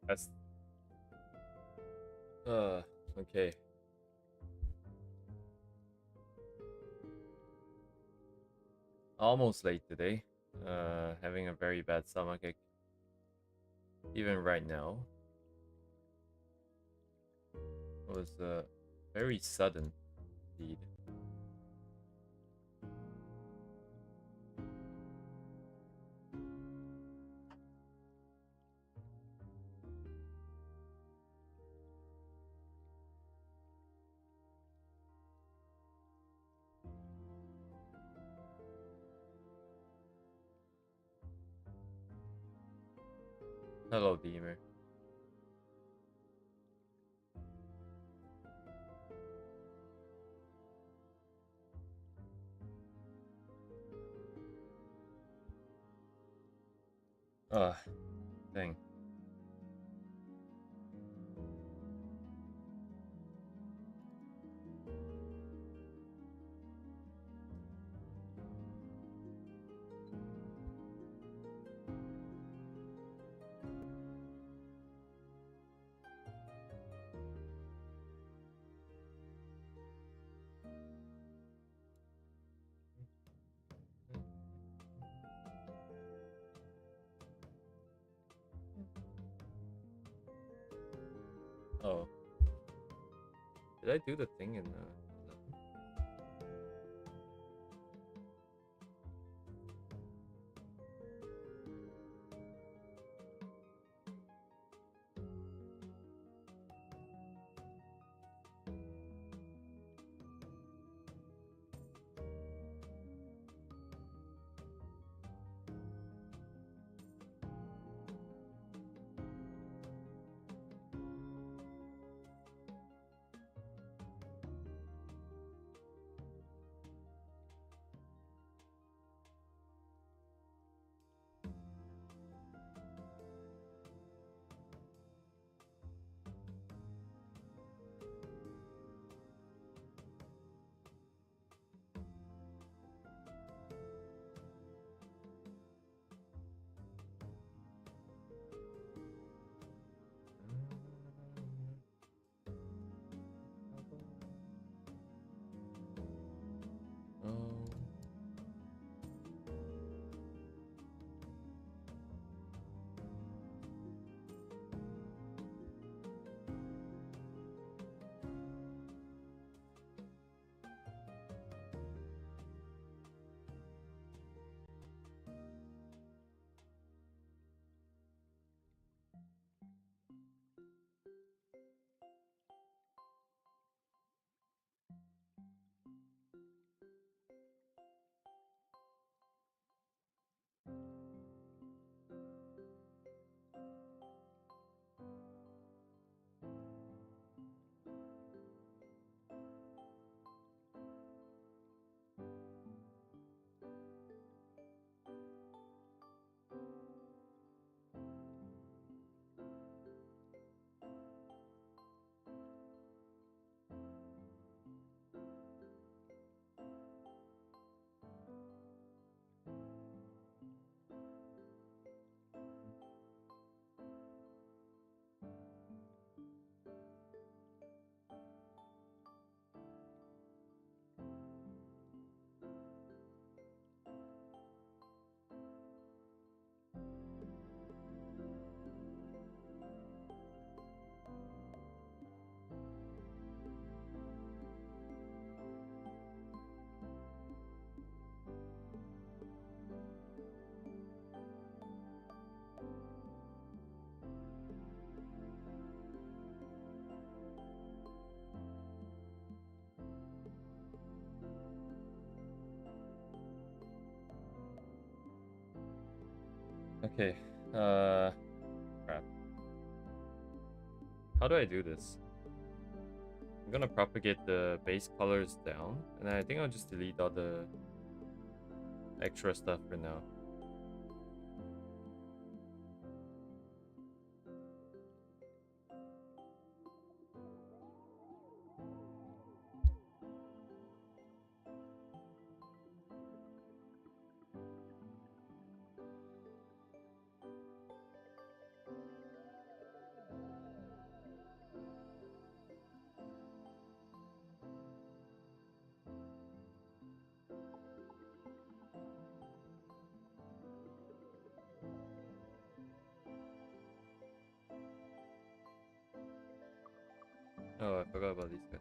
That's okay. Almost late today. Having a very bad stomachache. Even right now. It was very sudden indeed. Hello, Deemer. Uh, dang. Oh, did I do the thing in 11? Oh. Okay. Crap. How do I do this? I'm gonna propagate the base colors down, and I think I'll just delete all the extra stuff for now. Forgot about these guys.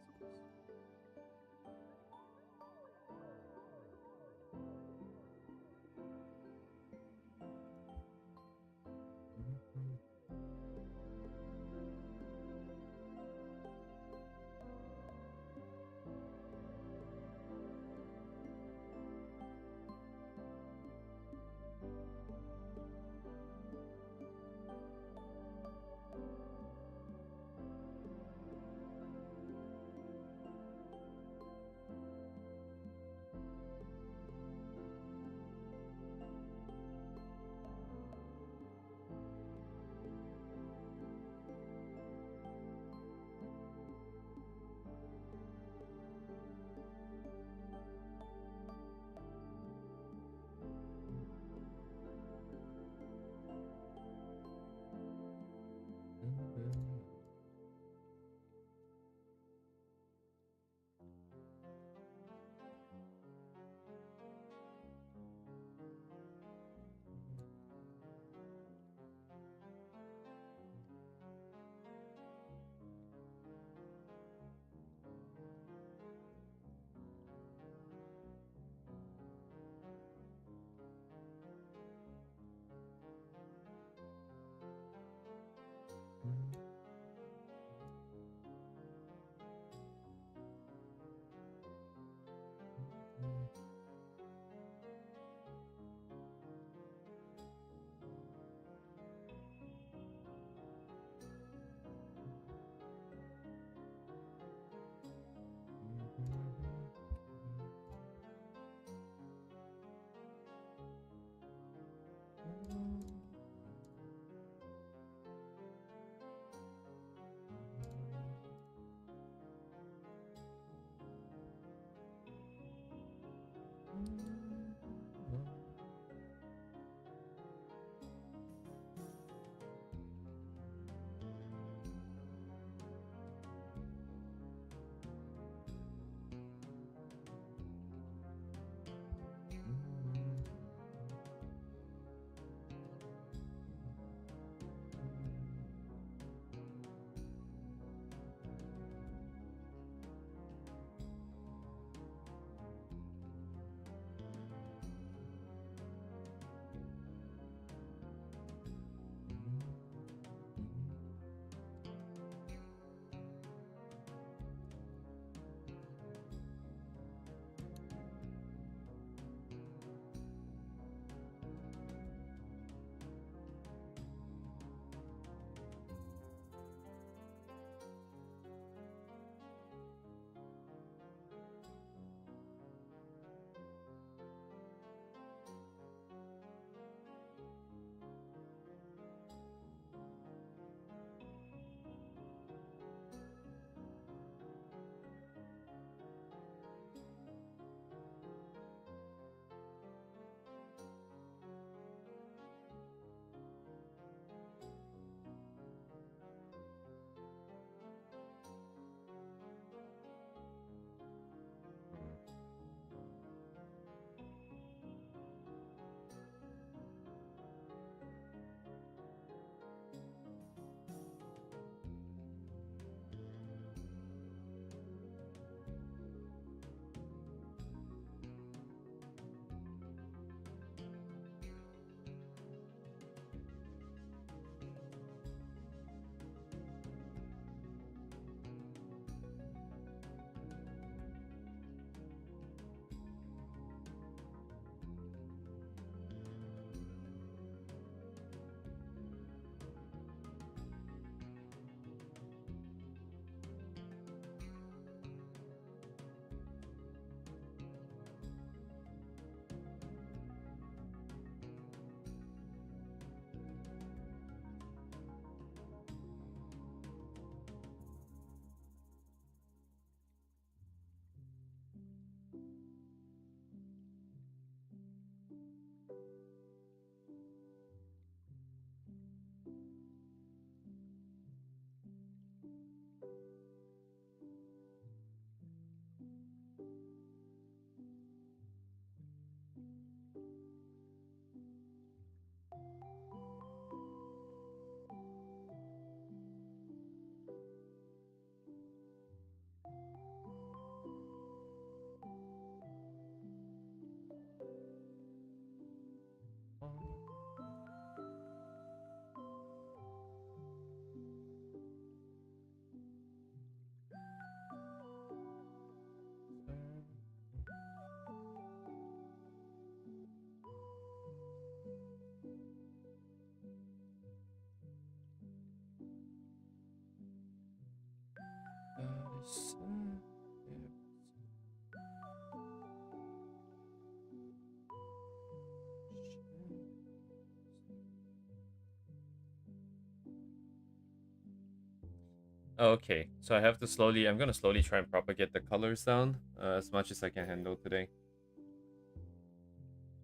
Okay, so I have to I'm gonna slowly try and propagate the colors down as much as I can handle today.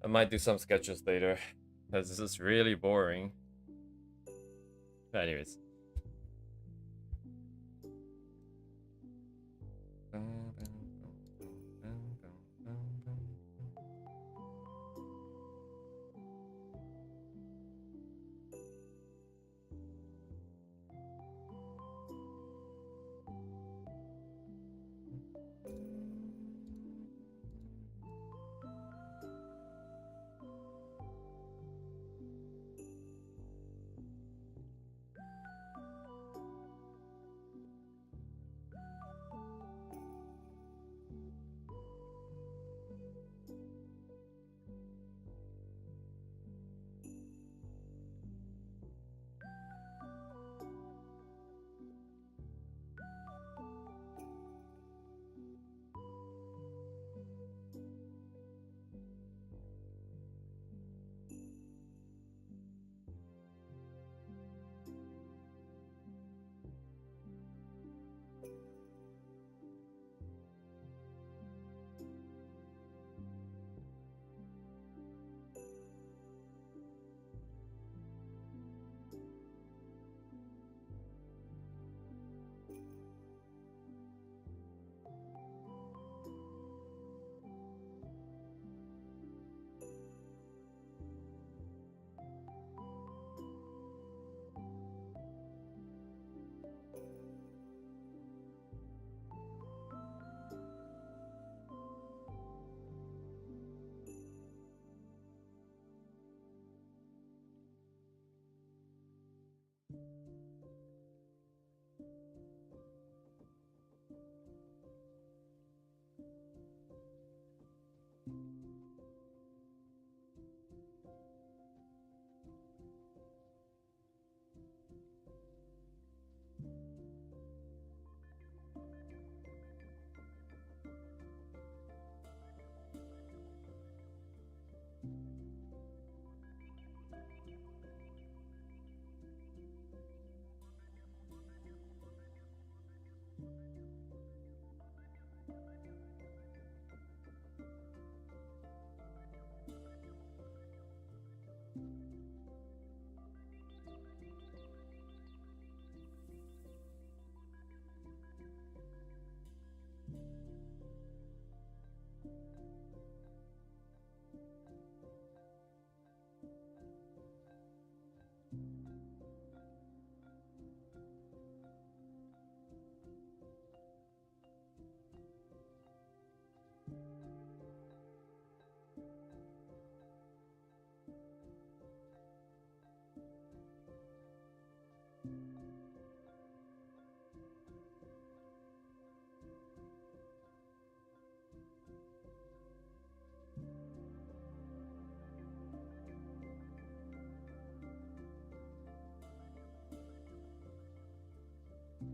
I might do some sketches later, because this is really boring. But anyways.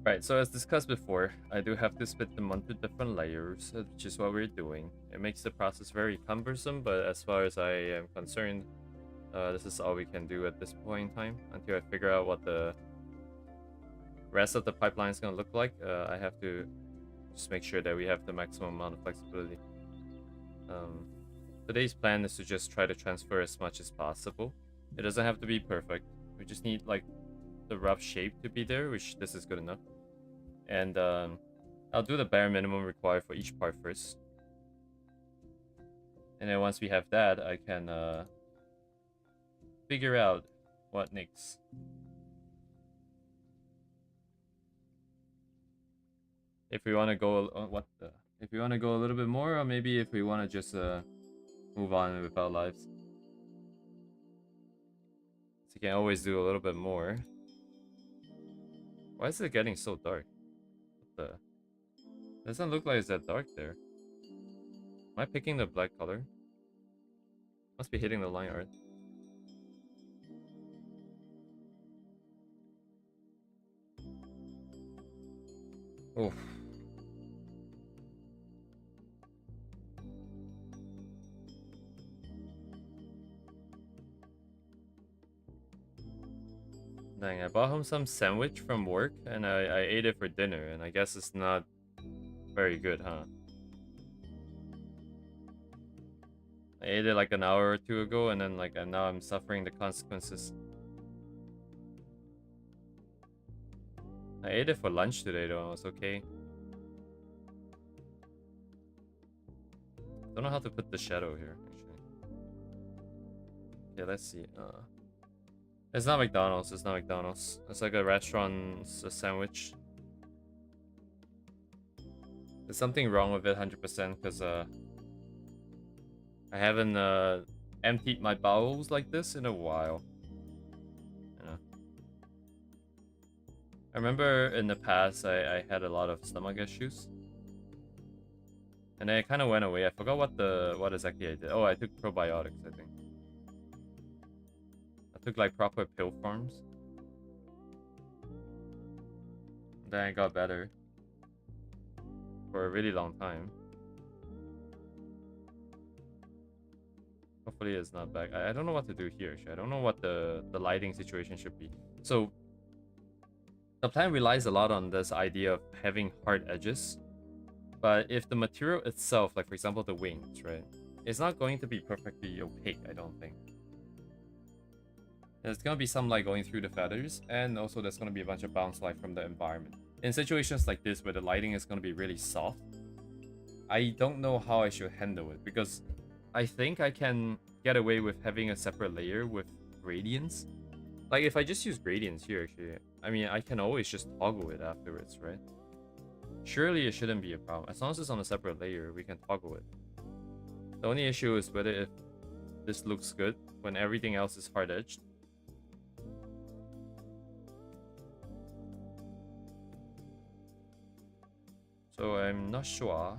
Right, so as discussed before, I do have to split them onto different layers, which is what we're doing. It makes the process very cumbersome, but as far as I am concerned, this is all we can do at this point in time until I figure out what the rest of the pipeline is going to look like. I have to just make sure that we have the maximum amount of flexibility. Today's plan is to just try to transfer as much as possible. It doesn't have to be perfect. We just need like the rough shape to be there, which this is good enough. And I'll do the bare minimum required for each part first. And then once we have that, I can figure out what next. If we want to go if we want to go a little bit more, or maybe if we want to just move on with our lives. So you can always do a little bit more. Why is it getting so dark? What the? Doesn't look like it's that dark there. Am I picking the black color? Must be hitting the line art. Oh. Dang, I bought home some sandwich from work and I ate it for dinner, and I guess it's not very good, huh? I ate it like an hour or two ago, and then like now I'm suffering the consequences. I ate it for lunch today though, it was okay. Don't know how to put the shadow here, actually. Okay, let's see. It's not McDonald's, it's not McDonald's. It's like a restaurant, a sandwich. There's something wrong with it 100% because I haven't emptied my bowels like this in a while. You know. I remember in the past I had a lot of stomach issues. And then it kind of went away. I forgot what exactly I did. Oh, I took probiotics, I think. I took like proper pill forms. Then I got better. For a really long time. Hopefully it's not back. I don't know what to do here. I don't know what the lighting situation should be. So the plan relies a lot on this idea of having hard edges. But if the material itself, like for example the wings, right, it's not going to be perfectly opaque, I don't think. There's gonna be some light going through the feathers, and also there's gonna be a bunch of bounce light from the environment. In situations like this where the lighting is gonna be really soft, I don't know how I should handle it, because I think I can get away with having a separate layer with gradients. Like if I just use gradients here, actually, I mean, I can always just toggle it afterwards, right? Surely it shouldn't be a problem. As long as it's on a separate layer, we can toggle it. The only issue is whether if this looks good when everything else is hard-edged. So I'm not sure.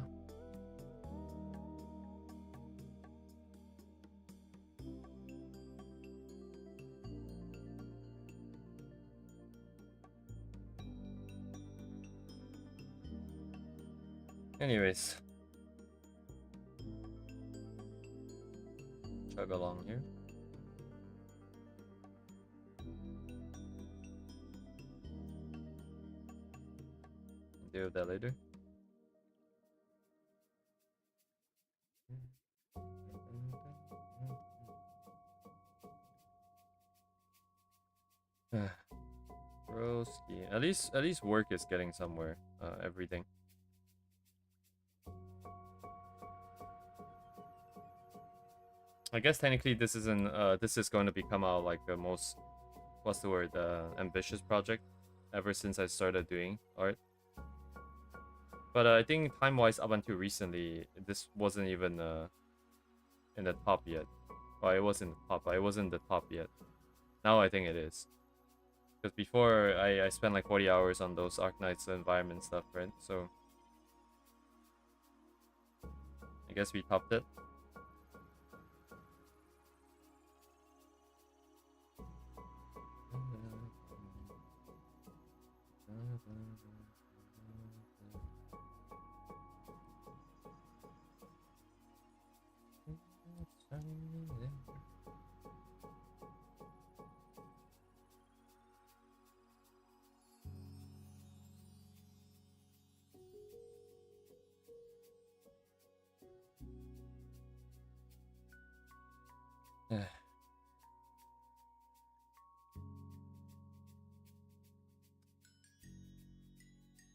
Anyways. Chug along here. Deal with that later. Broski. At least work is getting somewhere. Everything. I guess technically this isn't this is going to become our like the most, what's the word, ambitious project ever since I started doing art. But I think time-wise, up until recently, this wasn't even in the top yet. Well, it was in the top, but it wasn't the top yet. Now I think it is. Because before, I spent like 40 hours on those Arknights environment stuff, right? So I guess we topped it.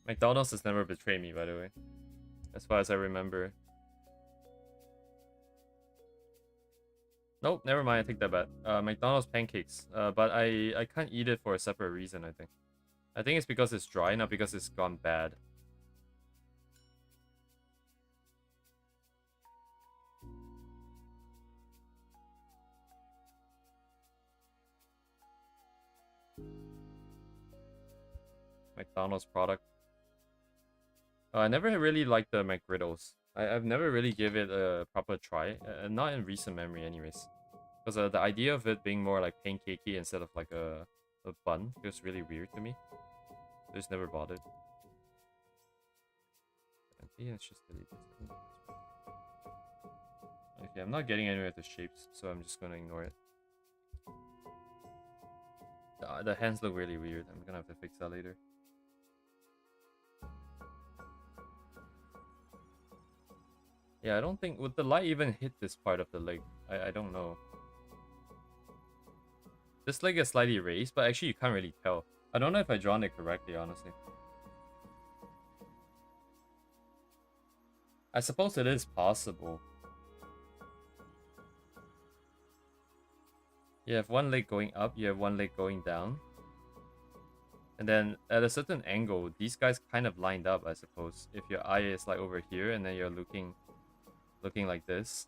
McDonald's has never betrayed me, by the way, as far as I remember. Nope, never mind, I take that back. McDonald's pancakes, but I can't eat it for a separate reason, I think. I think it's because it's dry, not because it's gone bad. McDonald's product. I never really liked the McGriddles. I've never really give it a proper try, not in recent memory anyways. Because the idea of it being more like pancakey instead of like a bun feels really weird to me. I just never bothered. Yeah, let's just delete this. Okay, I'm not getting anywhere with the shapes, so I'm just gonna ignore it. The hands look really weird. I'm gonna have to fix that later. Yeah, I don't think... Would the light even hit this part of the leg? I don't know. This leg is slightly raised, but actually you can't really tell. I don't know if I drawn it correctly, honestly. I suppose it is possible. You have one leg going up, you have one leg going down. And then at a certain angle, these guys kind of lined up, I suppose. If your eye is like over here and then you're looking like this.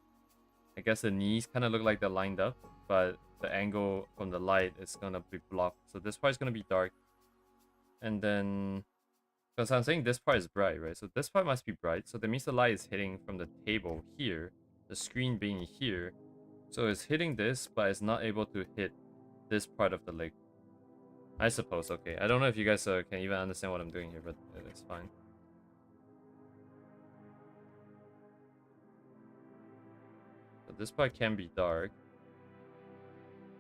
I guess the knees kind of look like they're lined up, but the angle from the light is gonna be blocked. So this part is gonna be dark. And then, because I'm saying this part is bright, right? So this part must be bright. So that means the light is hitting from the table here, the screen being here. So it's hitting this, but it's not able to hit this part of the leg. I suppose, okay. I don't know if you guys can even understand what I'm doing here, but it's fine. So this part can be dark.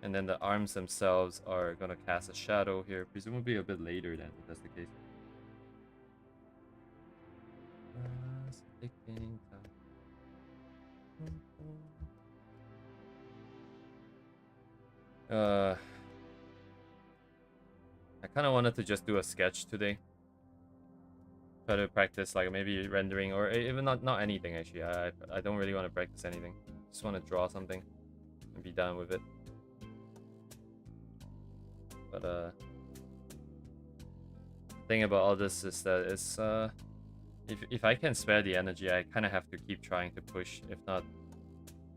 And then the arms themselves are gonna cast a shadow here, presumably a bit later then, if that's the case. I kind of wanted to just do a sketch today. Try to practice like maybe rendering or even not anything actually. I don't really want to practice anything. Just want to draw something and be done with it. But the thing about all this is that it's if I can spare the energy, I kind of have to keep trying to push. If not,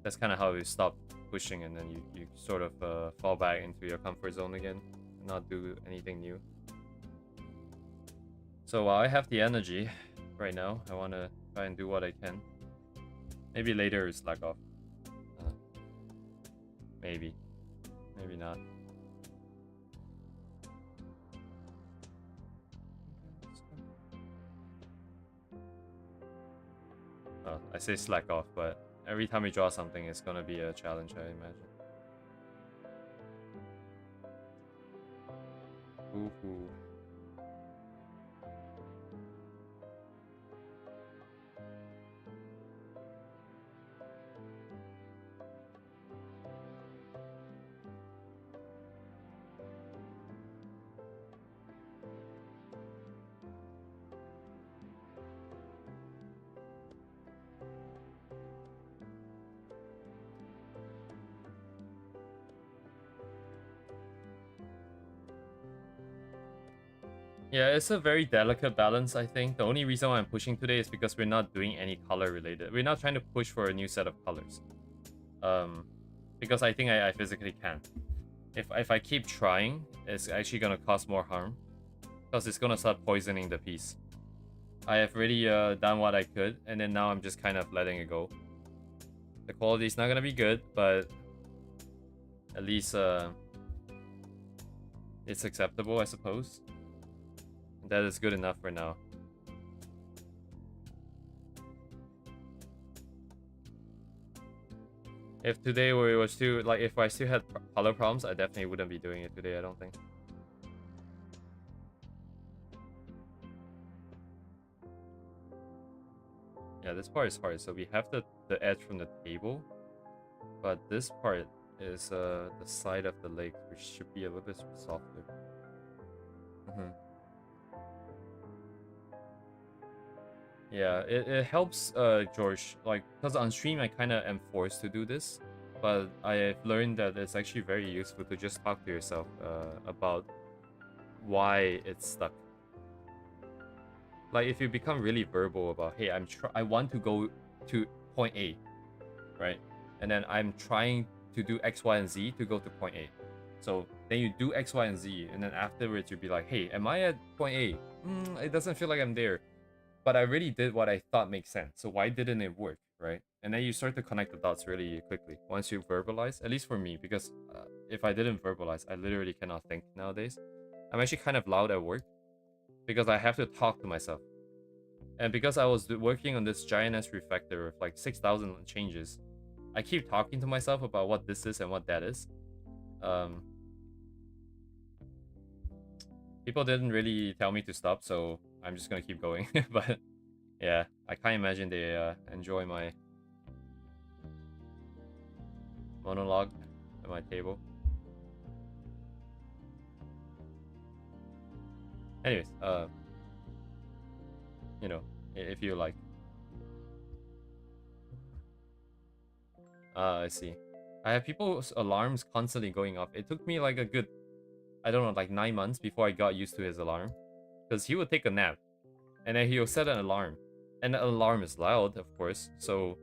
that's kind of how you stop pushing, and then you sort of fall back into your comfort zone again, and not do anything new. So while I have the energy right now, I want to try and do what I can. Maybe later slack off. Maybe not. Oh, I say slack off, but every time we draw something, it's gonna be a challenge, I imagine. Ooh. Yeah, it's a very delicate balance, I think. The only reason why I'm pushing today is because we're not doing any color related. We're not trying to push for a new set of colors. Because I think I physically can't. If I keep trying, it's actually gonna cause more harm. Because it's gonna start poisoning the piece. I have already done what I could, and then now I'm just kind of letting it go. The quality is not gonna be good, but at least it's acceptable, I suppose. That is good enough for now. If today we was to like, if I still had color problems, I definitely wouldn't be doing it today, I don't think. Yeah, this part is hard. So we have the edge from the table, but this part is the side of the leg, which should be a little bit softer. Yeah, it helps George, like, because on stream I kind of am forced to do this, but I've learned that it's actually very useful to just talk to yourself about why it's stuck. Like, if you become really verbal about, hey, I want to go to point A, right? And then I'm trying to do X, Y, and Z to go to point A. So then you do X, Y, and Z, and then afterwards you'd be like, hey, am I at point A? It doesn't feel like I'm there. But I really did what I thought makes sense. So why didn't it work, right? And then you start to connect the dots really quickly once you verbalize, at least for me, because if I didn't verbalize, I literally cannot think nowadays. I'm actually kind of loud at work because I have to talk to myself. And because I was working on this giant ass refactor with like 6,000 changes, I keep talking to myself about what this is and what that is. People didn't really tell me to stop, so I'm just gonna keep going. But yeah, I can't imagine they enjoy my monologue at my table. Anyways, you know, if you like. I see. I have people's alarms constantly going off. It took me like a good, I don't know, like 9 months before I got used to his alarm. Because he would take a nap, and then he'll set an alarm. And the alarm is loud, of course, so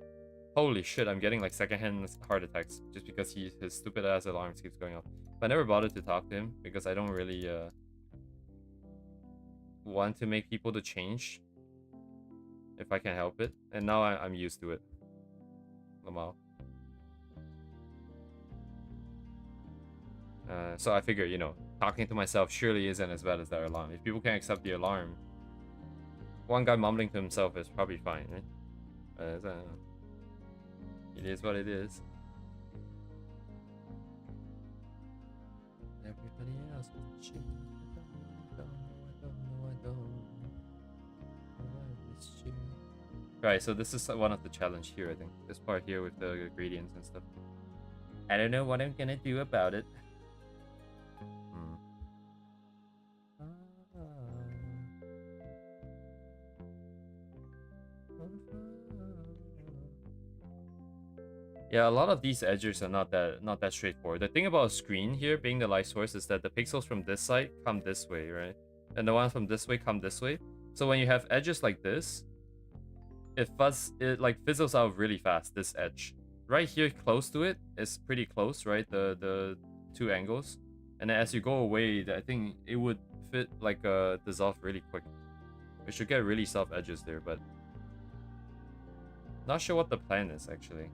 holy shit, I'm getting like secondhand heart attacks just because his stupid ass alarm keeps going off. But I never bothered to talk to him because I don't really want to make people to change if I can help it. And now I'm used to it. Wow. So I figure, you know, talking to myself surely isn't as bad as that alarm. If people can't accept the alarm, one guy mumbling to himself is probably fine, right? It is what it is. Everybody else wants you. Right, so this is one of the challenge here, I think. This part here with the gradients and stuff. I don't know what I'm gonna do about it. Yeah, a lot of these edges are not that straightforward. The thing about a screen here being the light source is that the pixels from this side come this way, right? And the one from this way come this way. So when you have edges like this, it like fizzles out really fast, this edge. Right here close to it is pretty close, right? The two angles. And then as you go away, I think it would fit like dissolve really quick. We should get really soft edges there, but not sure what the plan is actually.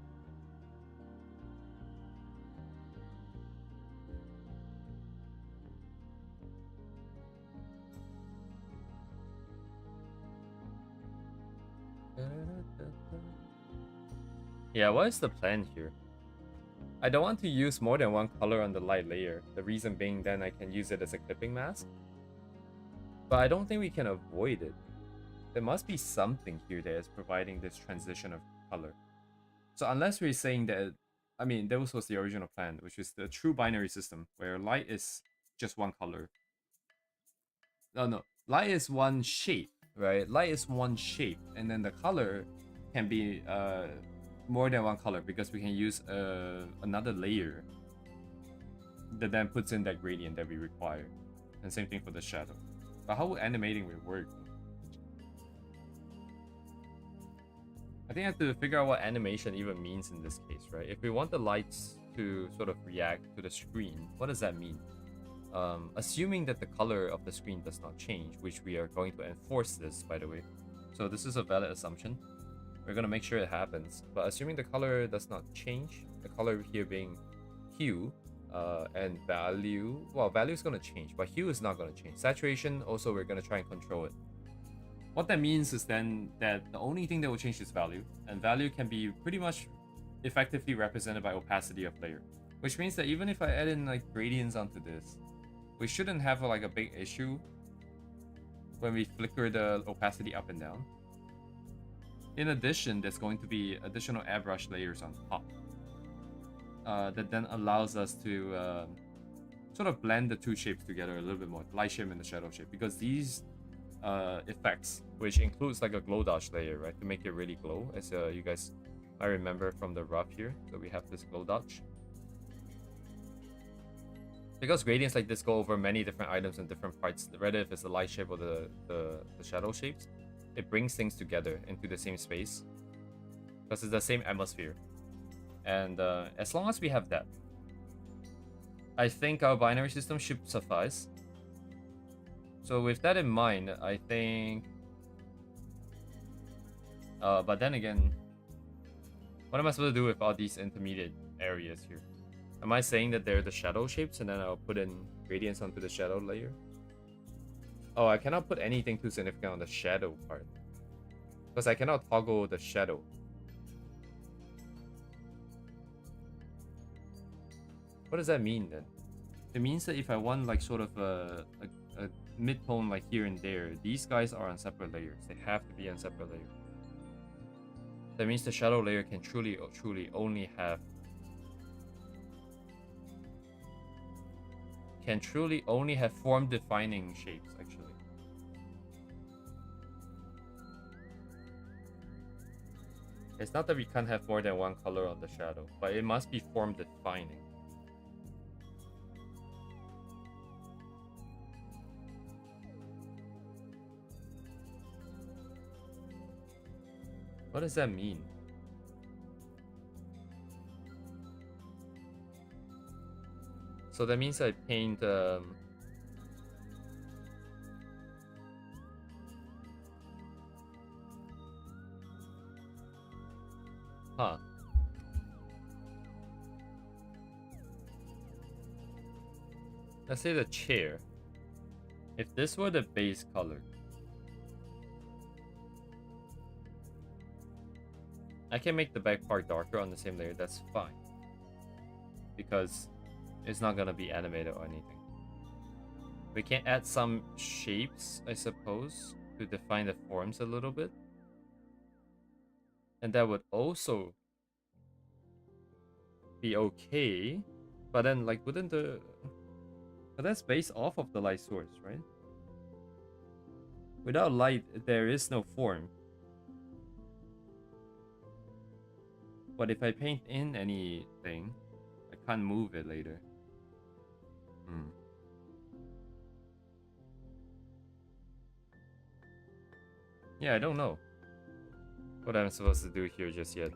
Yeah, what is the plan here? I don't want to use more than one color on the light layer. The reason being then I can use it as a clipping mask. But I don't think we can avoid it. There must be something here that is providing this transition of color. So unless we're saying that, I mean, that was the original plan, which is the true binary system, where light is just one color. No, light is one shape, right? Light is one shape, and then the color can be more than one color because we can use another layer that then puts in that gradient that we require. And same thing for the shadow. But how would animating will work? I think I have to figure out what animation even means in this case, right? If we want the lights to sort of react to the screen, what does that mean? Assuming that the color of the screen does not change, which we are going to enforce this, by the way. So this is a valid assumption. We're going to make sure it happens. But assuming the color does not change, the color here being hue and value, well, value is going to change, but hue is not going to change. Saturation, also, we're going to try and control it. What that means is then that the only thing that will change is value, and value can be pretty much effectively represented by opacity of layer, which means that even if I add in like gradients onto this, we shouldn't have like a big issue when we flicker the opacity up and down. In addition, there's going to be additional airbrush layers on top that then allows us to sort of blend the two shapes together a little bit more, light shape and the shadow shape, because these effects, which includes like a glow dodge layer, right, to make it really glow, as you guys might remember from the rough here. So we have this glow dodge. Because gradients like this go over many different items in different parts, whether if it's the light shape or the shadow shapes, it brings things together into the same space because it's the same atmosphere. And as long as we have that, I think our binary system should suffice. So with that in mind, I think... but then again, what am I supposed to do with all these intermediate areas here? Am I saying that they're the shadow shapes and then I'll put in gradients onto the shadow layer? Oh, I cannot put anything too significant on the shadow part, because I cannot toggle the shadow. What does that mean then? It means that if I want like sort of a mid-tone like here and there, these guys are on separate layers. They have to be on separate layers. That means the shadow layer can truly only have form defining shapes actually. It's not that we can't have more than one color on the shadow, but it must be form defining. What does that mean? So that means I paint huh. Let's say the chair. If this were the base color, I can make the back part darker on the same layer, that's fine. Because it's not gonna be animated or anything. We can add some shapes, I suppose, to define the forms a little bit. And that would also be okay. But then, like, wouldn't the... But that's based off of the light source, right? Without light, there is no form. But if I paint in anything, I can't move it later. Yeah, I don't know what I'm supposed to do here just yet.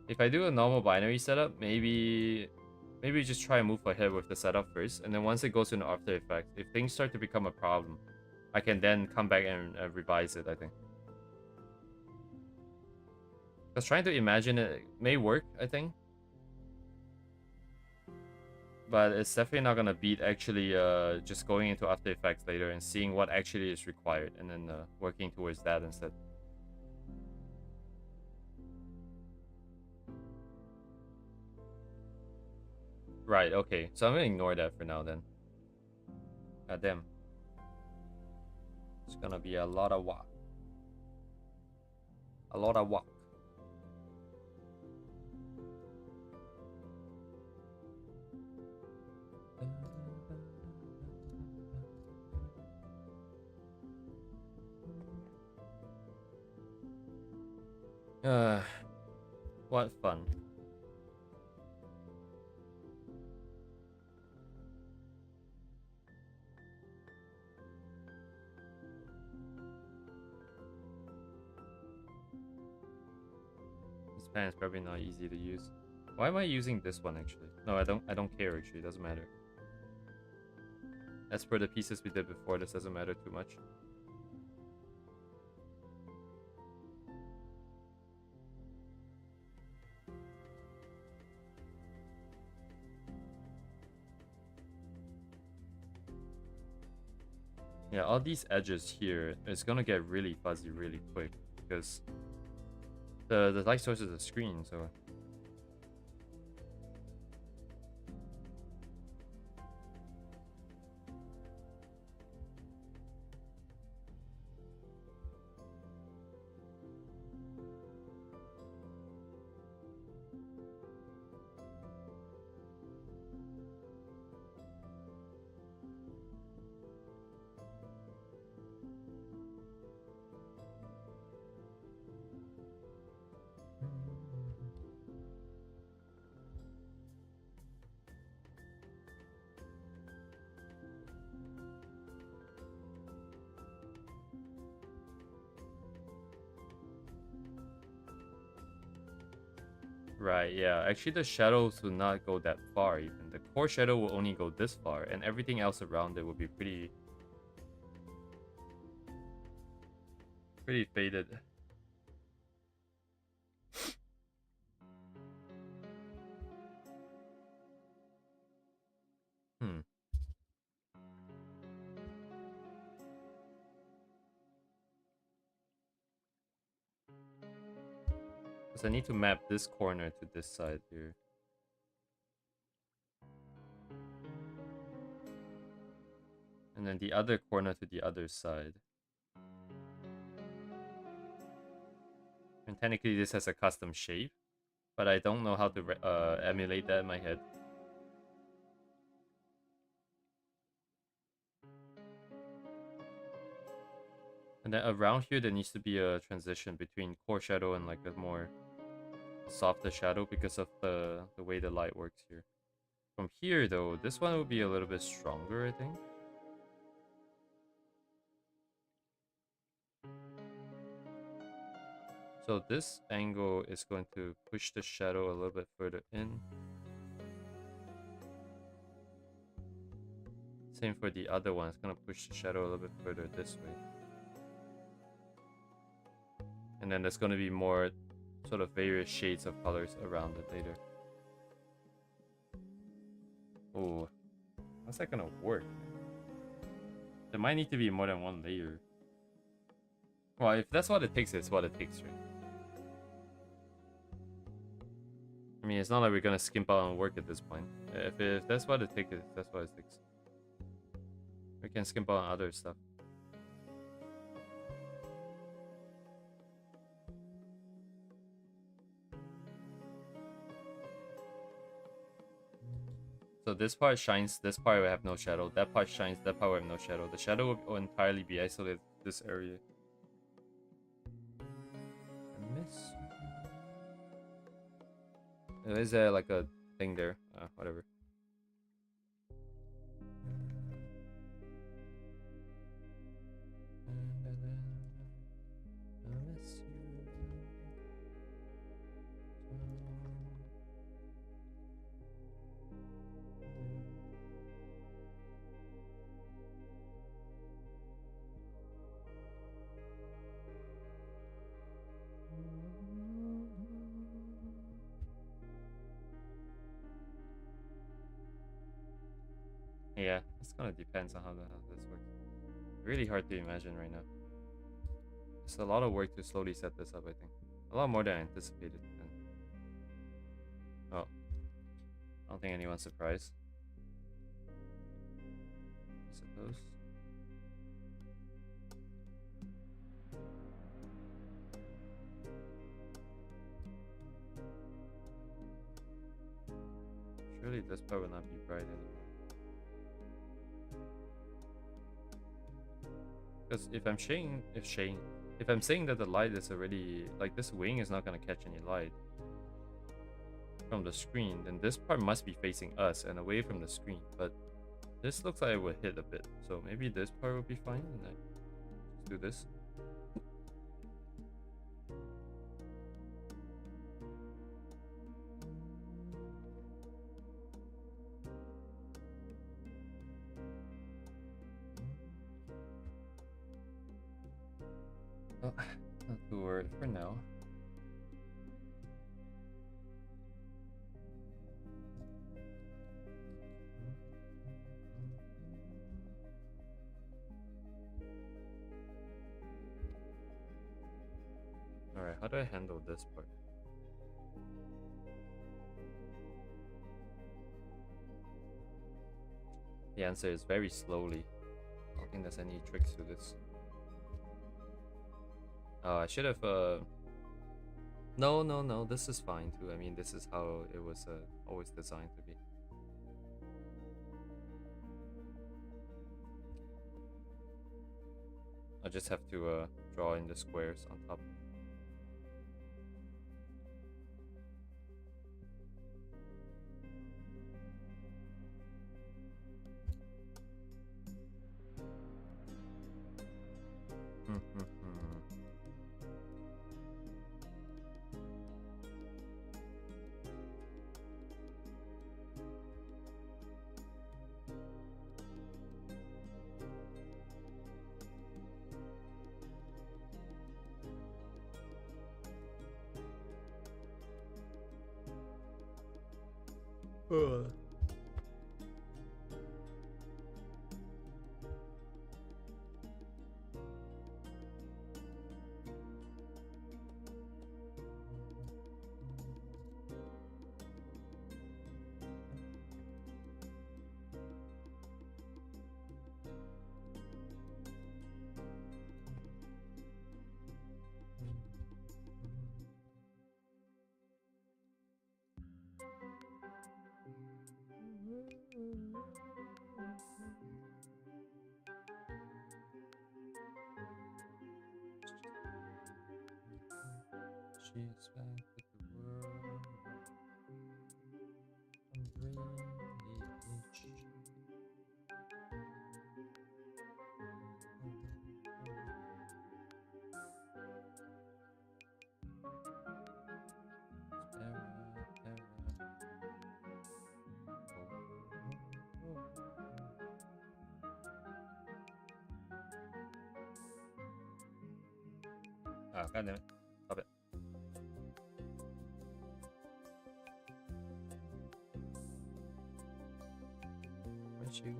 If I do a normal binary setup, maybe just try and move ahead with the setup first, and then once it goes into After Effects, if things start to become a problem, I can then come back and revise it, I think. Because trying to imagine it may work, I think. But it's definitely not gonna beat actually just going into After Effects later and seeing what actually is required, and then working towards that instead. Right, okay. So I'm gonna ignore that for now then. God damn. It's gonna be a lot of walk. A lot of walk. What fun. This pen is probably not easy to use. Why am I using this one actually? No, I don't care actually, it doesn't matter. As for the pieces we did before, this doesn't matter too much. Yeah, all these edges here, it's gonna get really fuzzy really quick because the light source is a screen, so... Right, yeah. Actually, the shadows will not go that far even. The core shadow will only go this far, and everything else around it will be pretty faded. Hmm. Because I need to map this corner to this side here. And then the other corner to the other side. And technically this has a custom shape, but I don't know how to emulate that in my head. And then around here there needs to be a transition between core shadow and like a more softer shadow because of the way the light works here. From here though, this one will be a little bit stronger, I think. So this angle is going to push the shadow a little bit further in. Same for the other one, it's going to push the shadow a little bit further this way. And then there's going to be more sort of various shades of colors around it later. Oh, how's that going to work? There might need to be more than one layer. Well, if that's what it takes, it's what it takes, right? I mean, it's not like we're gonna skimp out on work at this point. If that's what it takes, that's what it takes. We can skimp out on other stuff. So this part shines, this part will have no shadow. That part shines, that part will have no shadow. The shadow will entirely be isolated to this area. I miss. Is there like a thing there? Whatever. Yeah, it's gonna depends on how this works. Really hard to imagine right now. It's a lot of work to slowly set this up, I think. A lot more than I anticipated. Oh. I don't think anyone's surprised. I suppose. Surely this part will not be bright anymore. Because if I'm saying that the light is already, like this wing is not gonna catch any light from the screen, then this part must be facing us and away from the screen. But this looks like it would hit a bit, so maybe this part will be fine. And then just do this. Oh, not too worried for now. Alright, how do I handle this part? The answer is very slowly. I don't think there's any tricks to this. Oh, I should have, No, this is fine too. I mean, this is how it was always designed to be. I just have to draw in the squares on top. Ugh. She's back with the world. I'm really itchy. Ah, god damn it. Stop it. Where'd she go?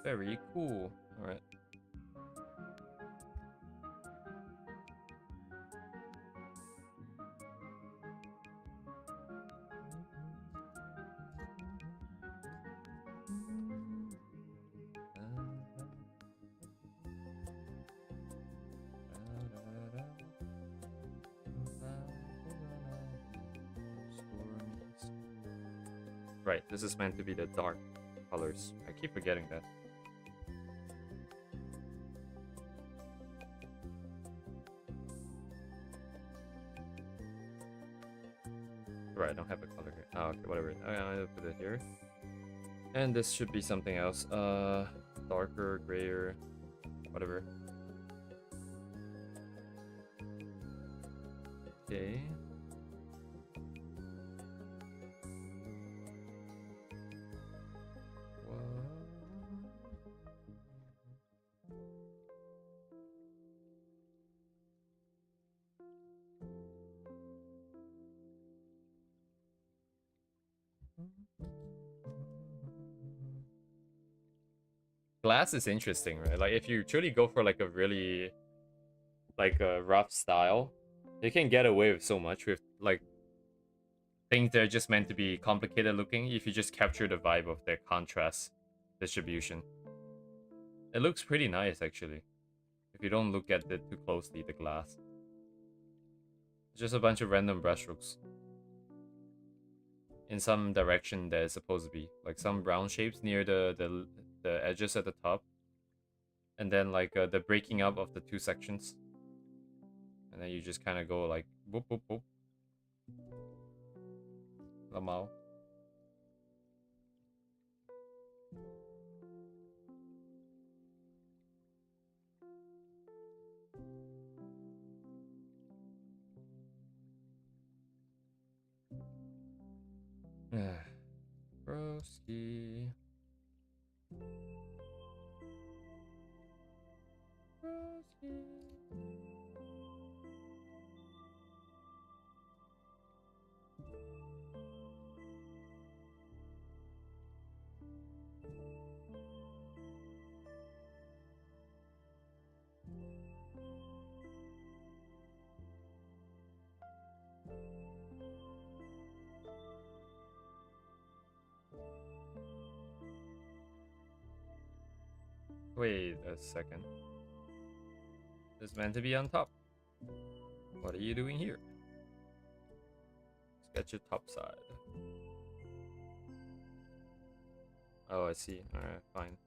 Very cool. All right. Right, this is meant to be the dark colors. I keep forgetting that. Right, I don't have a color here. Oh, okay, whatever. I'll put it here. And this should be something else. Darker, grayer, whatever. Okay. Glass is interesting, right? Like if you truly go for like a really like a rough style, you can get away with so much with like things that are just meant to be complicated looking if you just capture the vibe of their contrast distribution. It looks pretty nice actually. If you don't look at it too closely, the glass. It's just a bunch of random brushstrokes. In some direction that is supposed to be. Like some brown shapes near the edges at the top. And then like the breaking up of the two sections. And then you just kind of go like boop boop boop. Lamau. Broski. Broski. Wait a second. It's meant to be on top. What are you doing here? Let's get your top side. Oh, I see. Alright, fine.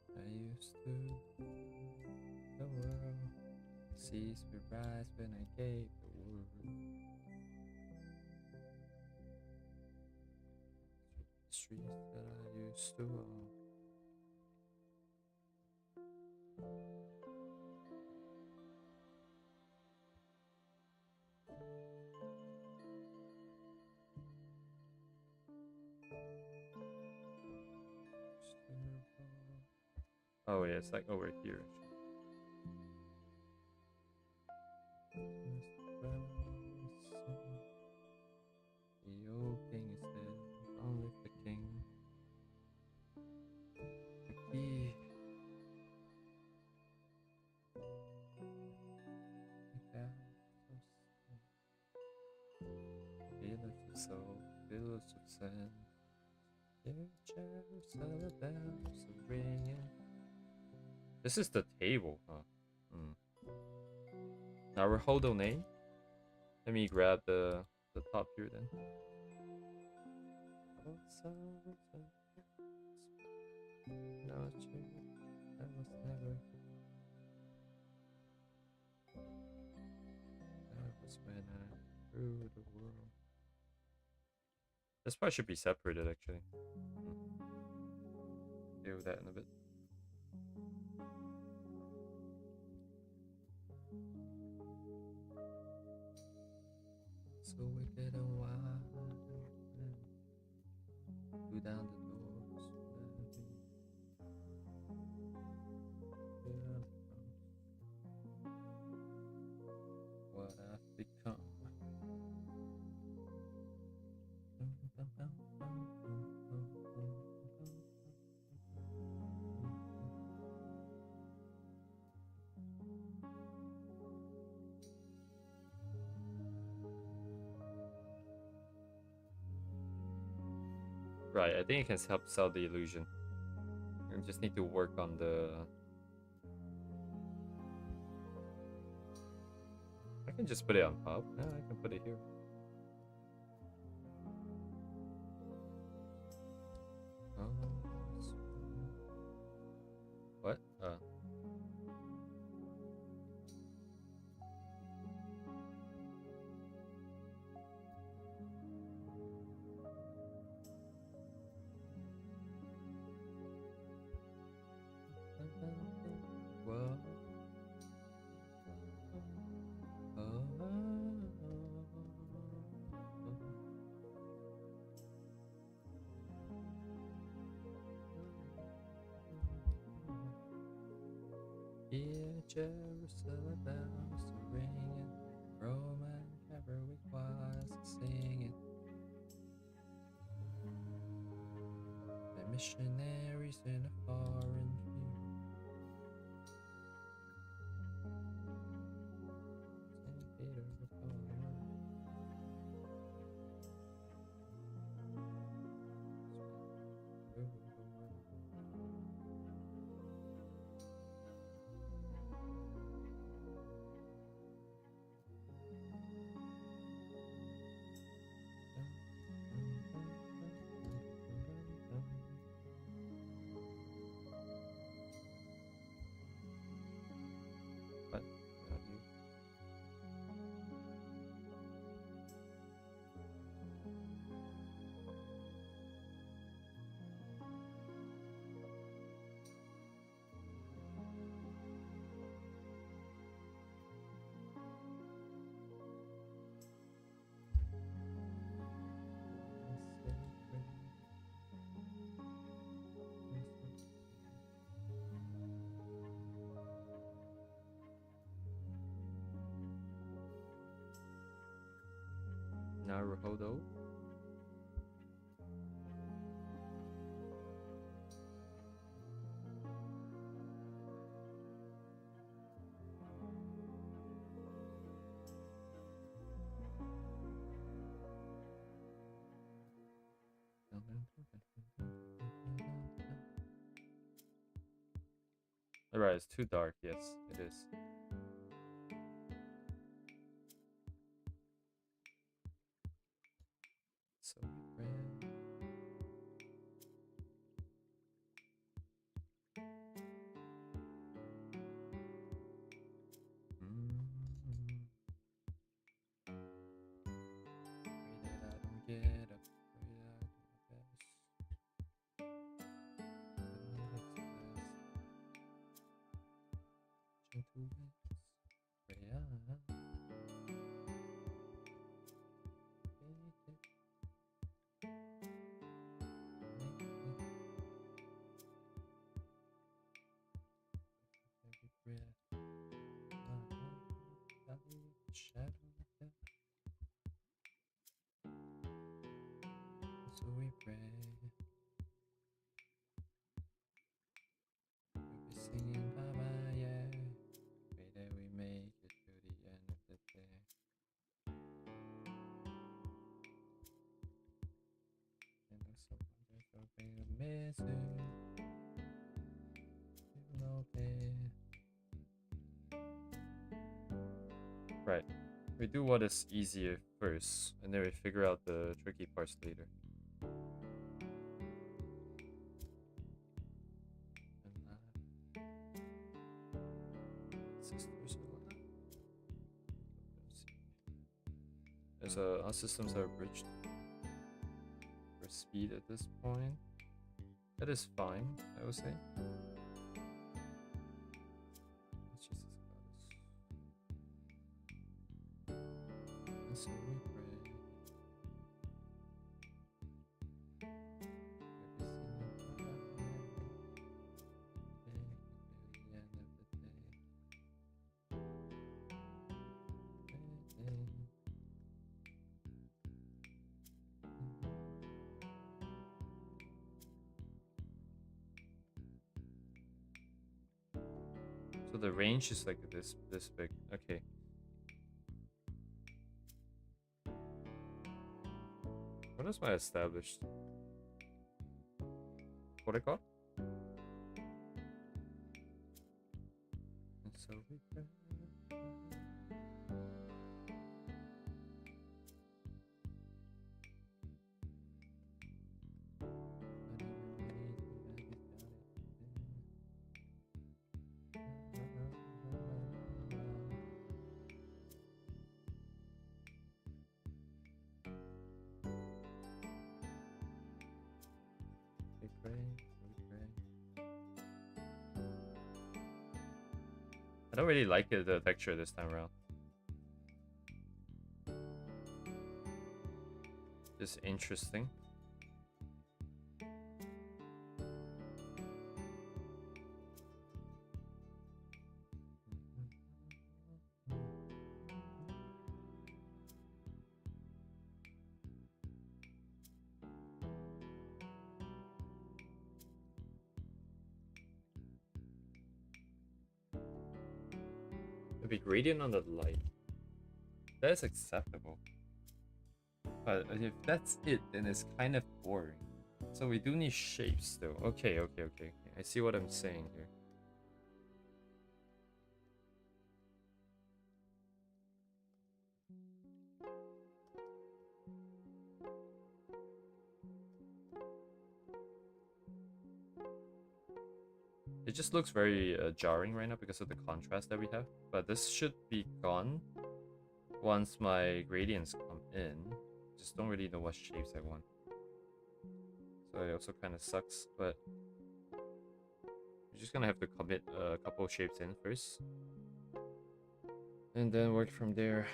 I used to the world seas would rise when I gave the word. Streets that I used to own. Oh yeah, it's like over here. The old king is dead, long live the king. The key. Village of soul, village of sand. Jerusalem bells are ringing. This is the table, huh? Naruhodo name? Let me grab the top here then. No, it's true. That was never. That was when I ruled the world. This part should be separated actually. Deal with that in a bit. So wicked and wild. Go down the doors. What I've become. Right, I think it can help sell the illusion. I just need to work on the... I can just put it on top. Yeah, I can put it here. What? Well... Hear Jerusalem bells are ringing, Roman cavalry choirs are singing. The missionaries in a foreign field. St. Peter was calling. What? Not you. Naruhodo. Alright, it's too dark. Yes, it is. So red. Pray that I don't get up. Pray that I do my best. Gentle winds. Pray I make it. Every breath. Valley of the shadow of death. So we pray. We'll be singing bye bye, yeah. Pray that we make it to the end of the day. And there's someone there's no way to miss it. You know it. Right. We do what is easier first, and then we figure out the tricky parts later. Sisters alive. There's our systems are bridged for speed at this point. That is fine, I would say. Jesus goddess. And so we pray. So the range is like this big. Okay. What is my established? What I got? And so we pray. We pray, we pray. I don't really like the texture this time around. Just interesting. Maybe gradient on the light. That's acceptable. But if that's it, then it's kind of boring. So we do need shapes though. Okay. I see what I'm saying here. It just looks very jarring right now because of the contrast that we have. But this should be gone once my gradients come in. Just don't really know what shapes I want. So it also kind of sucks, but we're just gonna have to commit a couple of shapes in first. And then work from there.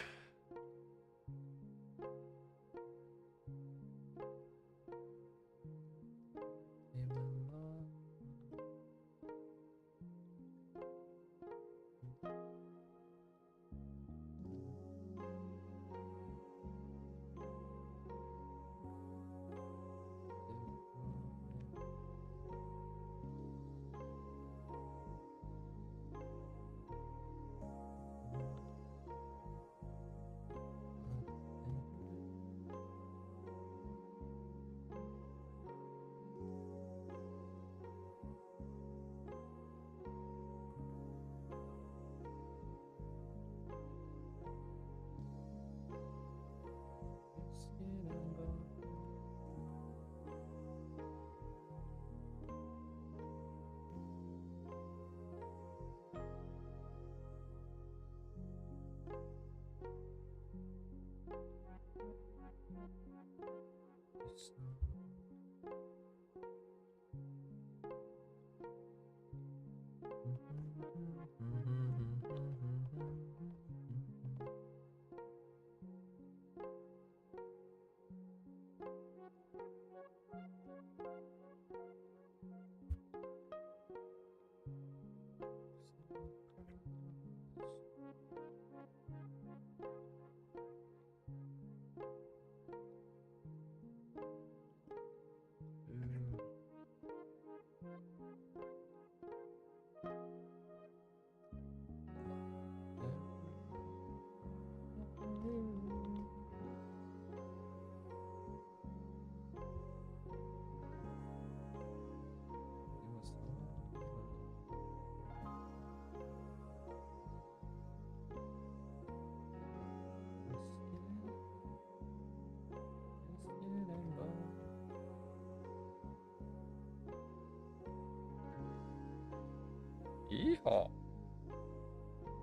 Yeehaw.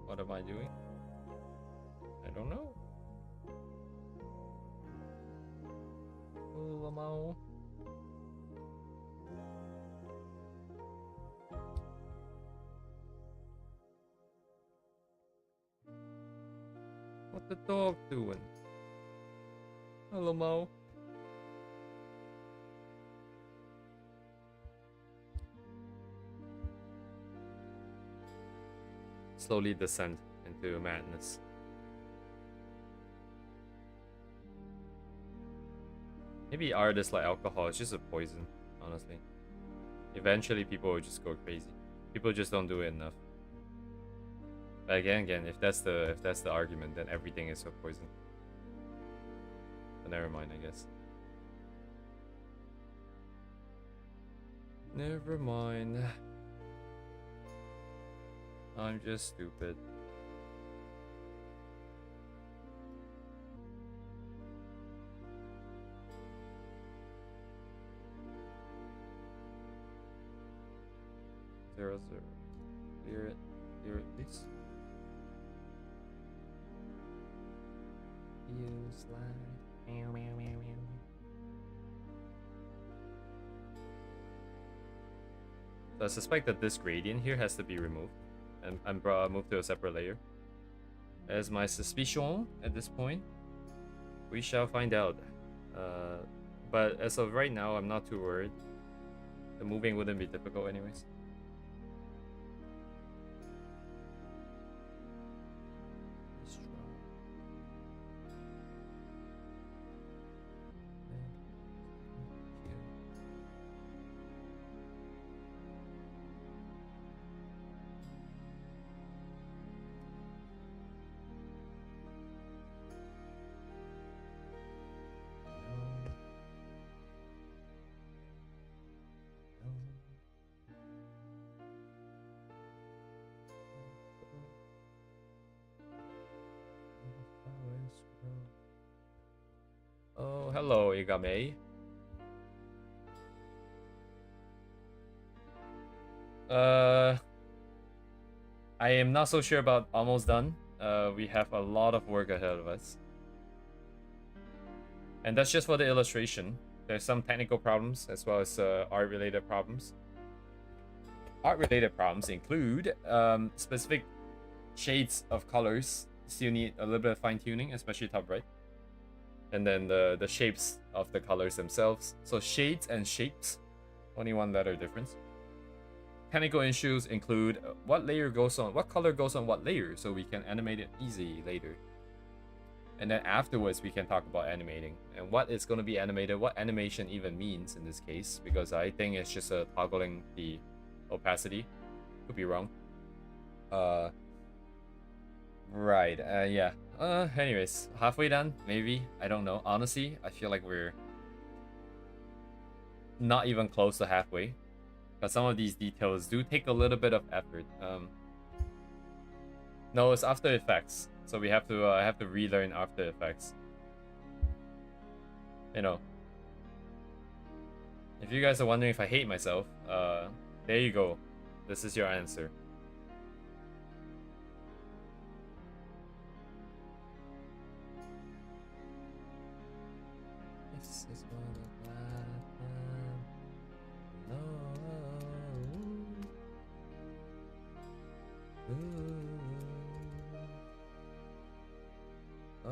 What am I doing? I don't know. Oh, Lamau. What the dog doing? Hello, Mo. Slowly descend into madness. Maybe art is like alcohol, it's just a poison, honestly. Eventually people will just go crazy. People just don't do it enough. But again, if that's the argument, then everything is a poison. But never mind, I guess. Never mind. I'm just stupid. Zero. Clear it, please. Use line. So I suspect that this gradient here has to be removed and moved to a separate layer. As my suspicion at this point. We shall find out. But as of right now, I'm not too worried. The moving wouldn't be difficult anyways. Oh, hello, Igame. I am not so sure about almost done. We have a lot of work ahead of us. And that's just for the illustration. There's some technical problems as well as art-related problems. Art-related problems include specific shades of colors. Still need a little bit of fine-tuning, especially top right. And then the shapes of the colors themselves. So shades and shapes, only one letter difference. Technical issues include what color goes on what layer, so we can animate it easy later. And then afterwards we can talk about animating and what is going to be animated, what animation even means in this case, because I think it's just toggling the opacity. Could be wrong. Right, yeah. Anyways, halfway done, maybe. I don't know. Honestly, I feel like we're not even close to halfway. But some of these details do take a little bit of effort. No, it's After Effects. So we have to I have to relearn After Effects. You know. If you guys are wondering if I hate myself, there you go. This is your answer. This is what happened. No. Ooh. Oh.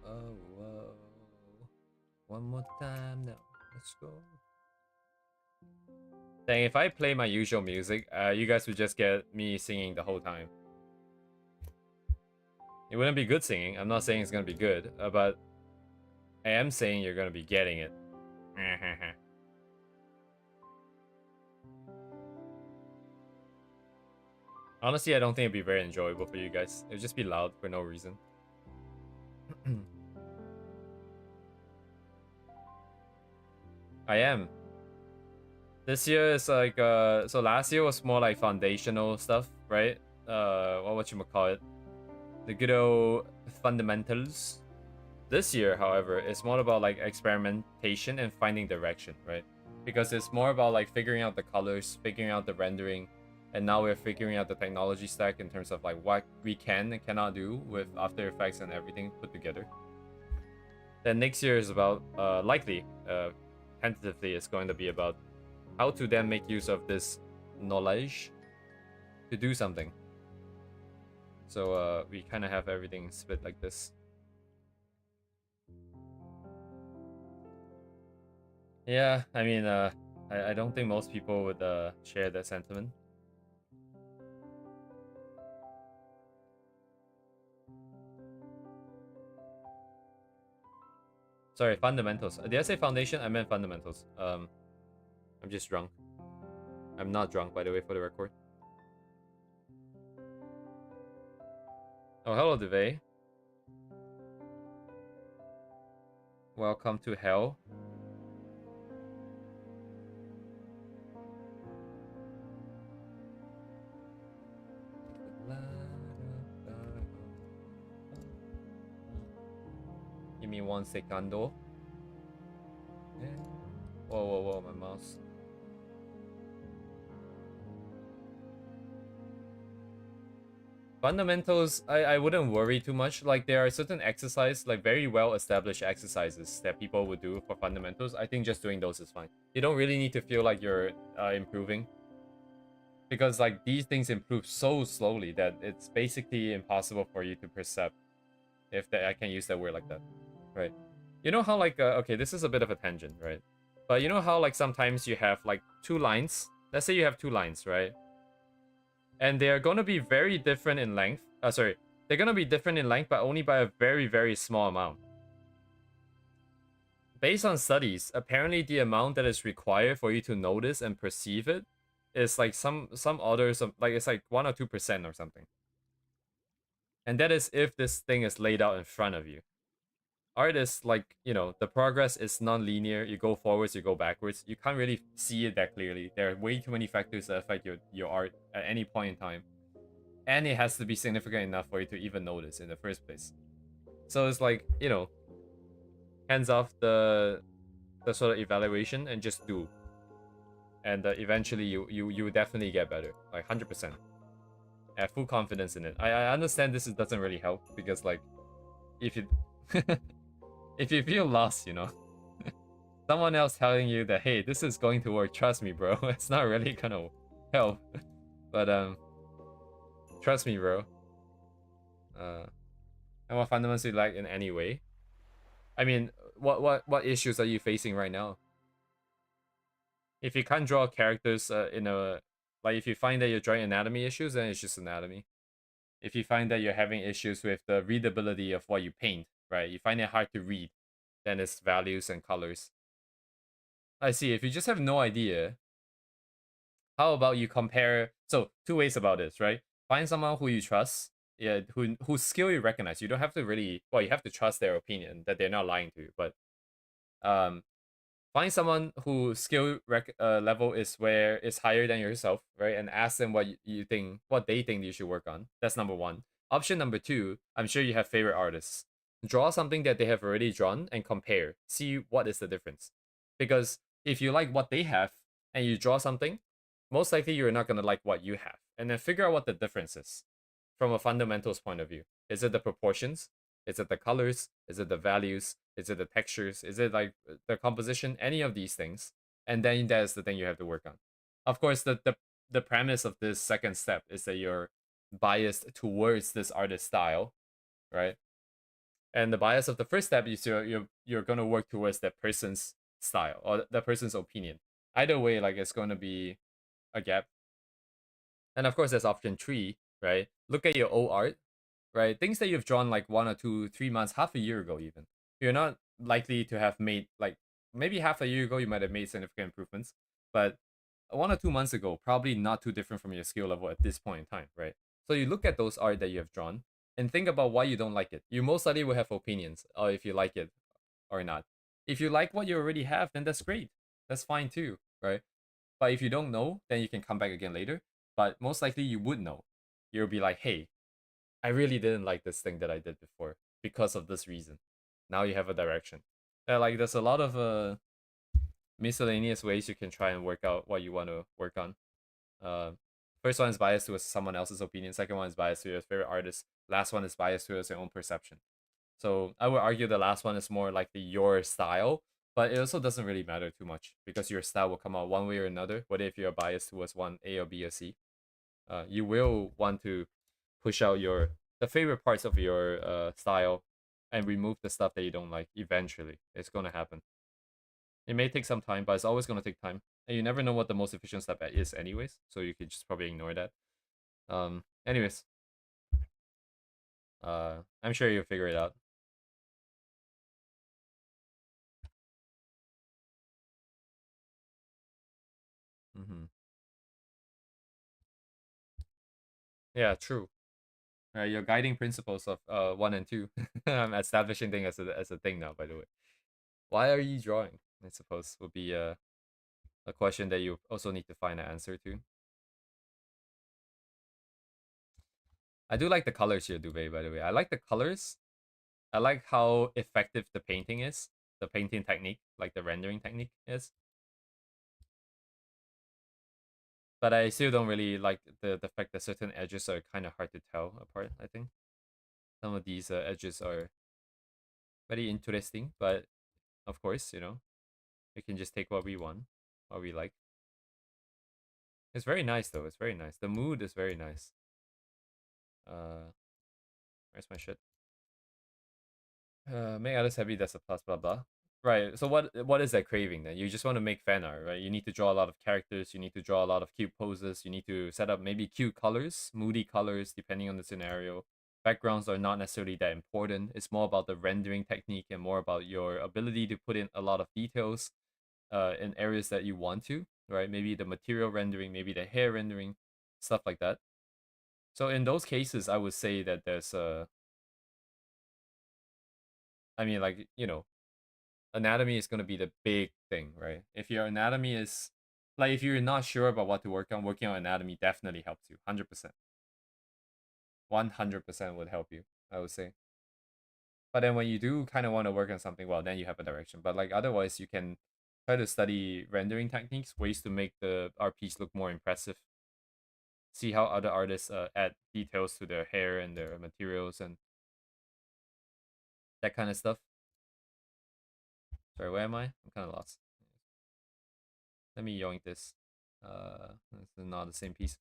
Oh, whoa. One more time now. Let's go. Dang, if I play my usual music, you guys would just get me singing the whole time. It wouldn't be good singing. I'm not saying it's gonna be good, but I am saying you're gonna be getting it. Honestly, I don't think it'd be very enjoyable for you guys. It would just be loud for no reason. I am. This year is like, so last year was more like foundational stuff, right? What you call it? The good old fundamentals. This year, however, is more about like experimentation and finding direction, right? because it's more about like figuring out the colors, figuring out the rendering, and now we're figuring out the technology stack in terms of like what we can and cannot do with After Effects and everything put together. Then next year is about likely, tentatively, it's going to be about how to then make use of this knowledge to do something. So we kind of have everything split like this. Yeah, I mean, I don't think most people would share that sentiment. Sorry, fundamentals. Did I say foundation? I meant fundamentals. I'm just drunk. I'm not drunk, by the way, for the record. Oh, hello, Devay. Welcome to hell. Give me 1 secondo. Whoa, whoa, whoa, my mouse. Fundamentals, I wouldn't worry too much. Like, there are certain exercises, like very well-established exercises that people would do for fundamentals. I think just doing those is fine. You don't really need to feel like you're improving. Because, like, these things improve so slowly that it's basically impossible for you to perceive. If I can use that word like that. Right. You know how, like, okay, this is a bit of a tangent, right? But you know how, like, sometimes you have, like, 2 lines? Let's say you have 2 lines, right? And they are going to be very different in length. Sorry. They're going to be different in length, but only by a very, very small amount. Based on studies, apparently the amount that is required for you to notice and perceive it is like some orders of, like, it's like 1 or 2% or something. And that is if this thing is laid out in front of you. Art is like, you know, the progress is non-linear. You go forwards, you go backwards. You can't really see it that clearly. There are way too many factors that affect your art at any point in time. And it has to be significant enough for you to even notice in the first place. So it's like, you know, hands off the sort of evaluation and just do. And eventually you definitely get better, like 100%. I have full confidence in it. I understand this doesn't really help because, like, if you if you feel lost, you know, someone else telling you that, hey, this is going to work, trust me, bro, it's not really gonna help. But trust me, bro. And what fundamentals you like in any way? I mean, what issues are you facing right now? If you can't draw characters in a, like, if you find that you're drawing anatomy issues, then it's just anatomy. If you find that you're having issues with the readability of what you paint, right? You find it hard to read, then it's values and colors. I see. If you just have no idea, how about you compare? So 2 ways about this, right? Find someone who you trust, yeah, whose skill you recognize. You don't have to really, well, you have to trust their opinion that they're not lying to you, but um, find someone whose skill level is higher than yourself, right? And ask them what you think, what they think you should work on. That's number 1. Option number 2, I'm sure you have favorite artists. Draw something that they have already drawn and compare. See what is the difference. Because if you like what they have and you draw something, most likely you're not gonna like what you have. And then figure out what the difference is from a fundamentals point of view. Is it the proportions? Is it the colors? Is it the values? Is it the textures? Is it like the composition? Any of these things. And then that's the thing you have to work on. Of course, the premise of this second step is that you're biased towards this artist style, right? And the bias of the first step is you're gonna work towards that person's style or that person's opinion. Either way, like, it's gonna be a gap. And of course, there's option 3, right? Look at your old art, right? Things that you've drawn like 1 or 2, 3 months, half a year ago, even. You're not likely to have made, like, maybe half a year ago you might have made significant improvements, but 1 or 2 months ago, probably not too different from your skill level at this point in time, right? So you look at those art that you have drawn and think about why you don't like it. You most likely will have opinions or if you like it or not. If you like what you already have, then that's great. That's fine too, right? But if you don't know, then you can come back again later. But most likely you would know. You'll be like, hey, I really didn't like this thing that I did before because of this reason. Now you have a direction. Like, there's a lot of miscellaneous ways you can try and work out what you want to work on. Uh, First one is biased towards someone else's opinion. Second one is biased to your favorite artist. Last one is biased towards your own perception. So I would argue the last one is more like your style, but it also doesn't really matter too much because your style will come out one way or another. Whether if you're biased towards one A or B or C, you will want to push out the favorite parts of your style and remove the stuff that you don't like. Eventually, it's gonna happen. It may take some time, but it's always gonna take time, and you never know what the most efficient step is, anyways. So you could just probably ignore that. Anyways, I'm sure you'll figure it out. Mm-hmm. Yeah, true. Your guiding principles of 1 and 2. I'm establishing thing as a thing now. By the way, why are you drawing? I suppose would be a question that you also need to find an answer to. I do like the colors here, Dubé. By the way, I like the colors. I like how effective the painting is. The painting technique, like the rendering technique, is. But I still don't really like the fact that certain edges are kind of hard to tell apart. I think some of these edges are very interesting, but of course, we can just take what we want, what we like. It's very nice though. It's very nice. The mood is very nice. Uh, where's my shit? Make others happy. That's a plus. Blah blah. Right. So what is that craving then? You just want to make fan art, right? You need to draw a lot of characters. You need to draw a lot of cute poses. You need to set up maybe cute colors, moody colors, depending on the scenario. Backgrounds are not necessarily that important. It's more about the rendering technique and more about your ability to put in a lot of details, in areas that you want to, right? Maybe the material rendering, maybe the hair rendering, stuff like that. So in those cases, I would say that there's I mean, like, anatomy is going to be the big thing, right? If your anatomy is, like, if you're not sure about what to work on, working on anatomy definitely helps you. 100%. 100% would help you, I would say. But then when you do kind of want to work on something, well, then you have a direction. But like otherwise, you can try to study rendering techniques, ways to make the art piece look more impressive. See how other artists add details to their hair and their materials and that kind of stuff. Sorry, where am I? I'm kind of lost. Let me yoink this. This is not the same piece.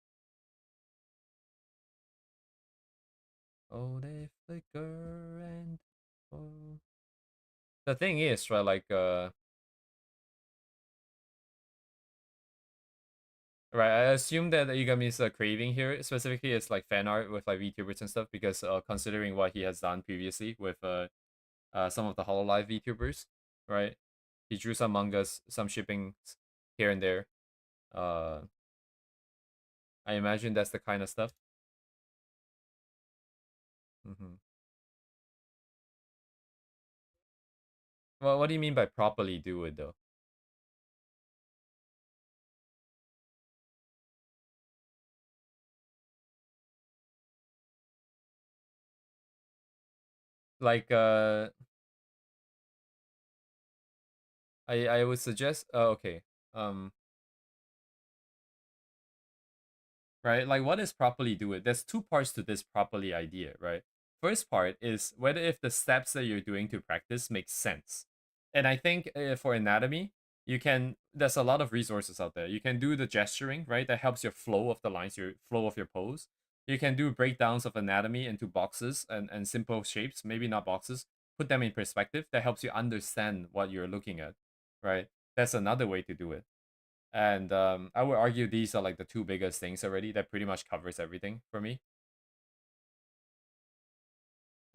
Oh, they flicker and oh. The thing is, right? Like, right. I assume that Igami's craving here specifically is like fan art with like VTubers and stuff because considering what he has done previously with some of the Hololive VTubers, right? He drew some mangas, some shipping here and there. Uh, I imagine that's the kind of stuff. Mm-hmm. Well, what do you mean by properly do it though? Like, I would suggest. Okay. Um, right? Like, what is properly do it? There's two parts to this properly idea, right? First part is whether if the steps that you're doing to practice make sense. And I think for anatomy, there's a lot of resources out there. You can do the gesturing, right? That helps your flow of the lines, your flow of your pose. You can do breakdowns of anatomy into boxes and simple shapes, maybe not boxes. Put them in perspective. That helps you understand what you're looking at, right? That's another way to do it. And I would argue these are like the two biggest things already that pretty much covers everything for me.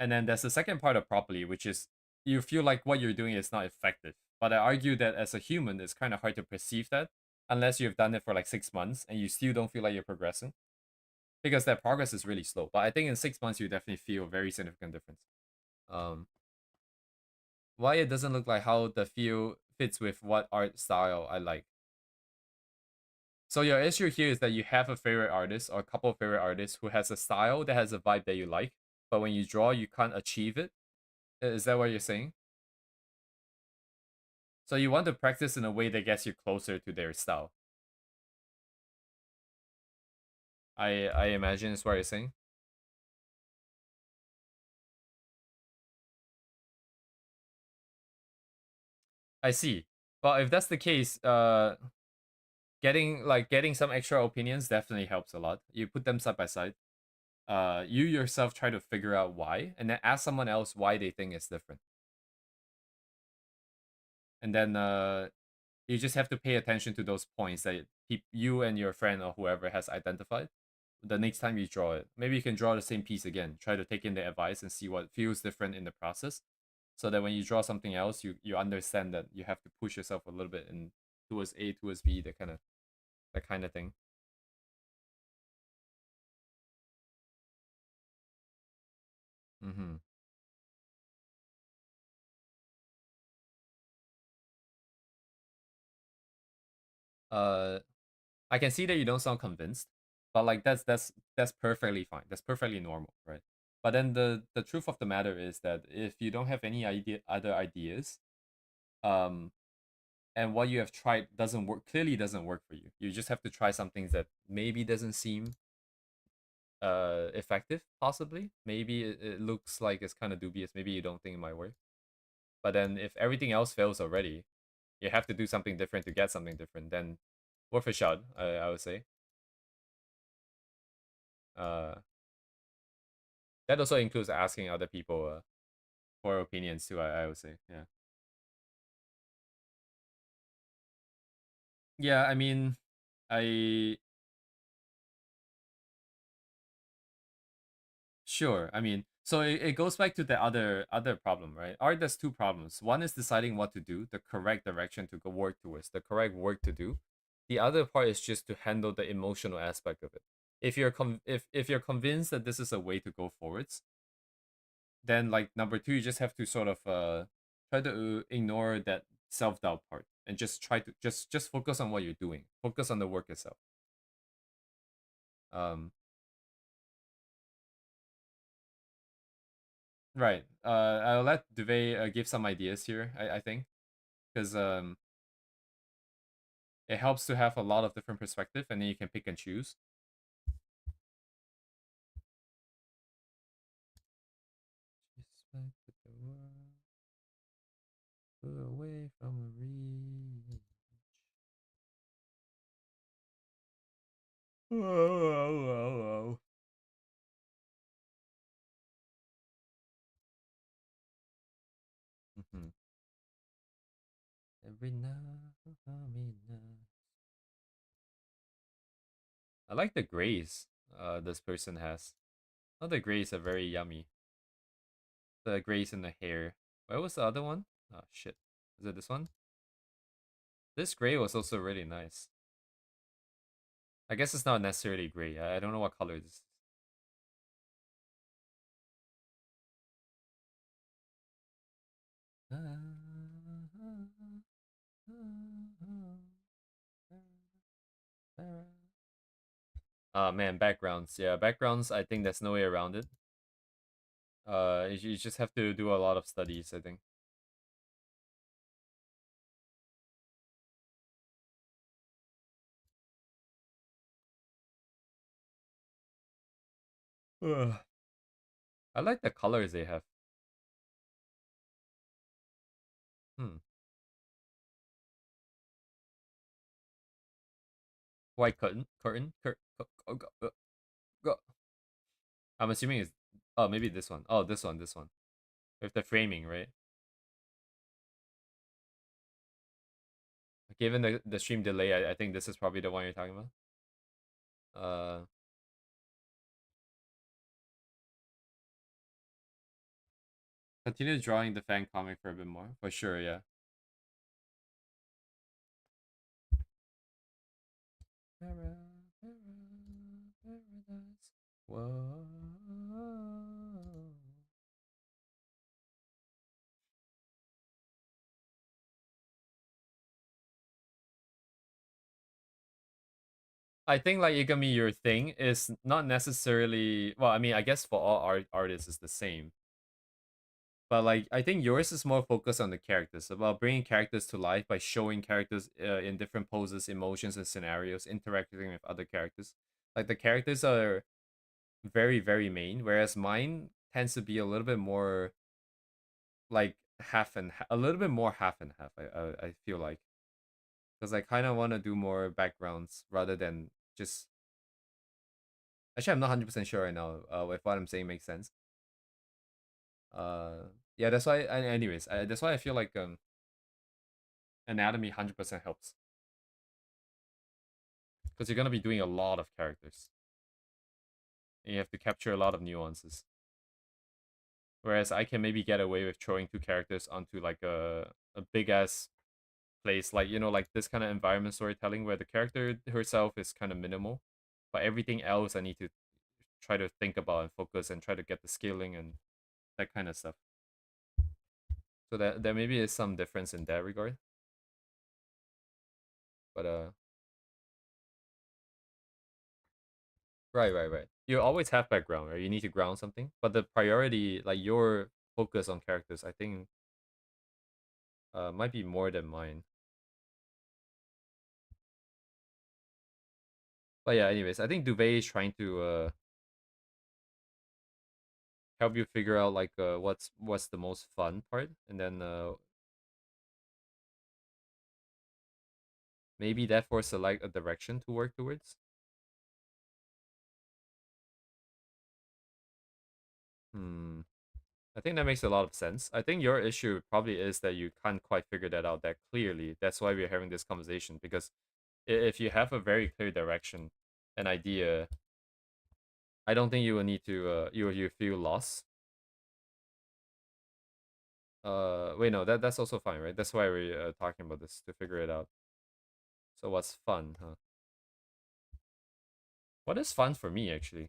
And then there's the second part of properly, which is you feel like what you're doing is not effective. But I argue that as a human, it's kind of hard to perceive that unless you've done it for like 6 months and you still don't feel like you're progressing because that progress is really slow. But I think in 6 months, you definitely feel a very significant difference. Um, why it doesn't look like how the feel fits with what art style I like. So your issue here is that you have a favorite artist or a couple of favorite artists who has a style that has a vibe that you like, but when you draw, you can't achieve it. Is that what you're saying? So you want to practice in a way that gets you closer to their style. I imagine is what you're saying. I see. Well, if that's the case, getting some extra opinions definitely helps a lot. You put them side by side. You yourself try to figure out why, and then ask someone else why they think it's different. And then you just have to pay attention to those points that you and your friend or whoever has identified. The next time you draw it, maybe you can draw the same piece again. Try to take in the advice and see what feels different in the process, so that when you draw something else, you understand that you have to push yourself a little bit in towards A, towards B, that kind of thing. Mm-hmm. Uh, I can see that you don't sound convinced, but like that's perfectly fine. That's perfectly normal, right? But then the truth of the matter is that if you don't have any other ideas, um, and what you have tried doesn't work, clearly doesn't work for you. You just have to try some things that maybe doesn't seem effective. Possibly, maybe it looks like it's kind of dubious. Maybe you don't think it might work. But then if everything else fails already, you have to do something different to get something different. Then worth a shot, I would say. Uh, that also includes asking other people for opinions too. I would say, yeah, yeah. I mean, I sure. I mean, so it goes back to the other problem, right? Art there's two problems. One is deciding what to do, the correct direction to go work towards, the correct work to do. The other part is just to handle the emotional aspect of it. If you're convinced that this is a way to go forwards, then like number two, you just have to sort of try to ignore that self doubt part and just try to just focus on what you're doing. Focus on the work itself. Um, right. I'll let Duvet give some ideas here. I think because it helps to have a lot of different perspective, and then you can pick and choose. Respect the world, put away from reach. Whoa. Mm-hmm. Every now, I like the grays this person has. Oh, the grays are very yummy. The grays in the hair. Where was the other one? Oh shit. Is it this one? This gray was also really nice. I guess it's not necessarily gray. I don't know what color this is. Man, backgrounds. Yeah, backgrounds. I think there's no way around it. You just have to do a lot of studies, I think. Ugh. I like the colors they have. Hmm. White curtain. I'm assuming it's. Oh, maybe this one. Oh, this one. With the framing, right? Given the stream delay, I think this is probably the one you're talking about. Uh, Continue drawing the fan comic for a bit more, for sure. Yeah. Paradise. Whoa. I think like Igami, your thing is not necessarily well. I mean, I guess for all artists is the same, But like I think yours is more focused on the characters, about bringing characters to life by showing characters in different poses, emotions, and scenarios, interacting with other characters. Like the characters are very very main, whereas mine tends to be a little bit more like a little bit more half and half. I feel like because I kind of want to do more backgrounds rather than just. Actually, I'm not 100% sure right now if what I'm saying makes sense. Yeah, that's why. Anyways, that's why I feel like anatomy 100% helps because you're gonna be doing a lot of characters and you have to capture a lot of nuances. Whereas I can maybe get away with throwing two characters onto like a big ass place, like like this kind of environment storytelling where the character herself is kind of minimal, but everything else I need to try to think about and focus and try to get the scaling and that kind of stuff. So that there maybe is some difference in that regard. But right. You always have background, right? You need to ground something, but the priority, like your focus on characters, I think might be more than mine. But yeah, anyways, I think Duvet is trying to help you figure out like what's the most fun part, and then maybe therefore select a direction to work towards. Hmm. I think that makes a lot of sense. I think your issue probably is that you can't quite figure that out that clearly. That's why we're having this conversation because if you have a very clear direction, an idea, I don't think you will need to you feel lost. Wait, no, that's also fine, right? That's why we're talking about this to figure it out. So what's fun, huh? What is fun for me actually?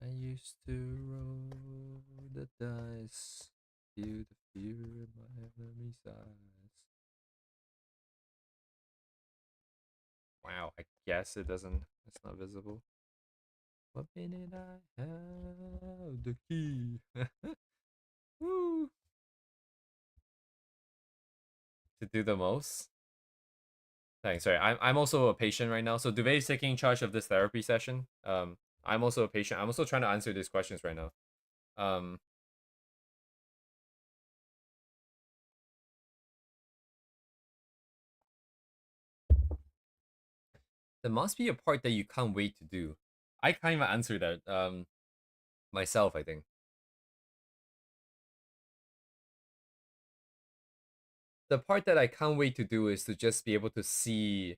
I used to roll the dice, feel the fear in my enemy's eyes. Wow, I guess it doesn't. It's not visible. What minute I have the key? Woo! To do the most. Thanks. Sorry, I'm also a patient right now. So Duvet is taking charge of this therapy session. I'm also a patient. I'm also trying to answer these questions right now. Um, there must be a part that you can't wait to do. I can't even answer that. Myself, I think the part that I can't wait to do is to just be able to see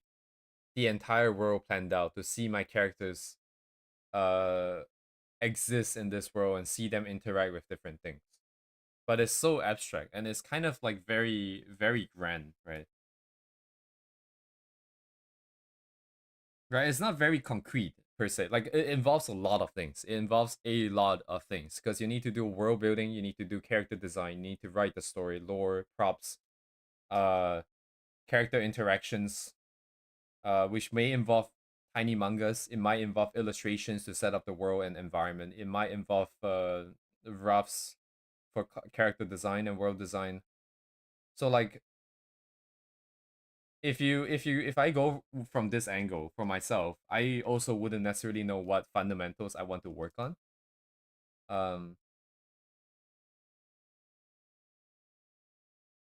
the entire world planned out, to see my characters uh exist in this world and see them interact with different things. But it's so abstract and it's kind of like very very grand, right? Right, it's not very concrete per se. Like it involves a lot of things. It involves a lot of things because you need to do world building, you need to do character design, you need to write the story, lore, props, uh character interactions, which may involve tiny mangas. It might involve illustrations to set up the world and environment. It might involve roughs for character design and world design. So like if I go from this angle for myself, I also wouldn't necessarily know what fundamentals I want to work on. Um,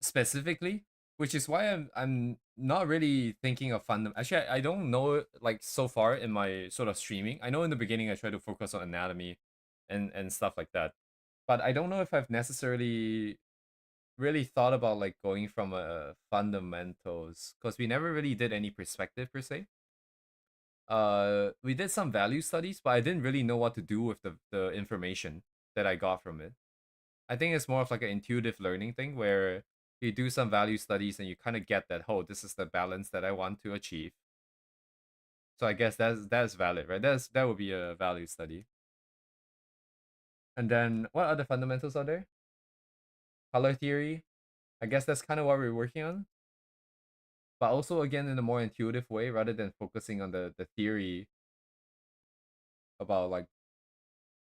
Specifically, which is why I'm not really thinking of fundam. Actually, I don't know like so far in my sort of streaming. I know in the beginning I try to focus on anatomy, and stuff like that, but I don't know if I've necessarily really thought about like going from fundamentals because we never really did any perspective per se. We did some value studies, but I didn't really know what to do with the information that I got from it. I think it's more of like an intuitive learning thing where you do some value studies and you kind of get that, oh, this is the balance that I want to achieve. So I guess that's valid, right? That would be a value study. And then what other fundamentals are there? color theory. I guess that's kind of what we're working on. But also again in a more intuitive way rather than focusing on the theory about like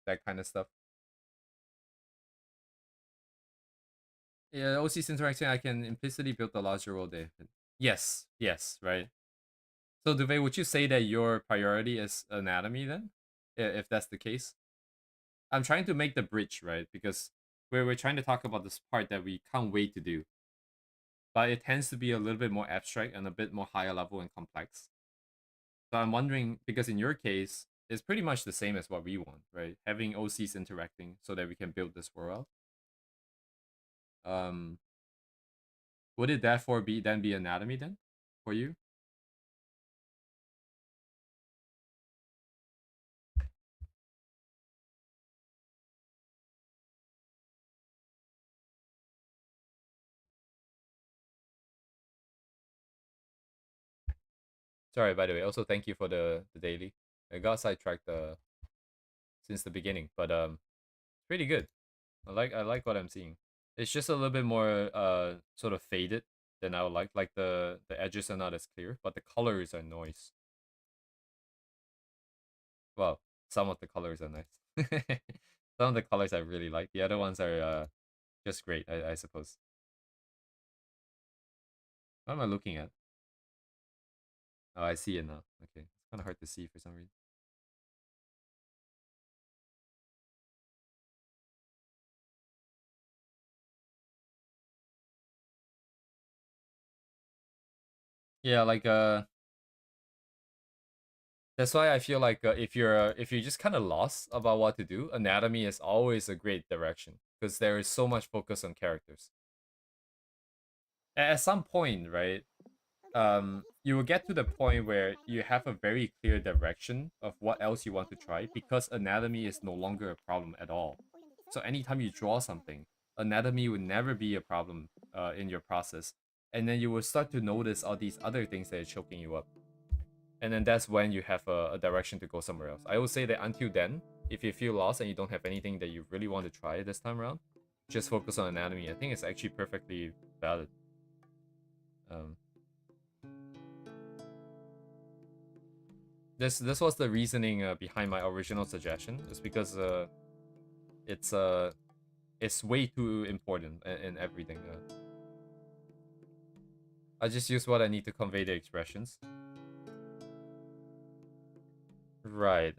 that kind of stuff. Yeah, OC's interaction, I can implicitly build a larger world there. Yes, yes, right. So Duve, would you say that your priority is anatomy then? If that's the case? I'm trying to make the bridge, right? Because we're trying to talk about this part that we can't wait to do. But it tends to be a little bit more abstract and a bit more higher level and complex. So I'm wondering, because in your case, it's pretty much the same as what we want, right? Having OCs interacting so that we can build this world. Um, would it therefore be anatomy then for you? Sorry, by the way. Also, thank you for the daily. I got sidetracked since the beginning, but pretty good. I like what I'm seeing. It's just a little bit more sort of faded than I would like. Like the edges are not as clear, but the colors are nice. Well, some of the colors are nice. Some of the colors I really like. The other ones are just great, I suppose. What am I looking at? Oh, I see it now. Okay, it's kind of hard to see for some reason. Yeah, like that's why I feel like if you're just kind of lost about what to do, anatomy is always a great direction because there is so much focus on characters. At some point, right? You will get to the point where you have a very clear direction of what else you want to try because anatomy is no longer a problem at all. So anytime you draw something, anatomy would never be a problem in your process, and then you will start to notice all these other things that are choking you up, and then that's when you have a direction to go somewhere else. I would say that until then, if you feel lost and you don't have anything that you really want to try this time around, just focus on anatomy. I think it's actually perfectly valid. Um, this was the reasoning behind my original suggestion. It's because it's uh it's way too important in everything. I just use what I need to convey the expressions. Right.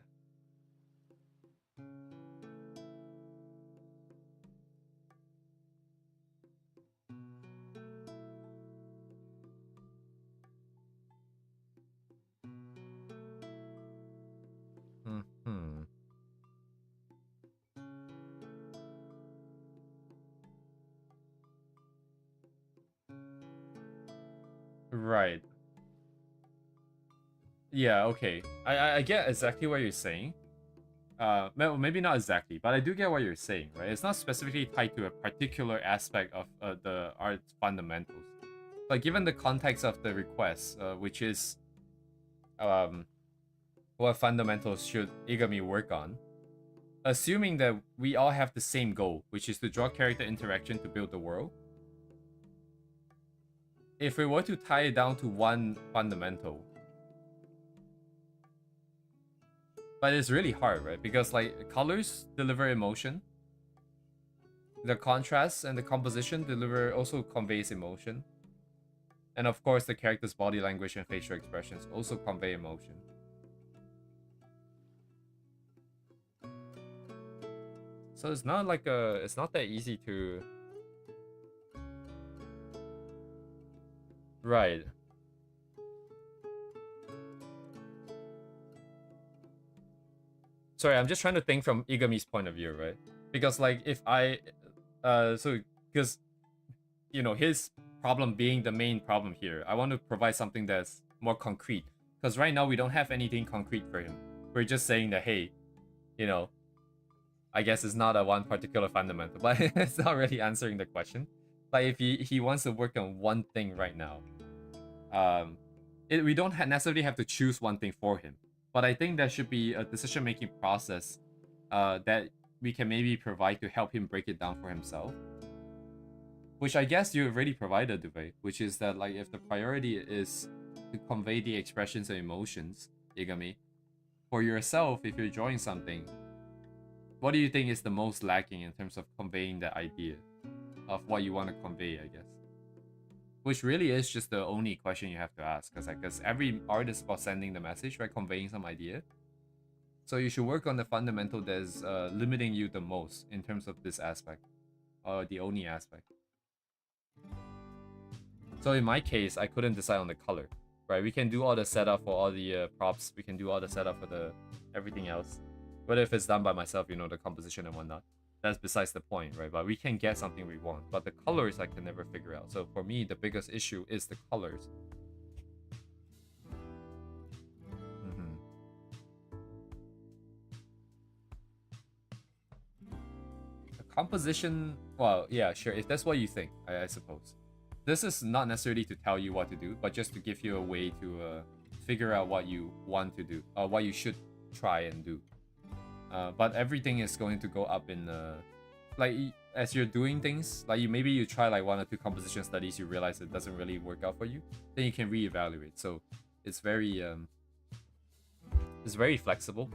Hmm. Right. Yeah. Okay. I get exactly what you're saying. Maybe not exactly, but I do get what you're saying, right? It's not specifically tied to a particular aspect of the art's fundamentals. Like given the context of the request, which is um what fundamentals should Igami work on, assuming that we all have the same goal, which is to draw character interaction to build the world. If we were to tie it down to one fundamental, but it's really hard, right? Because like colors deliver emotion, the contrast and the composition deliver also conveys emotion, and of course the character's body language and facial expressions also convey emotion. So it's not like it's not that easy to. Right. Sorry, I'm just trying to think from Igami's point of view, right? Because like if I so because his problem being the main problem here, I want to provide something that's more concrete, because right now we don't have anything concrete for him. We're just saying that, hey, you know I guess it's not a one particular fundamental, but it's not really answering the question. Like if he wants to work on one thing right now, um we don't necessarily have to choose one thing for him, but I think there should be a decision making process that we can maybe provide to help him break it down for himself. which I guess you already provided, Dubai, which is that like if the priority is to convey the expressions and emotions, Igami, for yourself, if you're drawing something, what do you think is the most lacking in terms of conveying the idea of what you want to convey, I guess? Which really is just the only question you have to ask, because I guess every art is about sending the message, right? Conveying some idea. So you should work on the fundamental that is limiting you the most in terms of this aspect, or the only aspect. So in my case, I couldn't decide on the color, right? We can do all the setup for all the props. We can do all the setup for the everything else. But if it's done by myself, you know, the composition and whatnot, that's besides the point, right? But we can get something we want. But the colors I can never figure out. So for me, the biggest issue is the colors. The composition, well, yeah, sure. If that's what you think, I suppose. This is not necessarily to tell you what to do, but just to give you a way to figure out what you want to do, or what you should try and do. But everything is going to go up in like as you're doing things, like maybe you try like 1 or 2 composition studies, you realize it doesn't really work out for you, then you can reevaluate. So it's very flexible.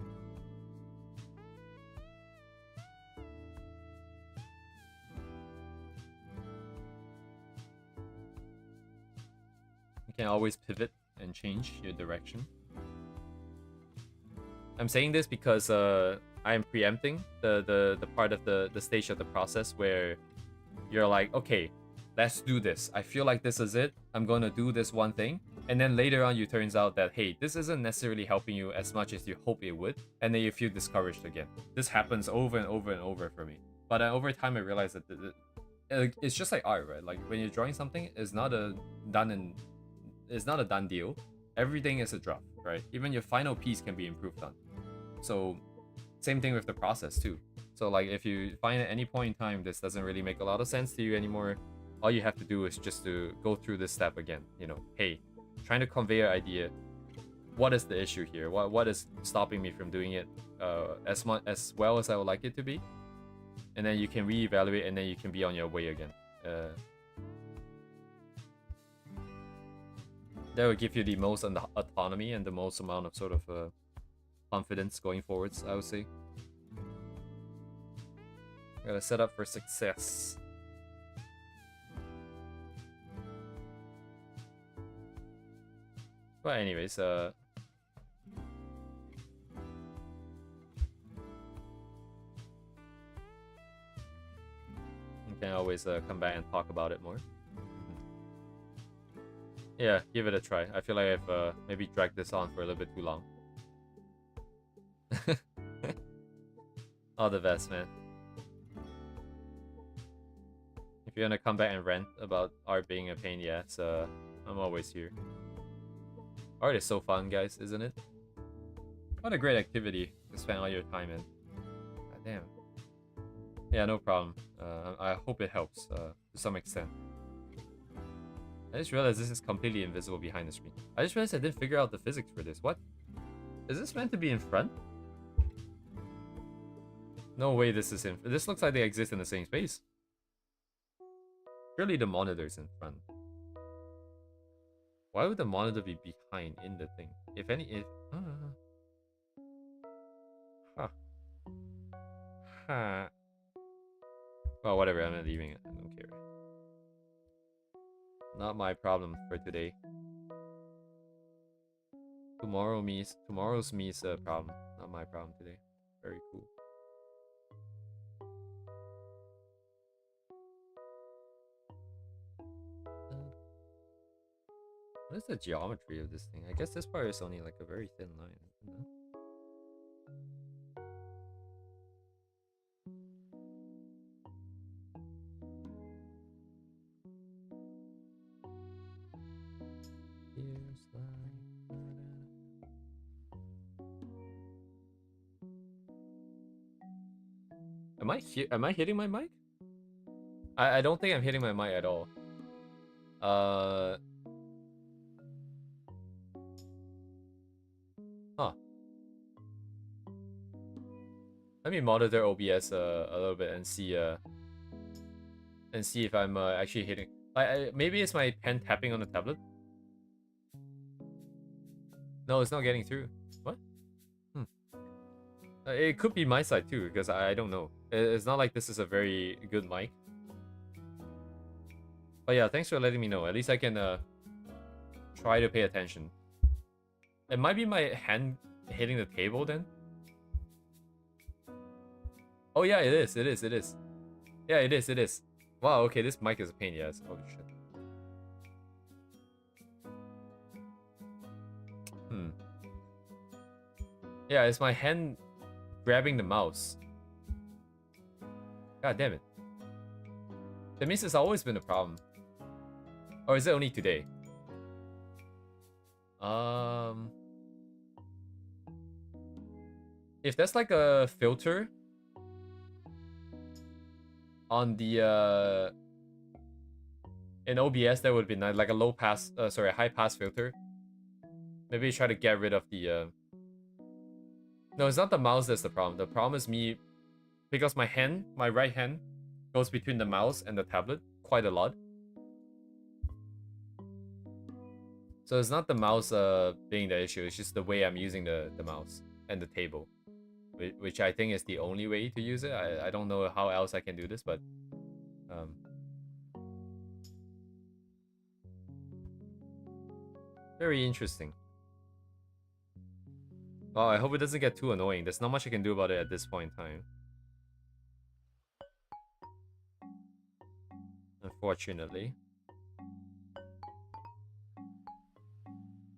You can always pivot and change your direction. I'm saying this because I'm preempting the part of the stage of the process where you're like, okay, let's do this. I feel like this is it. I'm gonna do this one thing. And then later on, it turns out that, hey, this isn't necessarily helping you as much as you hope it would. And then you feel discouraged again. This happens over and over and over for me. But over time, I realized that it's just like art, right? Like when you're drawing something, it's not a done deal. Everything is a draft, right? Even your final piece can be improved on. So same thing with the process too. So like if you find at any point in time this doesn't really make a lot of sense to you anymore, all you have to do is just to go through this step again. You know, hey, trying to convey an idea. What is the issue here? What is stopping me from doing it as well as I would like it to be? And then you can reevaluate, and then you can be on your way again. That would give you the most autonomy and the most amount of sort of confidence going forwards, I would say. Gotta set up for success. But anyways, you can always come back and talk about it more. Yeah, give it a try. I feel like I've maybe dragged this on for a little bit too long. All the best, man. If you want to come back and rant about art being a pain, yeah, so I'm always here. Art is so fun, guys, isn't it? What a great activity to spend all your time in. God damn. Yeah, no problem. I hope it helps to some extent. I just realized this is completely invisible behind the screen. I just realized I didn't figure out the physics for this. What? Is this meant to be in front? No way this is in... This looks like they exist in the same space. Surely the monitor's in front. Why would the monitor be behind in the thing? If any... If... Huh. Huh. Well, whatever. I'm not leaving it. I don't care. Not my problem for today. Tomorrow's me's a problem. Not my problem today. Very cool. What is the geometry of this thing? I guess this part is only like a very thin line, isn't it? Am I hitting my mic? I don't think I'm hitting my mic at all. Huh. Let me monitor OBS a little bit and see and see if I'm actually hitting. Maybe it's my pen tapping on the tablet. No, it's not getting through. What? It could be my side too, because I don't know. It's not like this is a very good mic. But yeah, thanks for letting me know. At least I can try to pay attention. It might be my hand hitting the table then. Oh yeah, it is. It is. It is. Yeah, it is. It is. Wow. Okay, this mic is a pain. Yes. Holy shit. Yeah, it's my hand grabbing the mouse. God damn it. That means it's always been a problem. Or is it only today? If there's like a filter on the in OBS, that would be nice, like a low pass, sorry, a high pass filter. Maybe try to get rid of the No, it's not the mouse that's the problem. The problem is me, because my right hand goes between the mouse and the tablet quite a lot. So it's not the mouse being the issue, it's just the way I'm using the mouse and the table. Which I think is the only way to use it. I don't know how else I can do this, but very interesting. Well, I hope it doesn't get too annoying. There's not much I can do about it at this point in time. Unfortunately.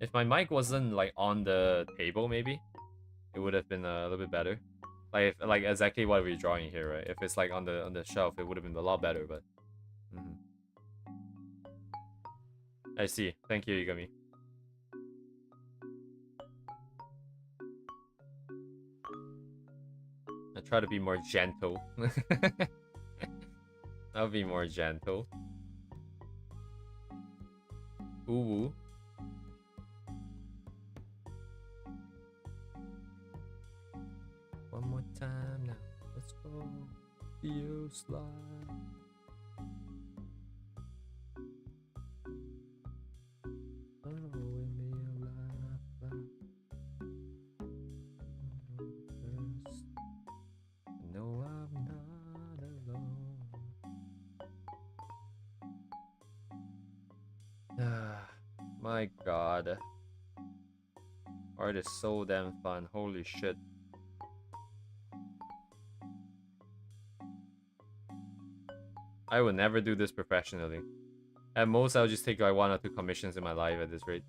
If my mic wasn't like on the table, maybe it would have been a little bit better. Like exactly what we're drawing here, right? If it's like on the shelf, it would have been a lot better, but I see. Thank you, Yugami. I try to be more gentle. I'll be more gentle. Ooh. One more time now. Let's go. You slide. My god. Art is so damn fun. Holy shit. I would never do this professionally. At most, I'll just take like 1 or 2 commissions in my life at this rate.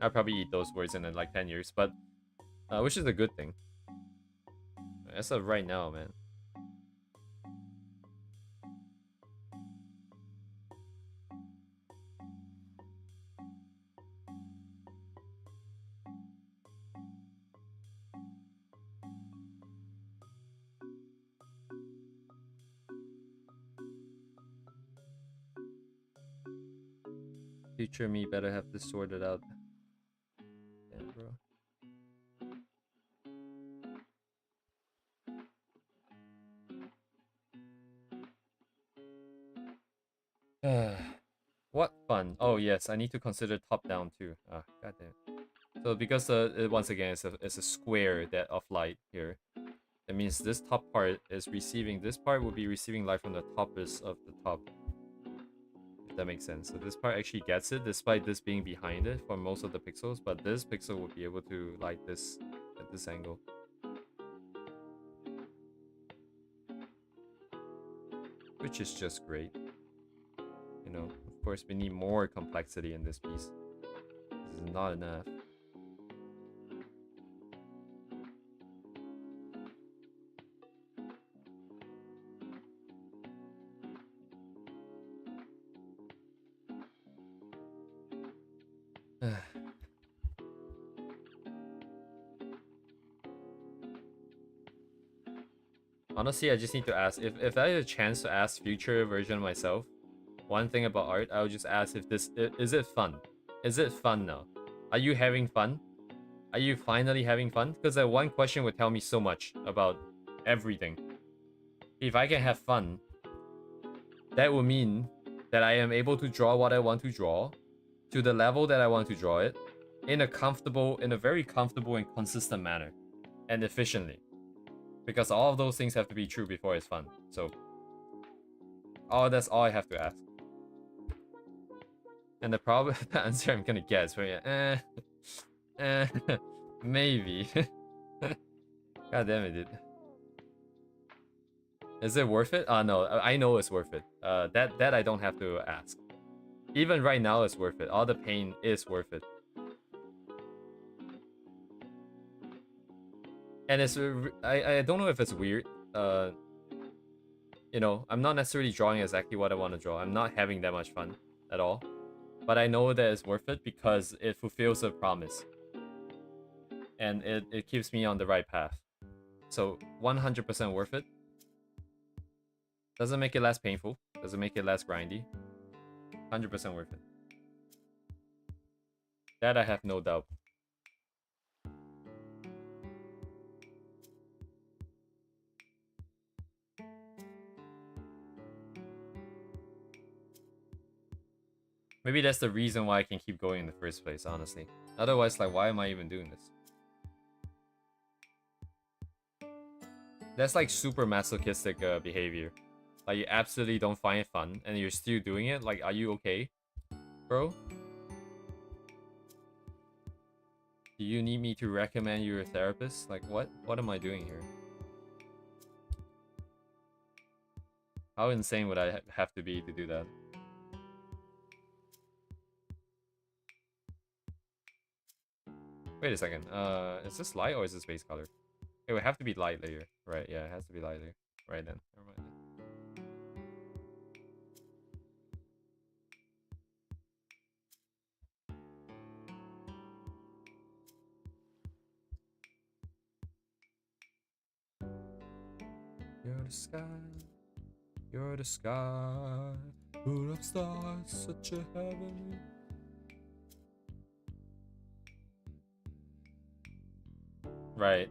I'll probably eat those words in like 10 years, but which is a good thing. As of right now, man. Future me better have this sorted out. Damn, bro. What fun. Oh yes, I need to consider top down too. Ah, goddamn. So because once again it's a square that of light here. That means this top part is receiving, this part will be receiving light from the toppest of the top. If that makes sense. So this part actually gets it despite this being behind it for most of the pixels, but this pixel will be able to light this at this angle. Which is just great. You know, of course we need more complexity in this piece. This is not enough. Honestly, I just need to ask, if I had a chance to ask future version of myself one thing about art, I would just ask if this is it fun? Is it fun now? Are you having fun? Are you finally having fun? Because that one question would tell me so much about everything. If I can have fun, that would mean that I am able to draw what I want to draw to the level that I want to draw it in a very comfortable and consistent manner and efficiently. Because all of those things have to be true before it's fun. So, that's all I have to ask. And the answer I'm gonna get is probably, maybe. God damn it, dude. Is it worth it? No, I know it's worth it. That I don't have to ask. Even right now, it's worth it. All the pain is worth it. And it's I don't know if it's weird. You know, I'm not necessarily drawing exactly what I want to draw. I'm not having that much fun at all. But I know that it's worth it because it fulfills a promise. And it keeps me on the right path. So 100% worth it. Doesn't make it less painful. Doesn't make it less grindy. 100% worth it. That I have no doubt. Maybe that's the reason why I can keep going in the first place, honestly. Otherwise, like, why am I even doing this? That's like super masochistic behavior. Like, you absolutely don't find it fun, and you're still doing it? Like, are you okay, bro? Do you need me to recommend you a therapist? Like, what? What am I doing here? How insane would I have to be to do that? Wait a second. Is this light or is this base color? It would have to be light layer, right? Yeah, it has to be light layer. Right then. Never mind. You're the sky. You're the sky. Full of stars, such a heavenly. Right.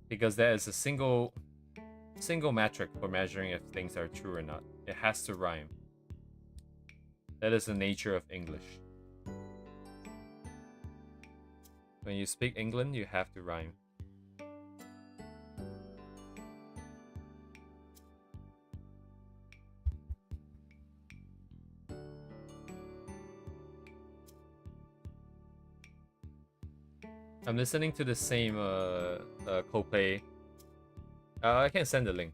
Because that is a single metric for measuring if things are true or not. It has to rhyme. That is the nature of English. When you speak England, you have to rhyme. I'm listening to the same Coldplay. I can send the link.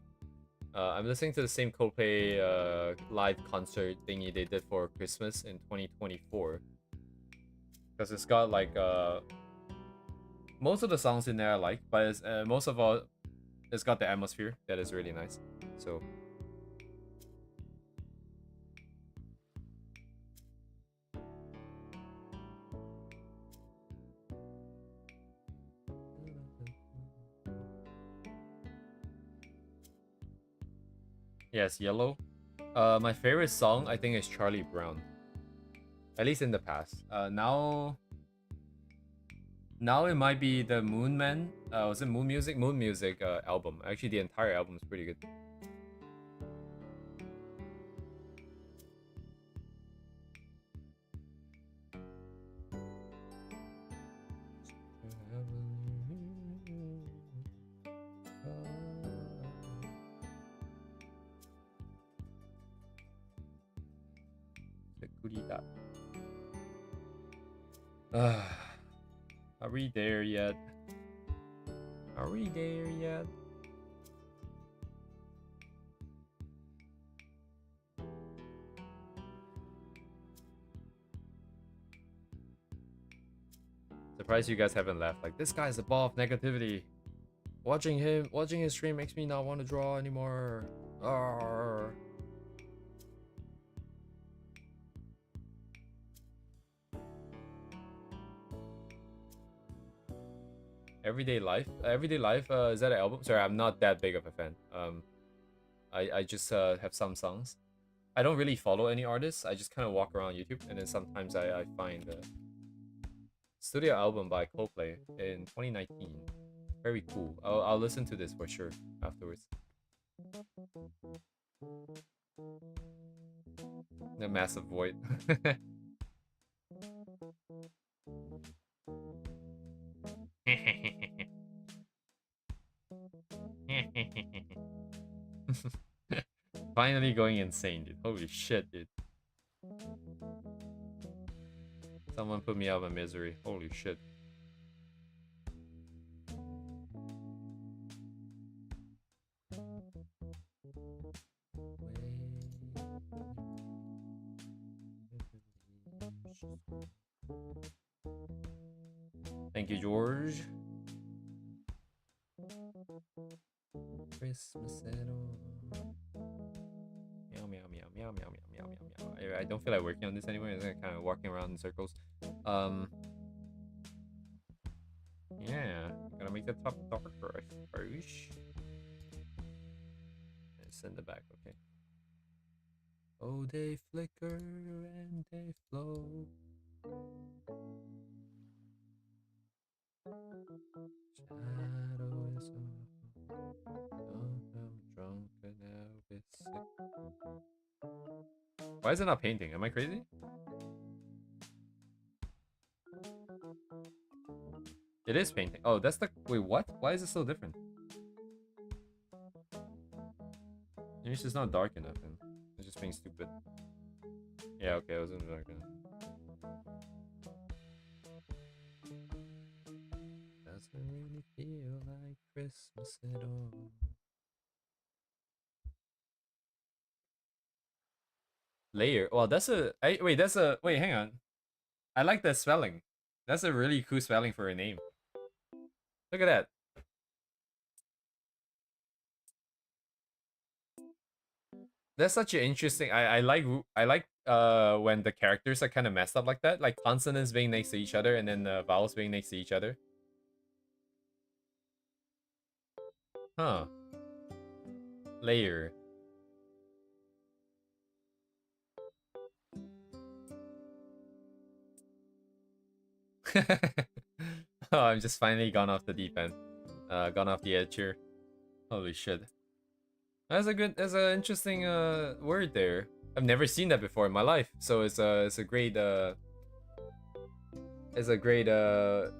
I'm listening to the same Coldplay live concert thingy they did for Christmas in 2024. Because it's got like most of the songs in there I like, but it's, most of all, it's got the atmosphere that is really nice. So. Yes, Yellow. My favorite song I think is Charlie Brown. At least in the past. Now it might be the Moon Man. Was it Moon Music? Moon Music album. Actually, the entire album is pretty good. Are we there yet? Are we there yet? Surprised you guys haven't left. Like, this guy's above negativity. Watching his stream makes me not want to draw anymore. Arr. Everyday Life. Everyday Life. Is that an album? Sorry, I'm not that big of a fan. I just have some songs. I don't really follow any artists. I just kind of walk around YouTube, and then sometimes I find a studio album by Coldplay in 2019. very cool. I'll listen to this for sure afterwards. The massive void. Finally going insane, dude. Holy shit, dude. Someone put me out of my misery. Holy shit. Thank you, George. Christmas at all. Meow, meow, meow, meow, meow, meow, meow, meow, meow. I don't feel like working on this anymore. I'm kind of walking around in circles. Yeah, gotta make the top darker, I suppose. And send it back, okay. Oh, they flicker and they flow. Shadow is awful. I'm drunk and now it's sick. Why is it not painting? Am I crazy? It is painting. Oh, that's the... Wait, what? Why is it so different? Maybe it's just not dark enough and it's just being stupid. Yeah, okay, I was in the dark enough. Doesn't really feel like Christmas at all. Layer. Well, that's a... wait, that's a... Wait, hang on. I like that spelling. That's a really cool spelling for a name. Look at that. That's such an interesting... I like when the characters are kind of messed up like that. Like consonants being next to each other and then the vowels being next to each other. Huh. Layer. Oh, I'm just finally gone off the deep end. Gone off the edge here. Holy shit. That's an interesting word there. I've never seen that before in my life. So it's a great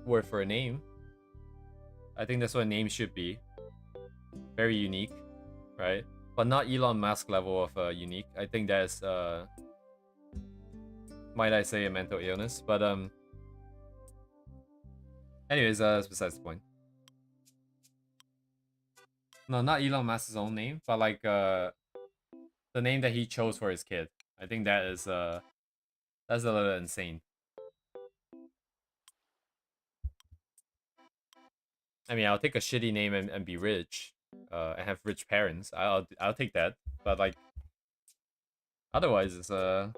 word for a name. I think that's what a name should be. Very unique, right? But not Elon Musk level of unique. I think that's might I say a mental illness, but anyways, that's besides the point. No, not Elon Musk's own name, but like the name that he chose for his kid. I think that is that's a little insane. I mean, I'll take a shitty name and be rich, and have rich parents. I'll take that. But like, otherwise, it's I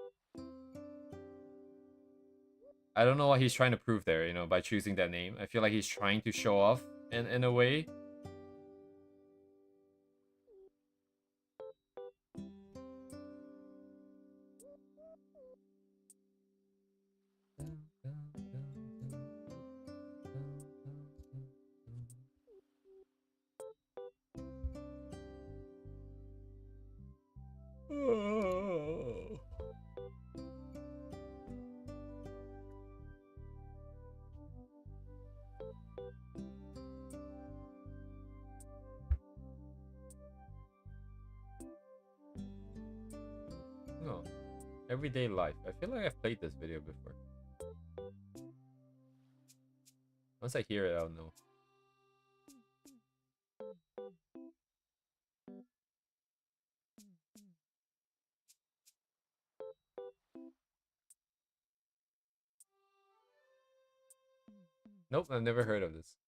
don't know what he's trying to prove there. You know, by choosing that name, I feel like he's trying to show off in a way. No. Everyday life. I feel like I've played this video before. Once I hear it, I'll know. Nope, I've never heard of this.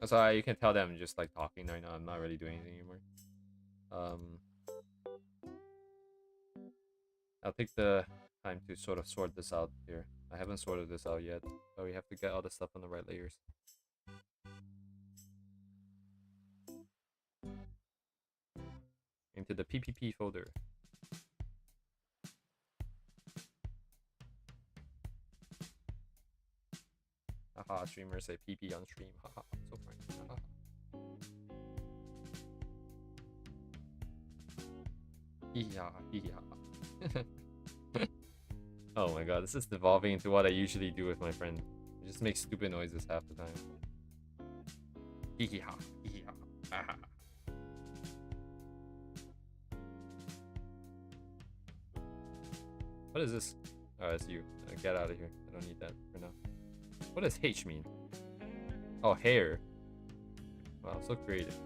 So you can tell that I'm just like talking right now. I'm not really doing anything anymore. I'll take the time to sort of sort this out here. I haven't sorted this out yet, so we have to get all the stuff on the right layers. Into the PPP folder. streamers say PP on stream. Haha, so funny. Haha. Yeah. Oh my god, this is devolving into what I usually do with my friend. I just make stupid noises half the time. Hee ha, hee ha. What is this? Oh, it's you. Get out of here. I don't need that for now. What does H mean? Oh, hair. Wow, so creative.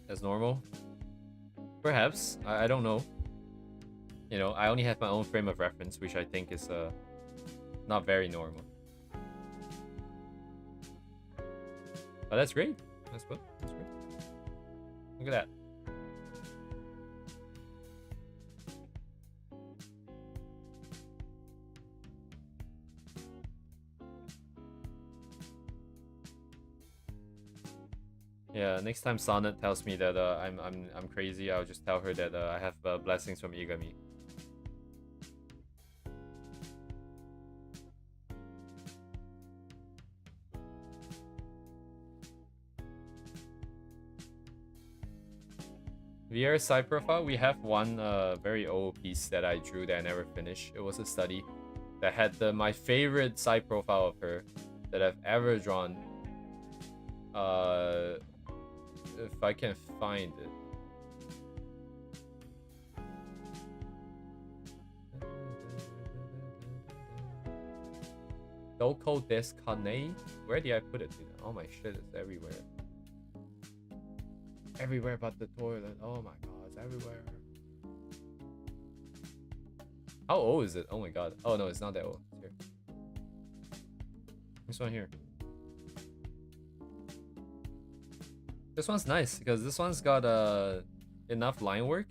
As normal? Perhaps. I don't know. You know, I only have my own frame of reference, which I think is not very normal. But that's great. That's good. That's great. Look at that. Yeah, next time Sonnet tells me that I'm crazy, I'll just tell her that I have blessings from Igami. VR side profile, we have one very old piece that I drew that I never finished. It was a study that had my favorite side profile of her that I've ever drawn. If I can find it. Doko Descane? Where did I put it? Oh my shit, it's everywhere. Everywhere but the toilet. Oh my god, it's everywhere. How old is it? Oh my god. Oh no, it's not that old. It's here. This one here. This one's nice because this one's got enough line work.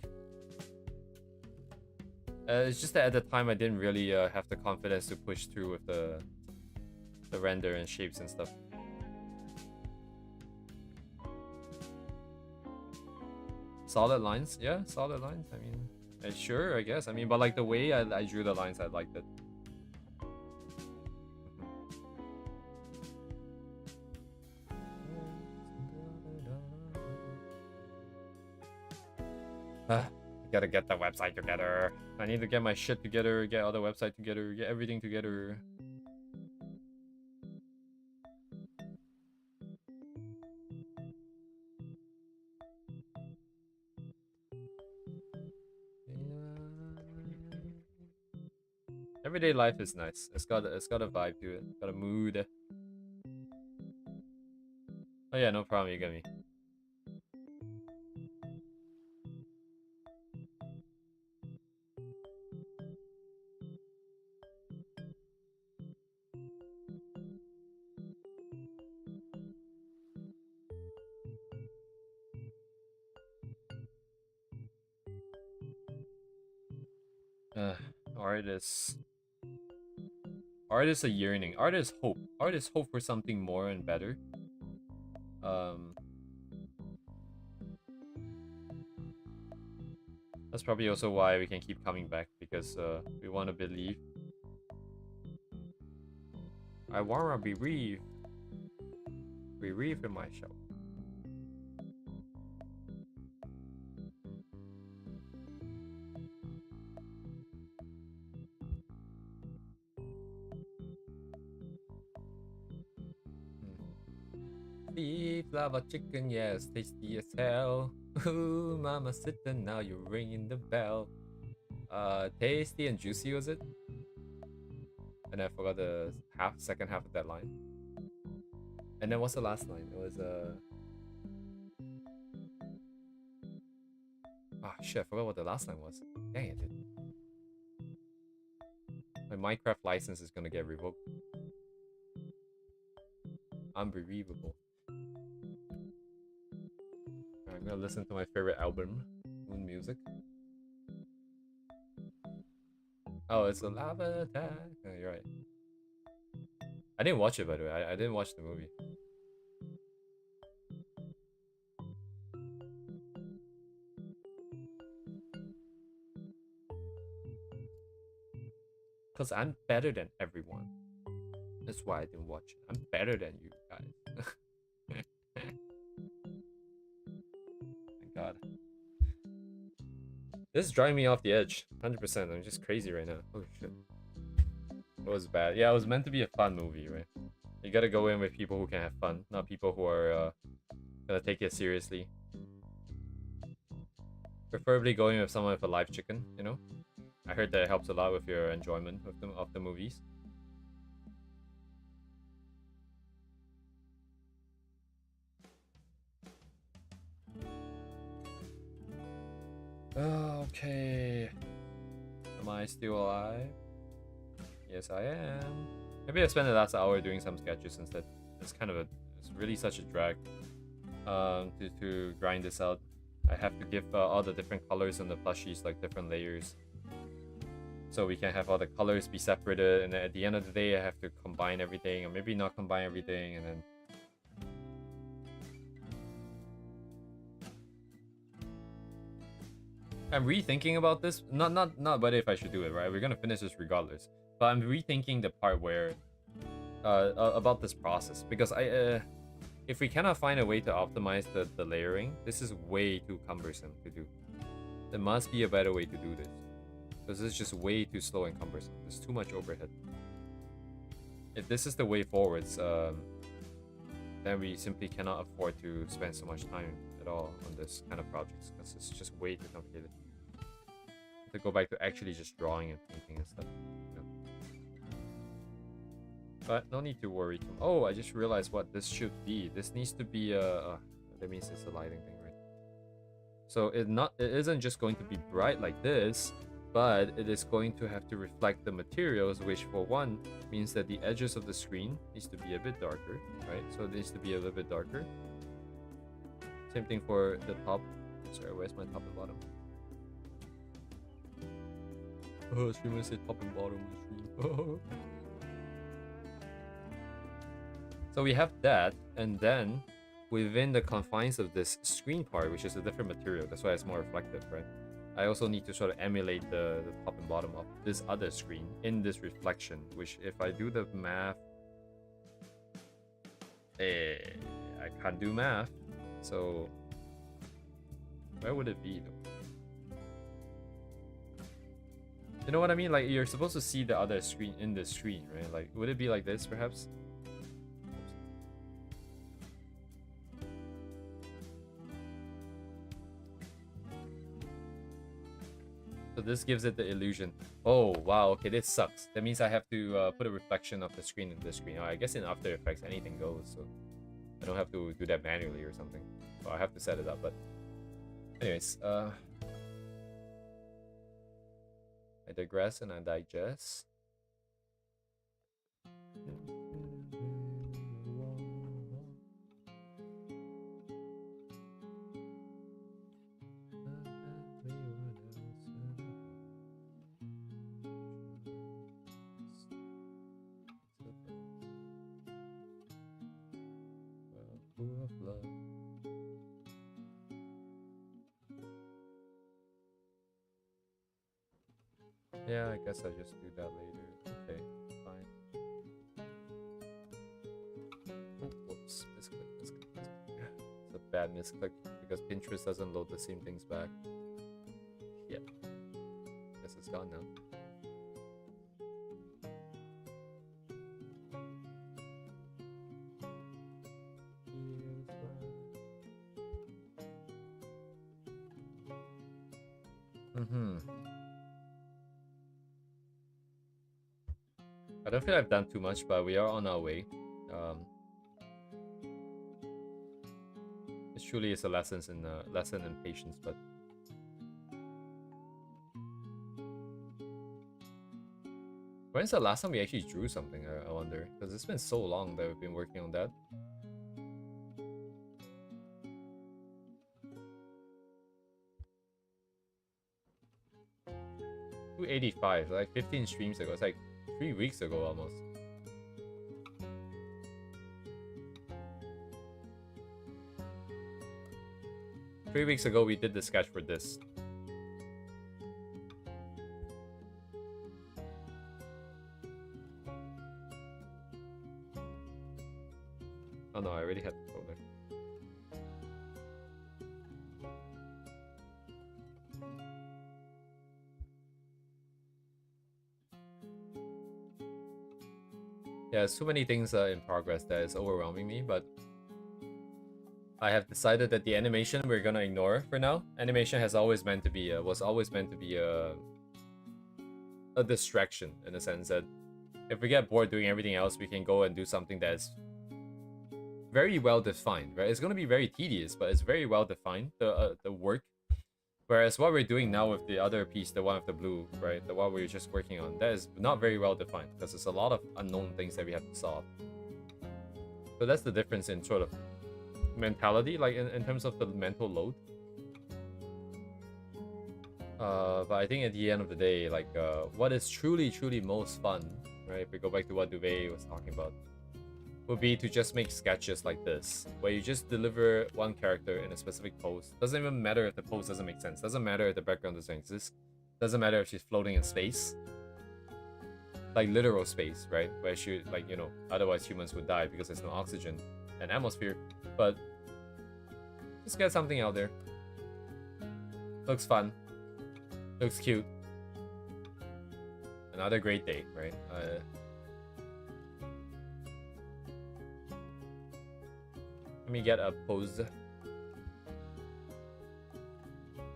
It's just that at the time I didn't really have the confidence to push through with the render and shapes and stuff. Solid lines, yeah, solid lines. I mean, sure, I guess. I mean, but like the way I drew the lines, I liked it. Gotta get the website together. I need to get my shit together, get all the website together, get everything together. Everyday life is nice. It's got a vibe to it. Got a mood. Oh yeah, no problem. You get me. Artists. Art is a yearning. Art is hope. Art is hope for something more and better. That's probably also why we can keep coming back, because we want to believe. I wanna believe. Believe in myself. Beef, lava chicken, yes, tasty as hell. Ooh, mama sitting, now you're ringing the bell. Tasty and juicy was it? And I forgot the second half of that line. And then what's the last line? It was ah shit, I forgot what the last line was. Dang it, dude. My Minecraft license is gonna get revoked. Unbelievable. I'm gonna listen to my favorite album, Moon Music. Oh, it's a lava attack. Oh, you're right. I didn't watch it, by the way. I didn't watch the movie. Because I'm better than everyone. That's why I didn't watch it. I'm better than you guys. Thank God. This is driving me off the edge. 100%. I'm just crazy right now. Oh shit. It was bad. Yeah, it was meant to be a fun movie, right? You gotta go in with people who can have fun, not people who are gonna take it seriously. Preferably going with someone with a live chicken, you know? I heard that it helps a lot with your enjoyment of the movies. Okay. Am I still alive? Yes, I am. Maybe I spend the last hour doing some sketches instead. It's really such a drag to grind this out. I have to give all the different colors on the plushies, like different layers. So we can have all the colors be separated, and then at the end of the day I have to combine everything, or maybe not combine everything, and then I'm rethinking about this. Not about if I should do it, right? We're gonna finish this regardless. But I'm rethinking the part where about this process, because if we cannot find a way to optimize the layering, this is way too cumbersome to do. There must be a better way to do this, because this is just way too slow and cumbersome. There's too much overhead. If this is the way forwards, then we simply cannot afford to spend so much time at all on this kind of projects, because it's just way too complicated. To go back to actually just drawing and painting and stuff. You know? But no need to worry. Oh, I just realized what this should be. This needs to be that means it's a lighting thing, right? So it isn't just going to be bright like this, but it is going to have to reflect the materials, which for one means that the edges of the screen needs to be a bit darker, right? So it needs to be a little bit darker. Same thing for the top. Sorry, where's my top and bottom? Oh, streamer say top and bottom of the stream. So we have that, and then within the confines of this screen part, which is a different material, that's why it's more reflective, right? I also need to sort of emulate the top and bottom of this other screen in this reflection, which if I do the math, I can't do math. So where would it be though? You know what I mean? Like, you're supposed to see the other screen in the screen, right? Like, would it be like this perhaps? So this gives it the illusion. Oh wow, okay, this sucks. That means I have to put a reflection of the screen in the screen. I guess in After Effects anything goes, so I don't have to do that manually or something. Well, I have to set it up, but anyways, I digress and I digest. Yeah, I guess I'll just do that later. Okay, fine. Oh, whoops, misclick. It's a bad misclick because Pinterest doesn't load the same things back. Yep. Guess it's gone now. I don't feel I've done too much, but we are on our way. It truly is a lesson in patience, but when's the last time we actually drew something? I wonder, because it's been so long that we've been working on that. $285, like 15 streams ago. It's like 3 weeks ago almost. Three weeks ago we did the sketch for this. Yeah, so many things are in progress that is overwhelming me, but I have decided that the animation we're gonna ignore for now. Animation has always meant to be was always meant to be a distraction in the sense that if we get bored doing everything else, we can go and do something that's very well defined, right? It's gonna be very tedious, but it's very well defined, the work. Whereas what we're doing now with the other piece, the one with the blue, right, the one we're just working on, that is not very well defined because there's a lot of unknown things that we have to solve. So that's the difference in sort of mentality, like in terms of the mental load. But I think at the end of the day, like what is truly most fun, right? If we go back to what Duvet was talking about, would be to just make sketches like this, where you just deliver one character in a specific pose. Doesn't even matter if the pose doesn't make sense. Doesn't matter if the background doesn't exist. Doesn't matter if she's floating in space. Like literal space, right? Where she, like, you know, otherwise humans would die because there's no oxygen and atmosphere. But just get something out there. Looks fun. Looks cute. Another great day, right? Let me get a pose.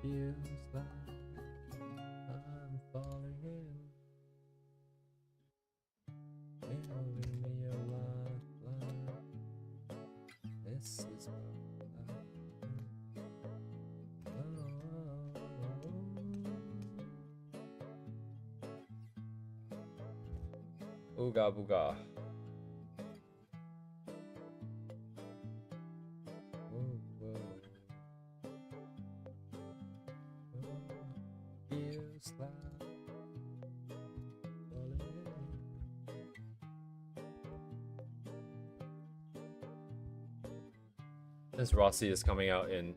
Feels like I'm falling in. Giving me a lifeline. This is Ooga booga. Since Rossi is coming out in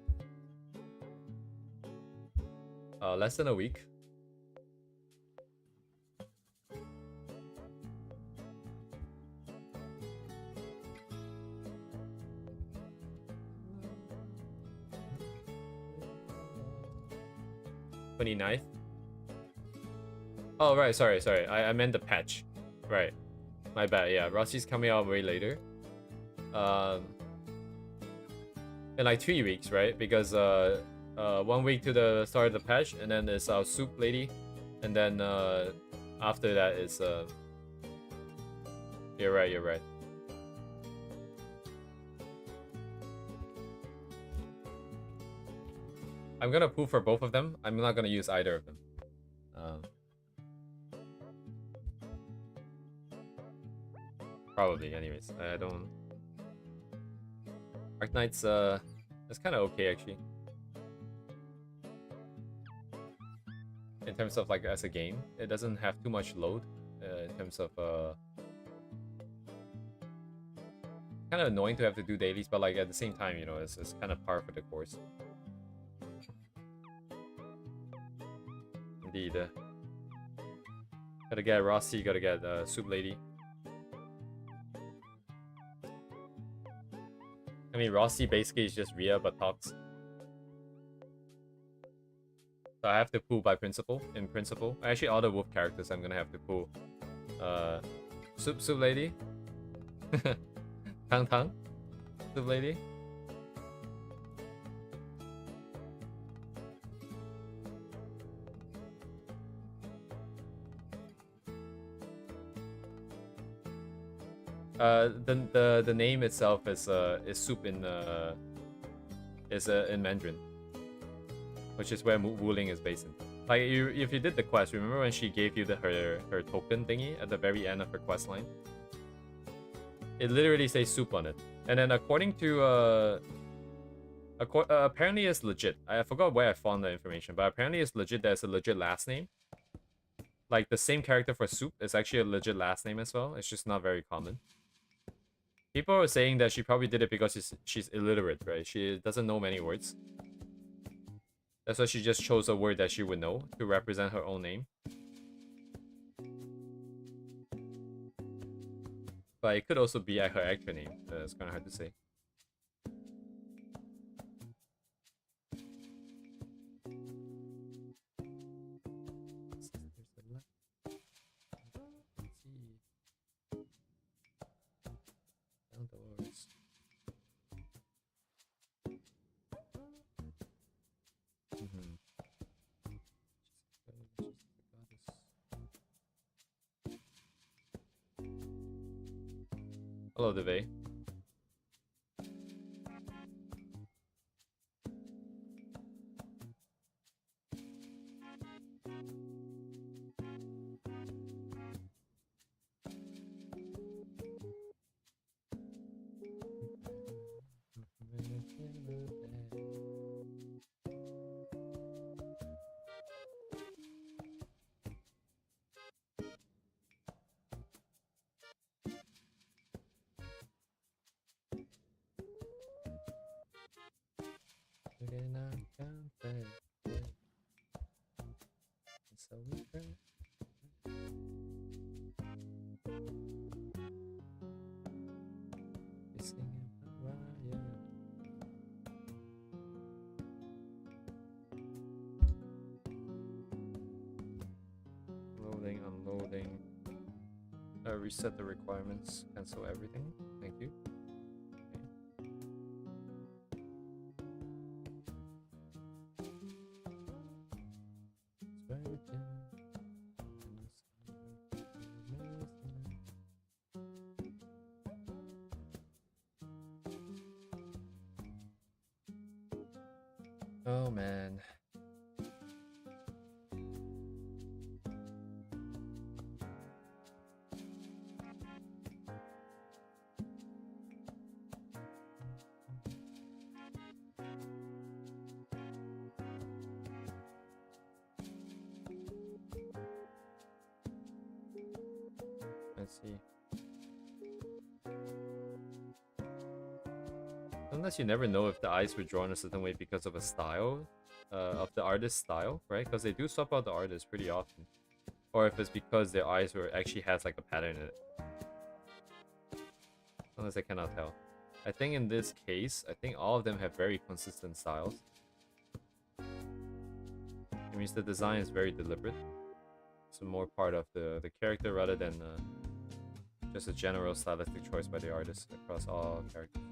less than a week. Ninth. Oh, right, sorry. I meant the patch. Right. My bad, yeah. Rossi's coming out way later. In like 3 weeks, right? Because 1 week to the start of the patch, and then it's our soup lady, and then after that is you're right. I'm gonna poo for both of them. I'm not gonna use either of them. Probably, anyways. I don't. Arknight's it's kind of okay actually. In terms of like as a game, it doesn't have too much load. In terms of kind of annoying to have to do dailies, but like at the same time, you know, it's kind of par for the course. Indeed. Gotta get Rossi, gotta get Soup Lady. I mean, Rossi basically is just Rhea, but talks. So I have to pull by principle, in principle. Actually, all the wolf characters I'm gonna have to pull. Soup Lady. Tang Tang. Soup Lady. The name itself is soup in in Mandarin, which is where Wuling is based in. Like if you did the quest, remember when she gave you her token thingy at the very end of her quest line? It literally says soup on it, and then according to apparently it's legit. I forgot where I found the information, but apparently it's legit. There's a legit last name. Like the same character for soup is actually a legit last name as well. It's just not very common. People are saying that she probably did it because she's illiterate, right? She doesn't know many words. That's why she just chose a word that she would know to represent her own name. But it could also be her actual name. It's kind of hard to say. Hello, Deve. Loading, unloading. Reset the requirements, cancel everything. Thank you. Oh man. Let's see. Unless you never know if the eyes were drawn a certain way because of a style, of the artist's style, right? Because they do swap out the artist pretty often. Or if it's because their eyes were actually has like a pattern in it. Unless I cannot tell. I think in this case, I think all of them have very consistent styles. It means the design is very deliberate. It's more part of the character rather than just a general stylistic choice by the artist across all characters.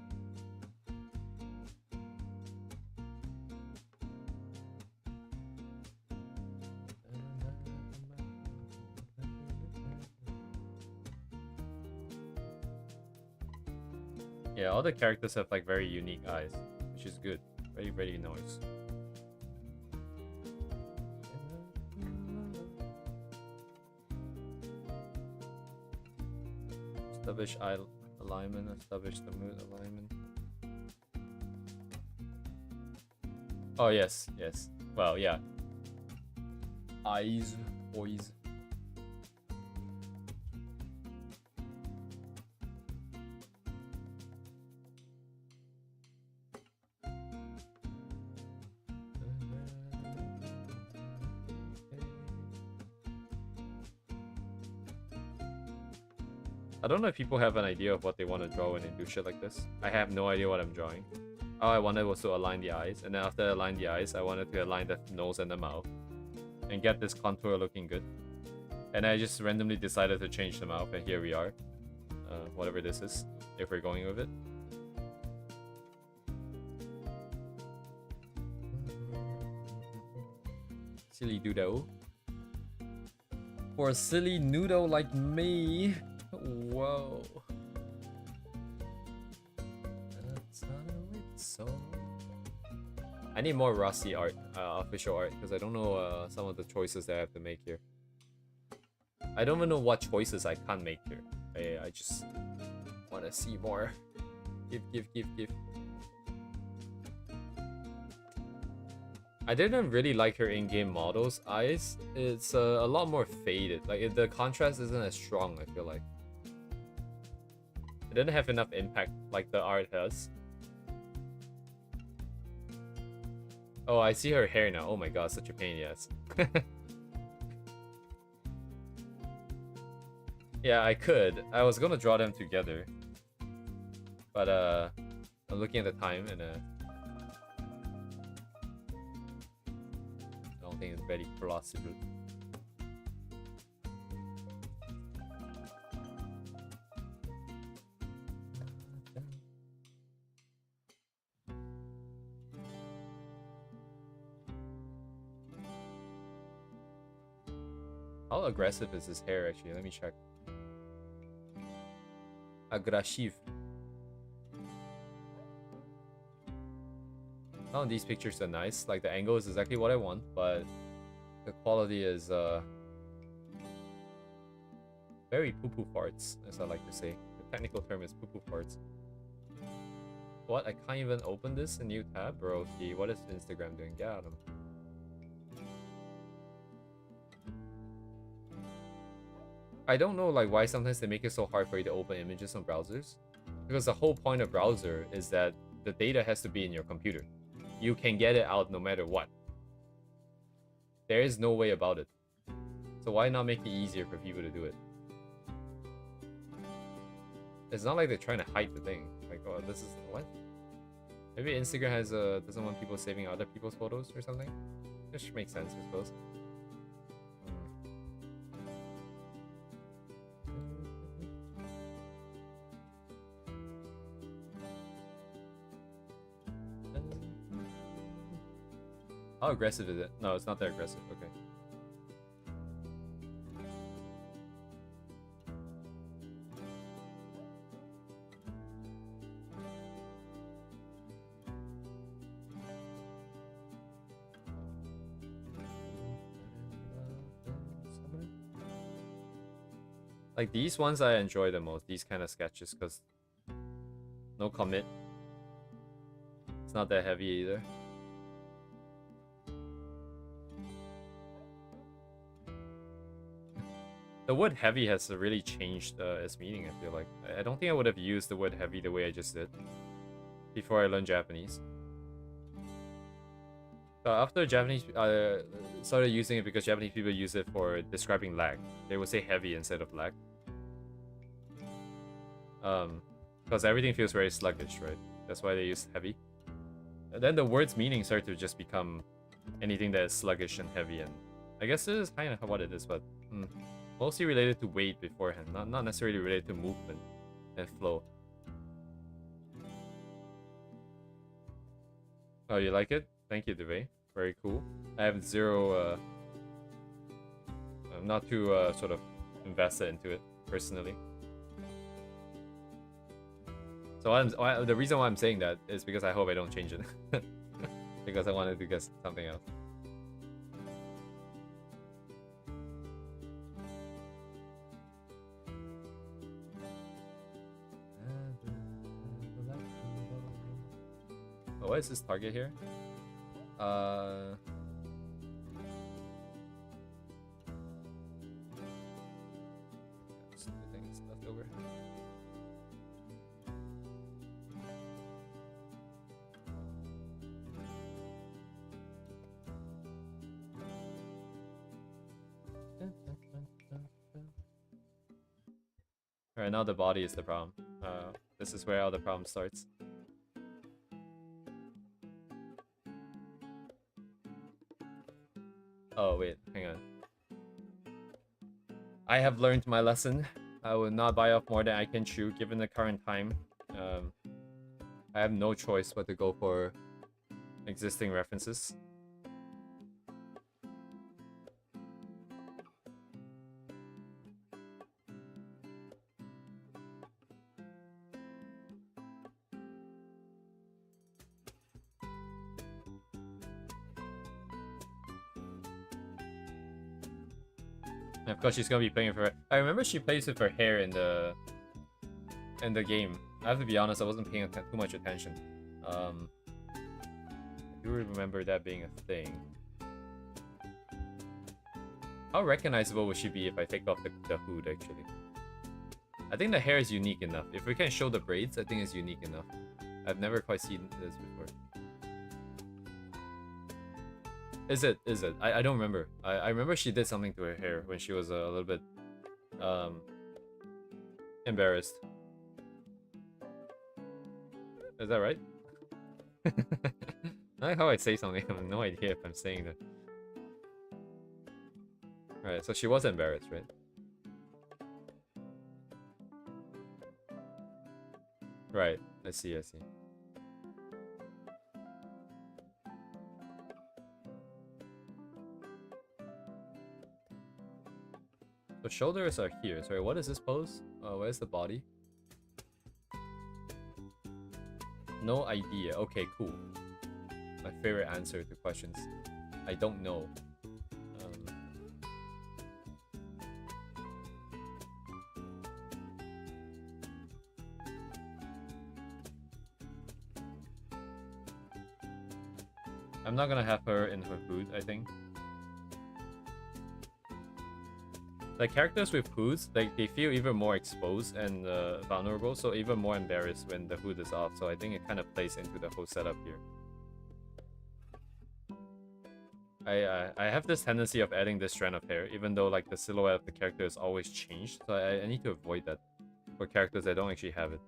Yeah, all the characters have like very unique eyes, which is good. Very, very nice. Establish eye alignment, establish the mood alignment. Oh yes, yes. Well, yeah. Eyes, boys. I don't know if people have an idea of what they want to draw when they do shit like this. I have no idea what I'm drawing. All I wanted was to align the eyes, and then after I aligned the eyes, I wanted to align the nose and the mouth and get this contour looking good. And I just randomly decided to change the mouth, and here we are. Whatever this is, if we're going with it. Silly doodle. For a silly noodle like me. Whoa. That's not how it's so. I need more Rossi art, official art, because I don't know some of the choices that I have to make here. I don't even know what choices I can't make here. I just want to see more. Give. I didn't really like her in-game model's eyes. It's a lot more faded. Like the contrast isn't as strong, I feel like. It didn't have enough impact like the art has. Oh, I see her hair now. Oh my god, such a pain, yes. Yeah, I could. I was gonna draw them together. But I'm looking at the time and I don't think it's very plausible. How aggressive is his hair actually? Let me check. Aggressive. Some of these pictures are nice. Like the angle is exactly what I want, but the quality is very poo-poo farts, as I like to say. The technical term is poo-poo farts. What? I can't even open this? A new tab? Bro, what is Instagram doing? Get out of them. I don't know like why sometimes they make it so hard for you to open images on browsers. Because the whole point of browser is that the data has to be in your computer. You can get it out no matter what. There is no way about it. So why not make it easier for people to do it? It's not like they're trying to hide the thing. Like, oh, this is what? Maybe Instagram has doesn't want people saving other people's photos or something. Which makes sense, I suppose. How aggressive is it? No, it's not that aggressive. Okay. Like these ones I enjoy the most, these kind of sketches, because no commit. It's not that heavy either. The word heavy has really changed its meaning, I feel like. I don't think I would have used the word heavy the way I just did before I learned Japanese. So after Japanese, started using it because Japanese people use it for describing lag. They would say heavy instead of lag. Because everything feels very sluggish, right? That's why they use heavy. And then the word's meaning started to just become anything that is sluggish and heavy, and I guess this is kind of what it is, but mostly related to weight beforehand, not necessarily related to movement and flow. Oh, you like it? Thank you, Devay. Very cool. I have zero. I'm not too sort of invested into it personally. So the reason why I'm saying that is because I hope I don't change it. Because I wanted to get something else. Oh, what is this target here? Things left over. Alright, now the body is the problem. This is where all the problem starts. Oh, wait, hang on. I have learned my lesson. I will not buy off more than I can chew, given the current time. I have no choice but to go for existing references. And of course, she's gonna be playing for. I remember she plays with her hair in the game. I have to be honest, I wasn't paying too much attention. I do remember that being a thing. How recognizable would she be if I take off the hood, actually? I think the hair is unique enough. If we can show the braids, I think it's unique enough. I've never quite seen this before. Is it? Is it? I don't remember. I remember she did something to her hair when she was a little bit embarrassed. Is that right? I like how I say something. I have no idea if I'm saying that. Alright, so she was embarrassed, right? Right. I see, I see. The shoulders are here. Sorry, what is this pose? Where's the body? No idea. Okay, cool. My favorite answer to questions. I don't know. I'm not gonna have her in her hood, I think. Like, characters with hoods, like, they feel even more exposed and vulnerable, so even more embarrassed when the hood is off. So I think it kind of plays into the whole setup here. I have this tendency of adding this strand of hair, even though like the silhouette of the character is always changed. So I need to avoid that for characters that don't actually have it.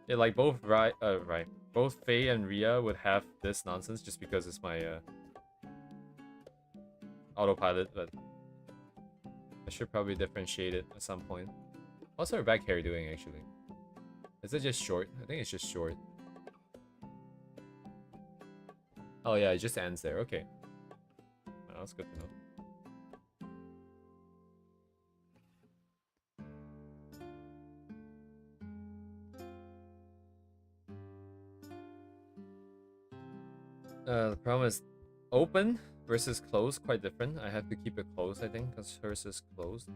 Yeah, like both both Faye and Ria would have this nonsense just because it's my autopilot, but I should probably differentiate it at some point. What's her back hair doing actually? Is it just short? I think it's just short. Oh yeah, it just ends there. Okay. Oh, that's good to know. The problem is open versus closed, quite different. I have to keep it closed, I think, because hers is closed.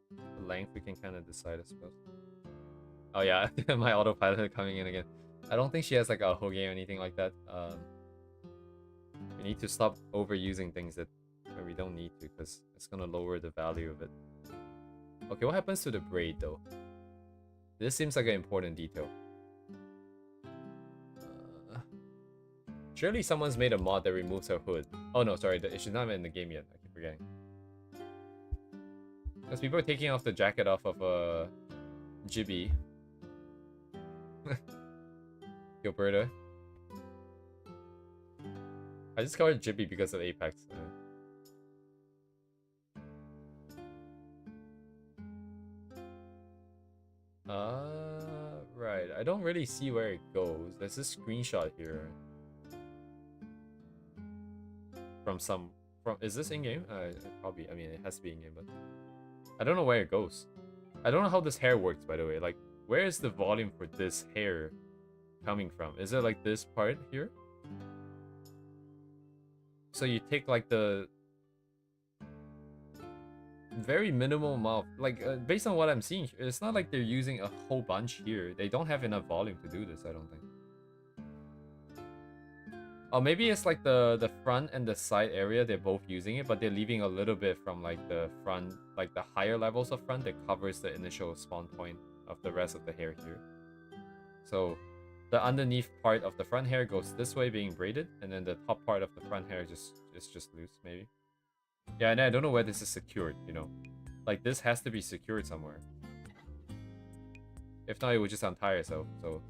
The length we can kind of decide, I suppose. Oh yeah, my autopilot coming in again. I don't think she has like a Hoge or anything like that. We need to stop overusing things that we don't need to, because it's gonna lower the value of it. Okay, what happens to the braid though? This seems like an important detail. Surely someone's made a mod that removes her hood. Oh no, sorry, she's not in the game yet. I keep forgetting. Because people are taking off the jacket off of Jibby. Gilberta. I just call her Jibby because of Apex. Right. I don't really see where it goes. There's this screenshot here. Is this in-game? Probably, I mean, it has to be in-game, but I don't know where it goes. I don't know how this hair works, by the way. Like, where is the volume for this hair coming from? Is it like this part here? So you take like the very minimal amount, like based on what I'm seeing, it's not like they're using a whole bunch here. They don't have enough volume to do this, I don't think. Oh, maybe it's like the front and the side area, they're both using it, but they're leaving a little bit from like the front, like the higher levels of front that covers the initial spawn point of the rest of the hair here. So the underneath part of the front hair goes this way being braided, and then the top part of the front hair is just loose, maybe. Yeah, and I don't know where this is secured, you know? Like, this has to be secured somewhere. If not, it would just untie itself, so...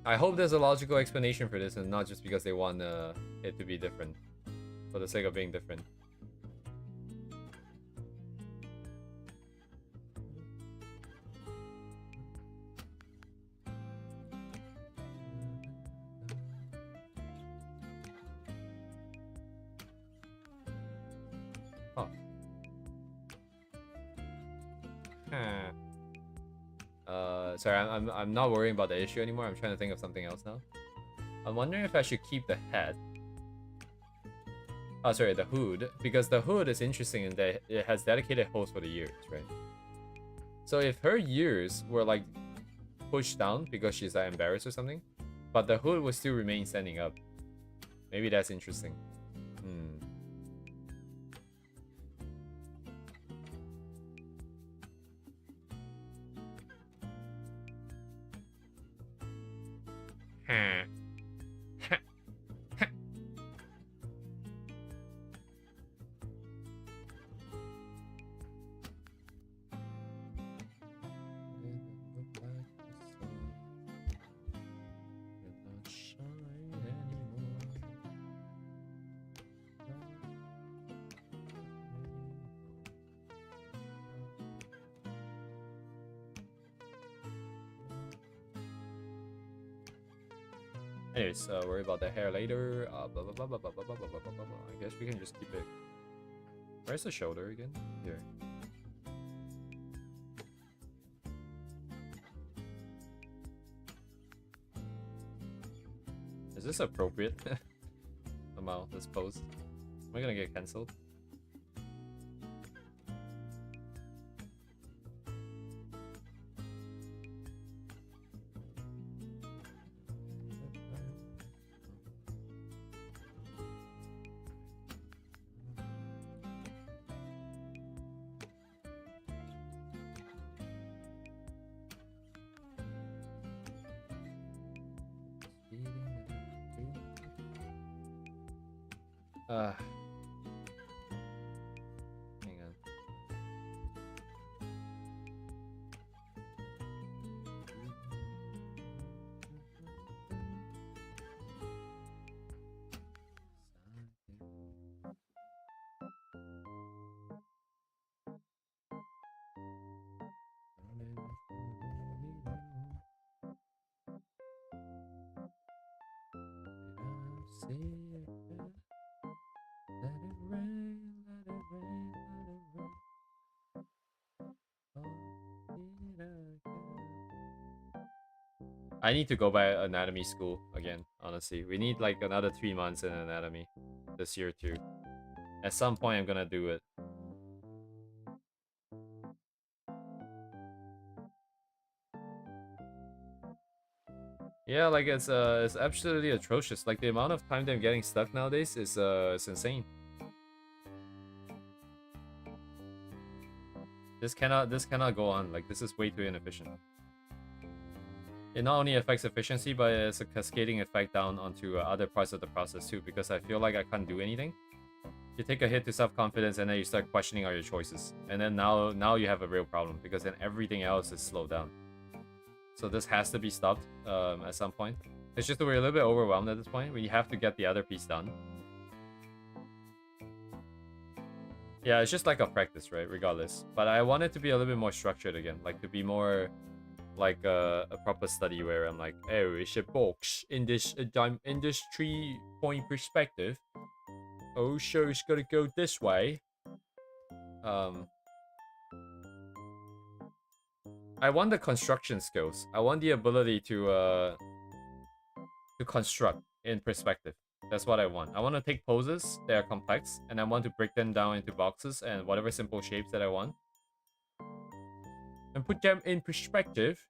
I hope there's a logical explanation for this, and not just because they want it to be different. For the sake of being different. Huh. Sorry, I'm not worrying about the issue anymore. I'm trying to think of something else now. I'm wondering if I should keep the hat. Oh, sorry, the hood. Because the hood is interesting in that it has dedicated holes for the ears, right? So if her ears were like pushed down because she's like embarrassed or something, but the hood would still remain standing up. Maybe that's interesting. Anyways, worry about the hair later. Blah, blah, blah, blah, blah, blah, blah, blah, blah, blah, blah. I guess we can just keep it. Where's the shoulder again? Here. Is this appropriate? Somehow, this pose. Am I gonna get cancelled? Hang on. I need to go by anatomy school again, honestly. We need like another 3 months in anatomy this year too. At some point I'm gonna do it. Yeah, like it's absolutely atrocious. Like the amount of time that I'm getting stuck nowadays is insane. This cannot go on. Like this is way too inefficient. It not only affects efficiency, but it's a cascading effect down onto other parts of the process too, because I feel like I can't do anything. You take a hit to self-confidence and then you start questioning all your choices. And then now you have a real problem because then everything else is slowed down. So this has to be stopped at some point. It's just that we're a little bit overwhelmed at this point. We have to get the other piece done. Yeah, it's just like a practice, right? Regardless. But I want it to be a little bit more structured again. Like to be more like a proper study where I'm like, oh, it's a box in this 3-point perspective. Oh, sure, it's gonna go this way. I want the construction skills. I want the ability to construct in perspective. That's what I want. I want to take poses that are complex, and I want to break them down into boxes and whatever simple shapes that I want. And put them in perspective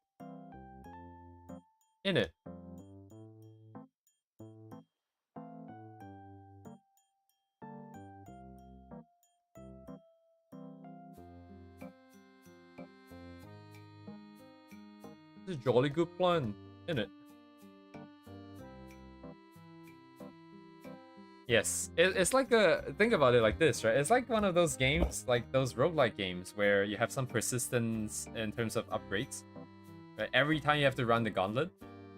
in it. It's a jolly good plan, in it. Yes, it's like think about it like this, right? It's like one of those games, like those roguelike games where you have some persistence in terms of upgrades. Right? Every time you have to run the gauntlet,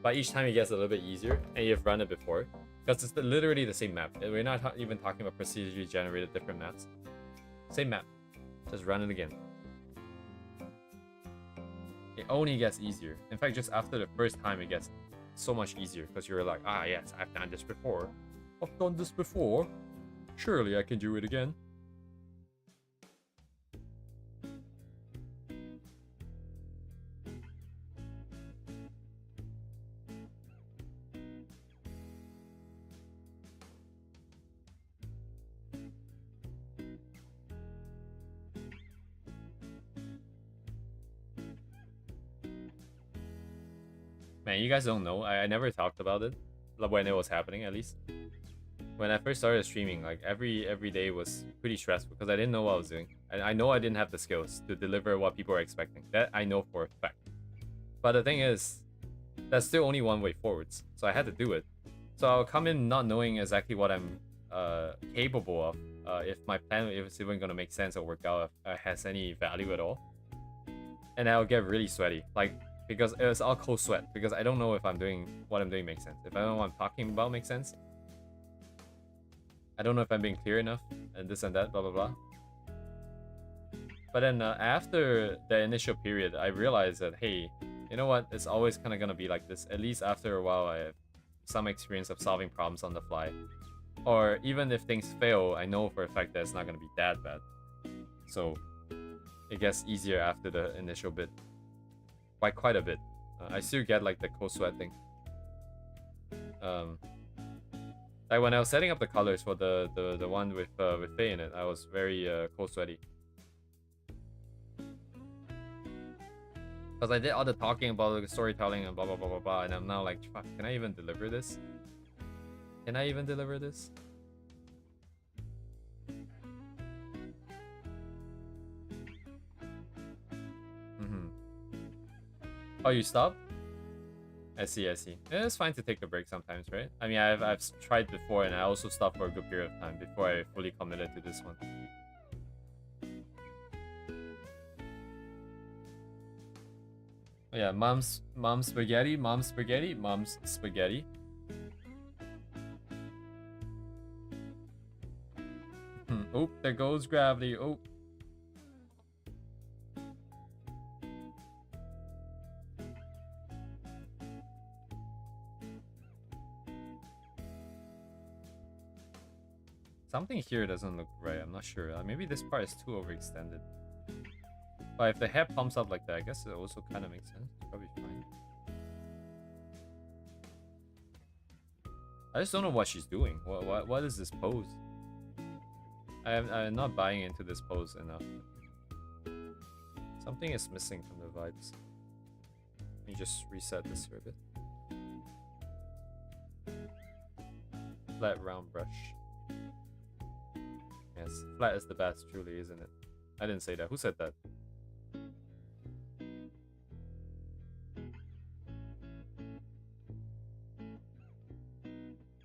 but each time it gets a little bit easier, and you've run it before. Because it's literally the same map. We're not even talking about procedurally generated different maps. Same map. Just run it again. It only gets easier. In fact, just after the first time, it gets so much easier. Because you're like, ah, yes, I've done this before. I've done this before. Surely I can do it again. Man, you guys don't know. I never talked about it. When it was happening, at least. When I first started streaming, like every day was pretty stressful because I didn't know what I was doing. I know I didn't have the skills to deliver what people are expecting. That I know for a fact. But the thing is, that's still only one way forwards. So I had to do it. So I'll come in not knowing exactly what I'm capable of. If my plan is even gonna make sense or work out, if it has any value at all. And I'll get really sweaty. Like, because it was all cold sweat. Because I don't know if what I'm doing makes sense. If I don't know what I'm talking about makes sense. I don't know if I'm being clear enough, and this and that, blah, blah, blah. But then after the initial period, I realized that, hey, you know what? It's always kind of going to be like this. At least after a while, I some experience of solving problems on the fly. Or even if things fail, I know for a fact that it's not gonna be that bad. So it gets easier after the initial bit. By quite a bit. I still get like the cold sweat thing. Like when I was setting up the colors for the one with Faye in it, I was very cold sweaty. Because I did all the talking about the storytelling and blah blah blah blah blah, and I'm now like, fuck, can I even deliver this? Can I even deliver this? Oh, you stopped? I see, I see. Yeah, it's fine to take a break sometimes, right? I mean, I've tried before, and I also stopped for a good period of time before I fully committed to this one. Oh yeah, mom's spaghetti, mom's spaghetti, mom's spaghetti. Oh, there goes gravity. Oh. Something here doesn't look right. I'm not sure. Maybe this part is too overextended. But if the head pumps up like that, I guess it also kind of makes sense. It's probably fine. I just don't know what she's doing. What is this pose? I'm not buying into this pose enough. Something is missing from the vibes. Let me just reset this for a bit. Flat round brush. Yes, flat is the best, truly, isn't it? I didn't say that. Who said that?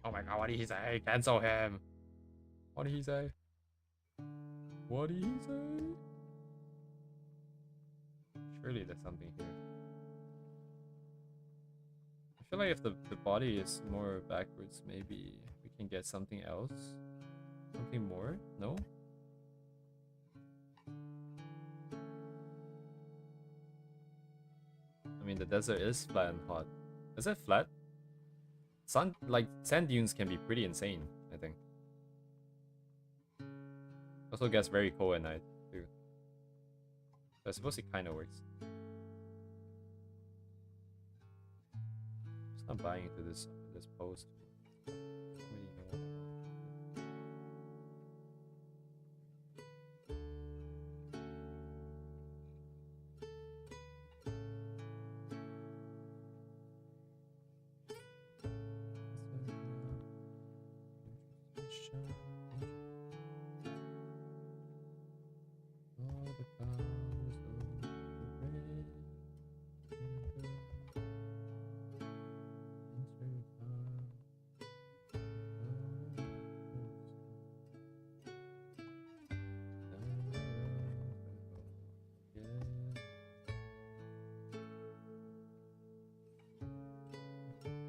Oh my god, what did he say? Cancel him! What did he say? What did he say? Surely there's something here. I feel like if the body is more backwards, maybe we can get something else. Something more? No? I mean, the desert is flat and hot. Is it flat? Sand dunes can be pretty insane, I think. Also gets very cold at night, too. So I suppose it kind of works. Just not buying into this post.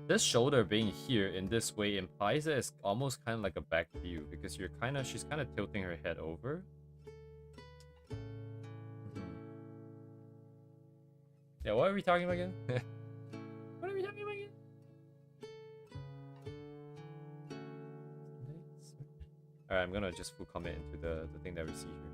This shoulder being here in this way implies that it's almost kind of like a back view because she's kind of tilting her head over. Yeah, what are we talking about again? What are we talking about again? Alright, I'm gonna just full commit into the thing that we see here.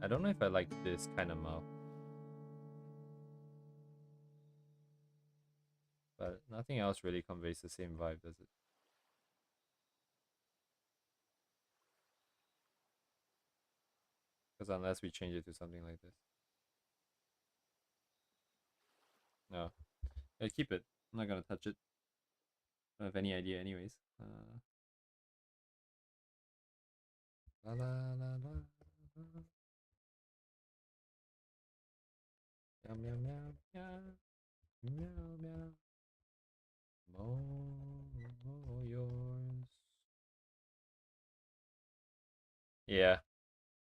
I don't know if I like this kind of mouth. But nothing else really conveys the same vibe, does it? Because unless we change it to something like this. No. Yeah, keep it. I'm not gonna touch it. I don't have any idea anyways. La la la la. Meow meow meow meow. Meow meow. More yours. Yeah.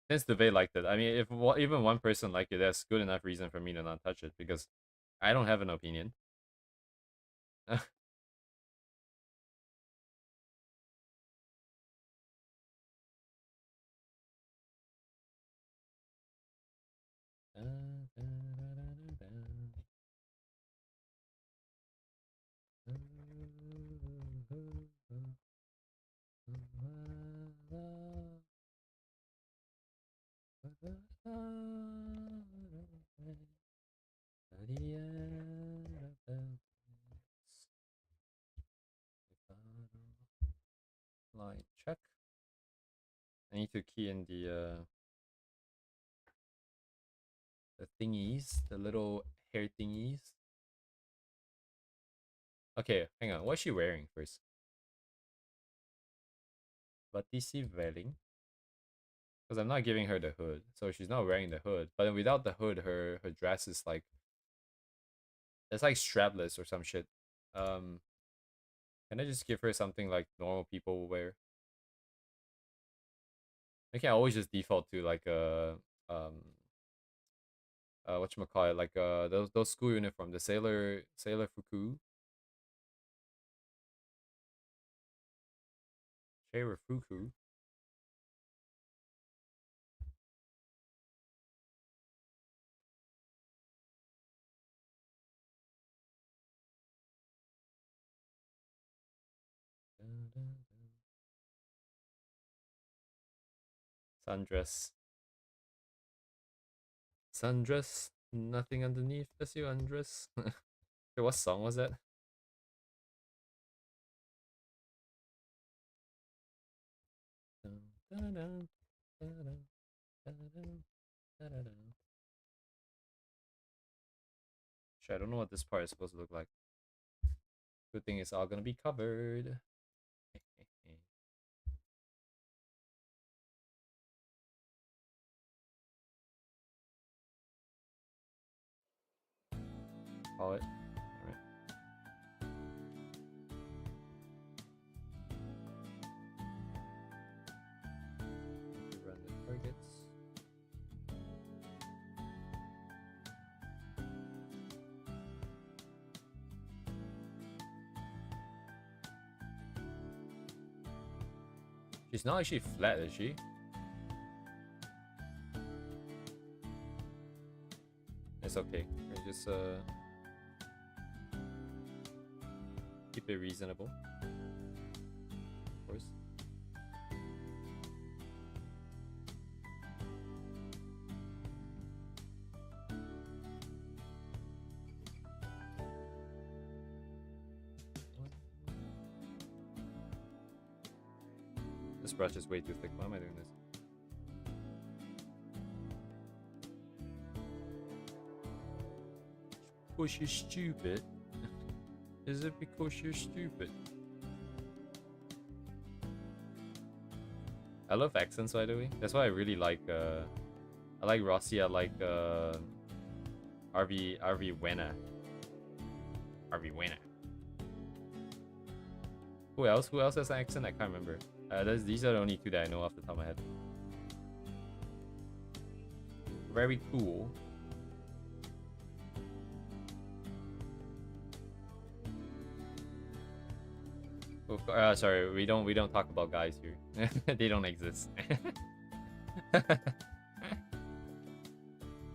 Since Debate liked it, I mean, if even one person liked it, that's good enough reason for me to not touch it because I don't have an opinion. Line check. I need to key in the thingies, the little hair thingies. Okay, hang on. What's she wearing first? What is she wearing? Because I'm not giving her the hood, so she's not wearing the hood. But without the hood, her dress is like it's like strapless or some shit. Um, can I just give her something like normal people will wear? I can always just default to like whatchamacallit, like those school uniform, the sailor fuku. Sailor fuku. Sundress. Sundress. Nothing underneath as you undress. Okay, what song was that? Shit, I don't know what this part is supposed to look like. Good thing it's all gonna be covered. Call it. Alright. Run the targets. She's not actually flat, is she? It's okay. We just keep it reasonable. Of course. This brush is way too thick. Why am I doing this? Because you're stupid. Is it because you're stupid? I love accents, by the way. That's why I really like I like Rossi, I like RV Wena. RV Wena. Who else? Who else has an accent? I can't remember. These are the only two that I know off the top of my head. Very cool. Sorry, we don't talk about guys here. They don't exist.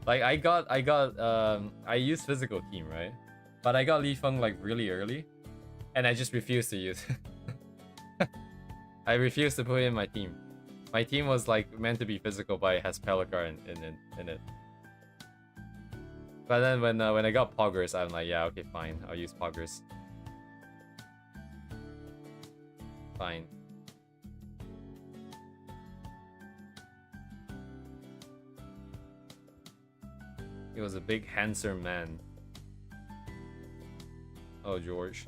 Like I used physical team, right? But I got Li Feng like really early, and I just refused to use. I refused to put in my team. My team was like meant to be physical, but it has Pelakar in it. But then when I got Poggers, I'm like, yeah, okay, fine. I'll use Poggers. Fine. He was a big, handsome man. Oh, George.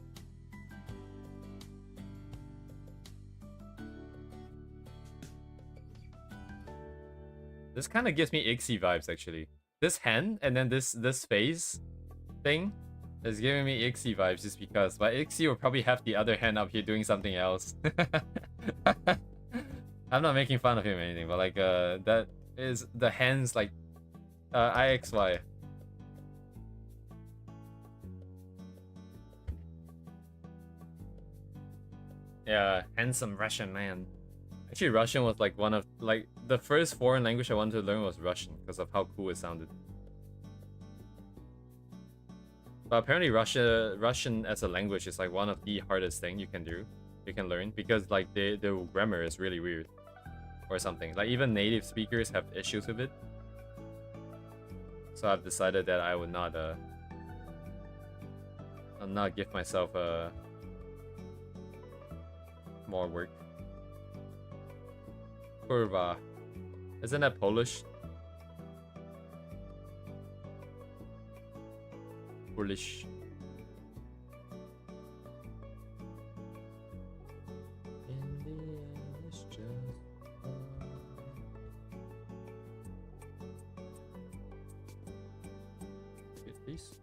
This kind of gives me Ixie vibes, actually. This hand and then this face thing is giving me Ixie vibes just because. But Ixie will probably have the other hand up here doing something else. I'm not making fun of him or anything, but like that is the hands like IXY. Yeah, handsome Russian man. Actually, Russian was like one of like the first foreign language I wanted to learn was Russian because of how cool it sounded. But apparently, Russian as a language is like one of the hardest thing you can learn because like the grammar is really weird or something. Like even native speakers have issues with it. So I've decided that I would not I'll not give myself more work. Kurwa. Isn't that Polish? Polish. Please.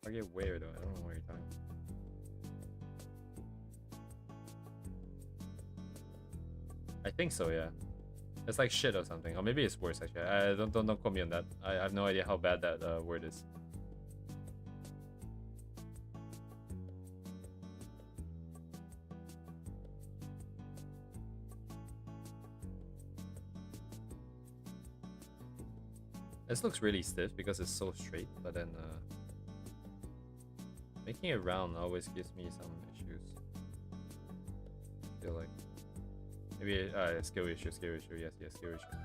I get where though. I don't know where you're talking. I think so, yeah. It's like shit or something, or maybe it's worse actually. I don't quote me on that. I have no idea how bad that word is. This looks really stiff because it's so straight, but then making it round always gives me some issues. I feel like maybe skill issue, yes, skill issue.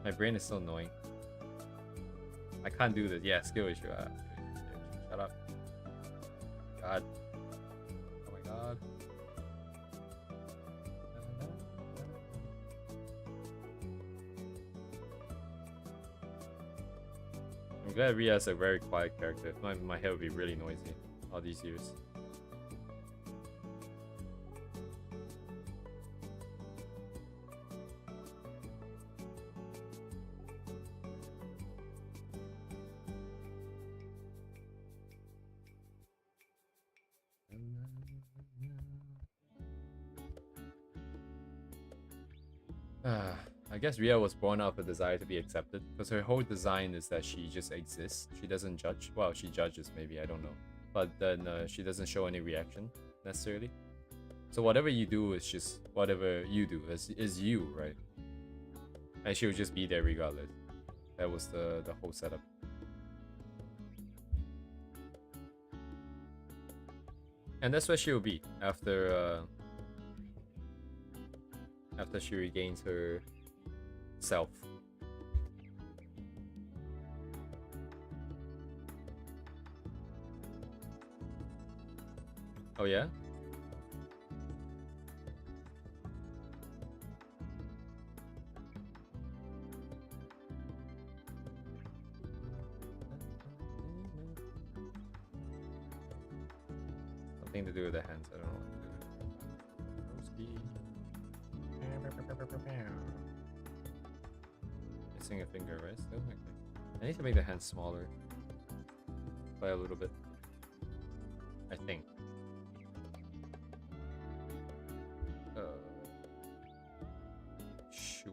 My brain is so annoying. I can't do this. Yeah, skill issue. Shut up. God. Oh my god. I'm glad Ria is a very quiet character. My head would be really noisy all these years. I guess Ria was born out of a desire to be accepted, because her whole design is that she just exists. She doesn't judge. Well, she judges maybe, I don't know. But then she doesn't show any reaction, necessarily. So whatever you do is just whatever you do, is you, right? And she would just be there regardless. That was the whole setup. And that's where she will be after after she regains her self. Oh yeah? Something to do with the hands, I don't know what to do. Missing a finger, right? Still? Okay. I need to make the hands smaller. By a little bit. I think. Sure.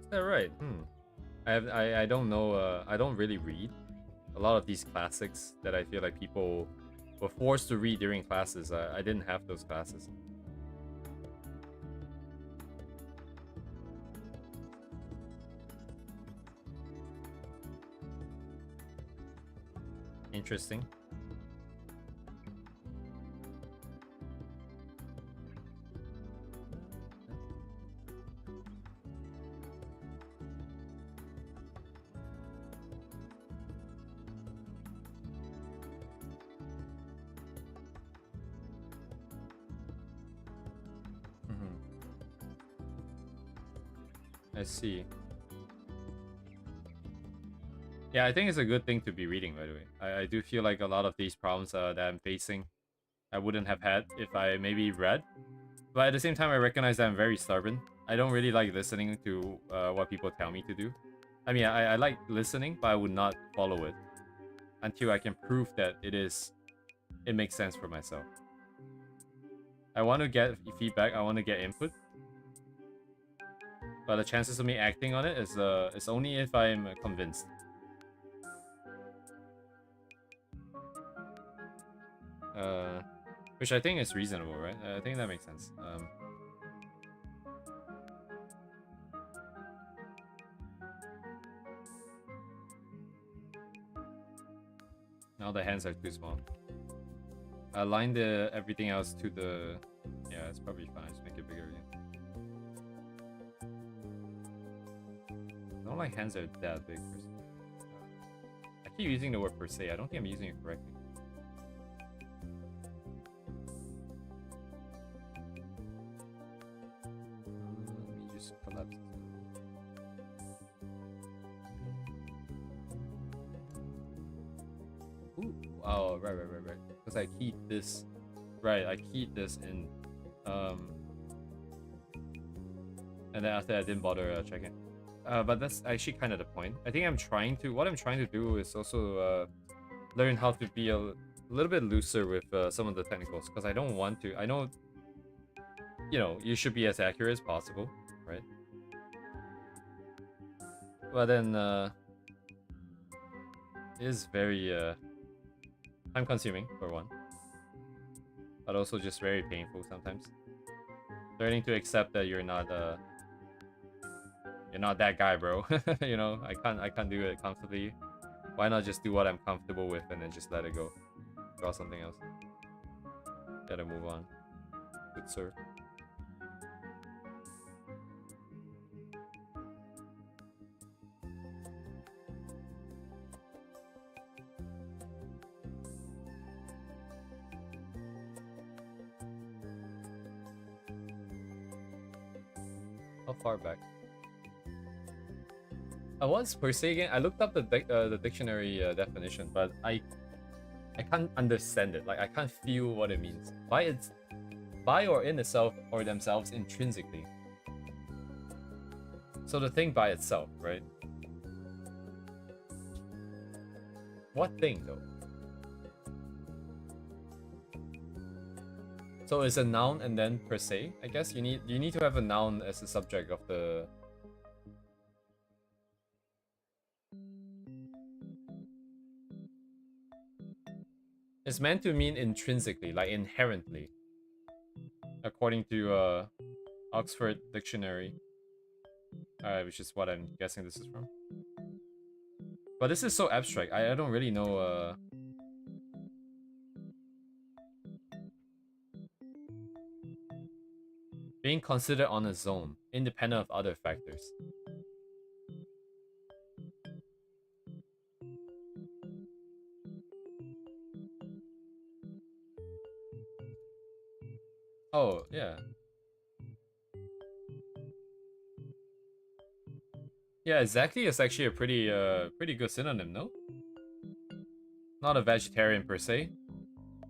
Is that right? I don't know. I don't really read a lot of these classics that I feel like people were forced to read during classes. I didn't have those classes. Interesting. I see. Yeah, I think it's a good thing to be reading, by the way. I do feel like a lot of these problems that I'm facing, I wouldn't have had if I maybe read. But at the same time, I recognize that I'm very stubborn. I don't really like listening to what people tell me to do. I mean, I like listening, but I would not follow it until I can prove that it makes sense for myself. I want to get feedback, I want to get input. But the chances of me acting on it is only if I'm convinced. Which I think is reasonable, right? I think that makes sense. Now the hands are too small. Align everything else to the... Yeah, it's probably fine. Just make it bigger again. I don't like hands that are that big. I keep using the word per se. I don't think I'm using it correctly. Let me just collapse this. Ooh, oh, right. Because I keyed this. Right, I keyed this in. And then after I didn't bother checking. But that's actually kind of the point. I think what I'm trying to do is also learn how to be a little bit looser with some of the technicals, because I don't want to. I know, you should be as accurate as possible, right? But then it is very time consuming for one, but also just very painful sometimes. Learning to accept that you're not that guy, bro. I can't do it comfortably. Why not just do what I'm comfortable with and then just let it go? Draw something else. Gotta move on. Good sir. How far back? What's per se again? I looked up the dictionary definition, but I can't understand it. Like, I can't feel what it means. By or in itself or themselves intrinsically. So the thing by itself, right? What thing though? So it's a noun and then per se. I guess you need to have a noun as the subject of the. It's meant to mean intrinsically, like inherently, according to Oxford Dictionary, which is what I'm guessing this is from. But this is so abstract. I don't really know. Being considered on its own, independent of other factors. Oh, yeah. Yeah, exactly. It's actually a pretty good synonym, no? Not a vegetarian per se.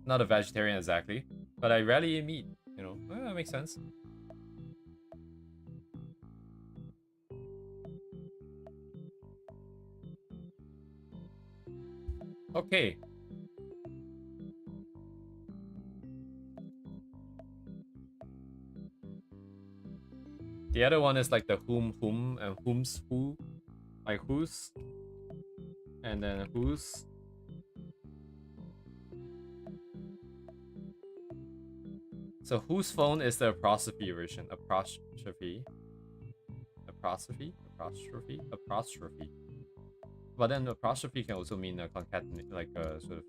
Not a vegetarian exactly. But I rarely eat meat, Well, that makes sense. Okay. The other one is like the whom, and whom's, who. Like whose. And then whose. So whose phone is the apostrophe version? Apostrophe. But then apostrophe can also mean a concatenation, like a sort of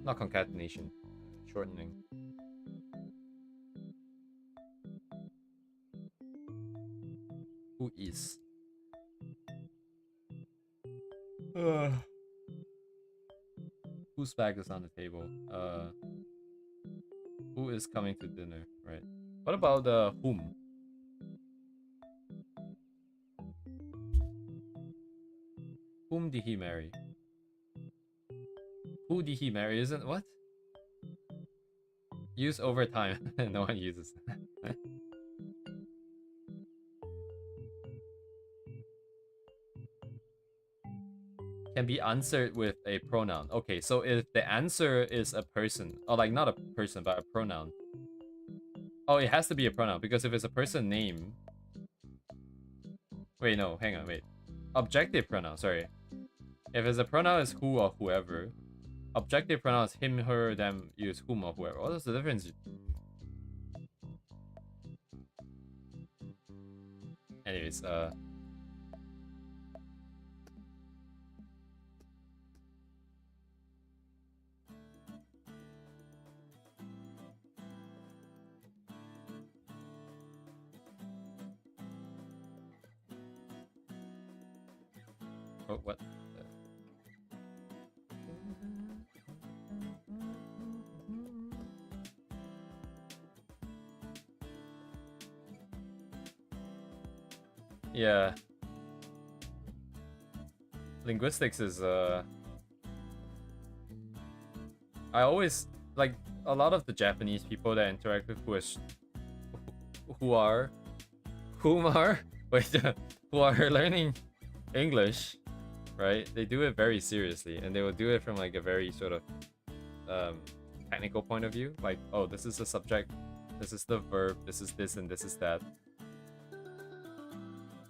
not concatenation, shortening. Who is? Whose bag is on the table? Who is coming to dinner? Right. What about whom? Whom did he marry? Who did he marry? Isn't what? Use over time. No one uses. Can be answered with a pronoun. Okay, so if the answer is a person, or like not a person, but a pronoun. Oh, it has to be a pronoun, because if it's a person name... Wait, no, hang on, wait. Objective pronoun, sorry. If it's a pronoun, is who or whoever. Objective pronoun is him, her, them, use whom or whoever. What is the difference? Anyways, oh, what? Yeah. Linguistics is, I always, like, a lot of the Japanese people that I interact with who are learning English, right? They do it very seriously, and they will do it from, like, a very sort of, technical point of view. Like, oh, this is the subject, this is the verb, this is this, and this is that.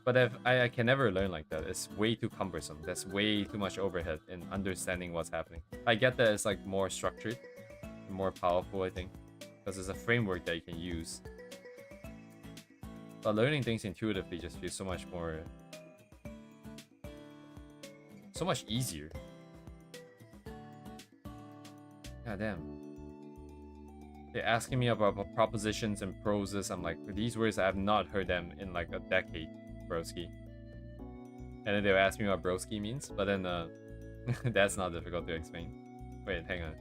But I can never learn like that. It's way too cumbersome. There's way too much overhead in understanding what's happening. I get that it's like more structured, more powerful, I think, because it's a framework that you can use. But learning things intuitively just feels so much more... so much easier. God damn. They're asking me about propositions and proses. I'm like, these words, I have not heard them in like a decade. Broski. And then they'll ask me what broski means, but then that's not difficult to explain. Wait, hang on.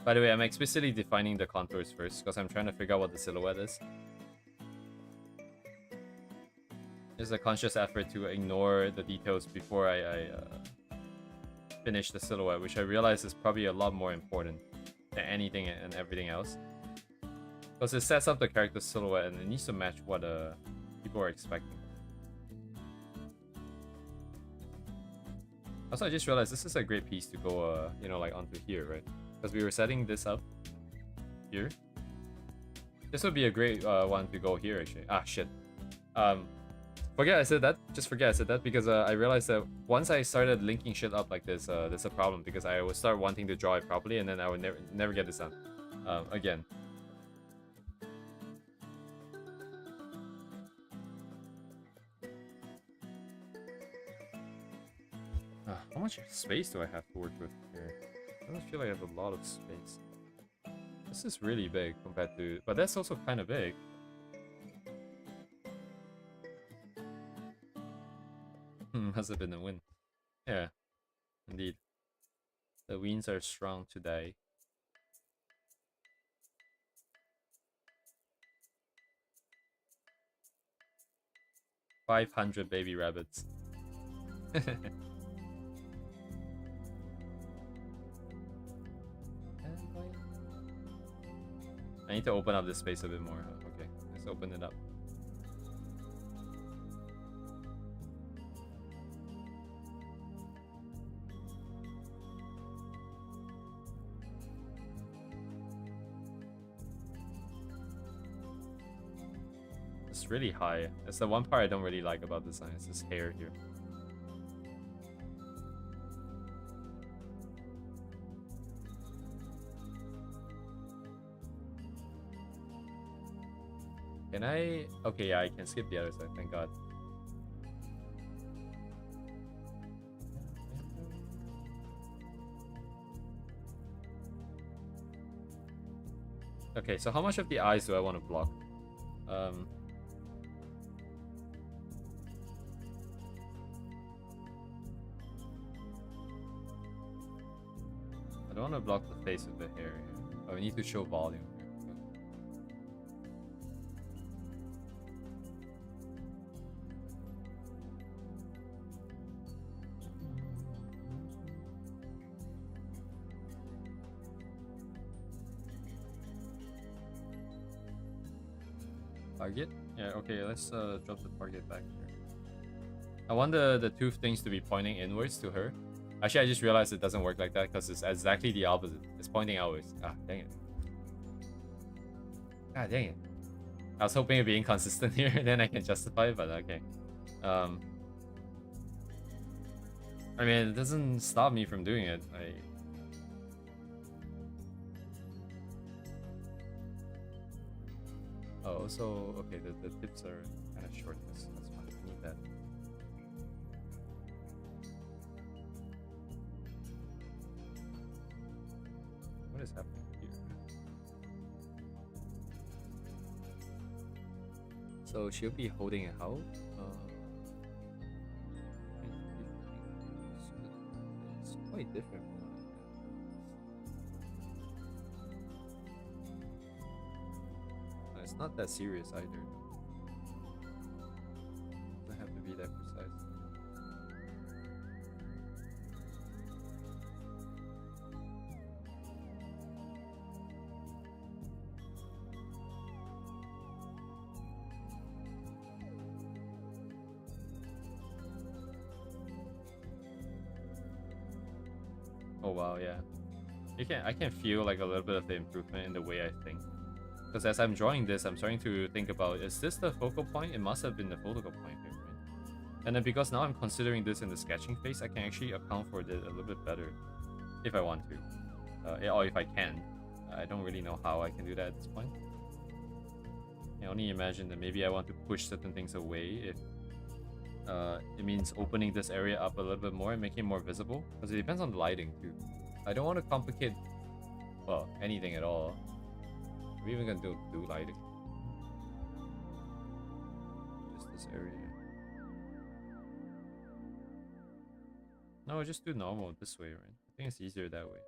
By the way, I'm explicitly defining the contours first because I'm trying to figure out what the silhouette is. It's a conscious effort to ignore the details before I finish the silhouette, which I realize is probably a lot more important than anything and everything else. Because it sets up the character's silhouette and it needs to match what people are expecting. Also, I just realized this is a great piece to go, you know, like onto here, right? Because we were setting this up here. This would be a great one to go here, actually. Ah, shit. Forget I said that. Just forget I said that because I realized that once I started linking shit up like this, there's a problem because I would start wanting to draw it properly and then I would never get this done. Again. How much space do I have to work with here? I don't feel like I have a lot of space. This is really big compared to... But that's also kind of big. Must have been a win. Yeah, indeed. The winds are strong today. $500 baby rabbits. I need to open up this space a bit more. Okay, let's open it up. It's really high. That's the one part I don't really like about the sign. It's this hair here. Can I? Okay, yeah, I can skip the other side. Thank God. Okay, so how much of the eyes do I want to block? I don't want to block the face of the hair here. Oh, we need to show volume here. Target? Yeah, okay, let's drop the target back here. I want the two things to be pointing inwards to her. Actually, I just realized it doesn't work like that because it's exactly the opposite. It's pointing outwards. Ah, dang it. God dang it. I was hoping it'd be inconsistent here, then I can justify it, but okay. I mean, it doesn't stop me from doing it. Oh, also, okay, the tips are kind of short. That's fine. I need that. What is happening here? So she'll be holding it how? It's quite different from what it's not that serious either. Doesn't have to be that precise. Oh wow, yeah. I can feel like a little bit of the improvement in the way I think. Because as I'm drawing this, I'm starting to think about, is this the focal point? It must have been the focal point here, right? And then because now I'm considering this in the sketching phase, I can actually account for it a little bit better if I want to. Or if I can. I don't really know how I can do that at this point. I can only imagine that maybe I want to push certain things away if it means opening this area up a little bit more and making it more visible. Because it depends on the lighting too. I don't want to complicate, well, anything at all. We're even gonna do lighting. Just this area. No, just do normal this way, right? I think it's easier that way.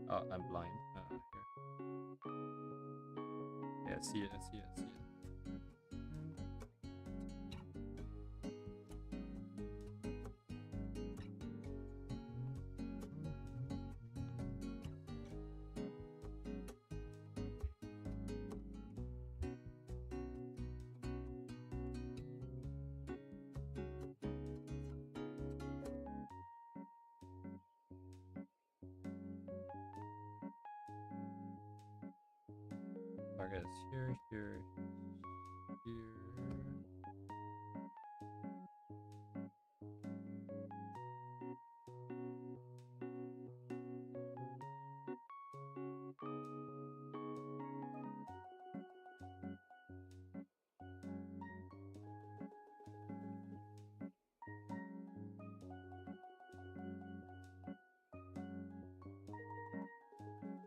Oh, I'm blind. Here. Yeah, I see it. Target is here.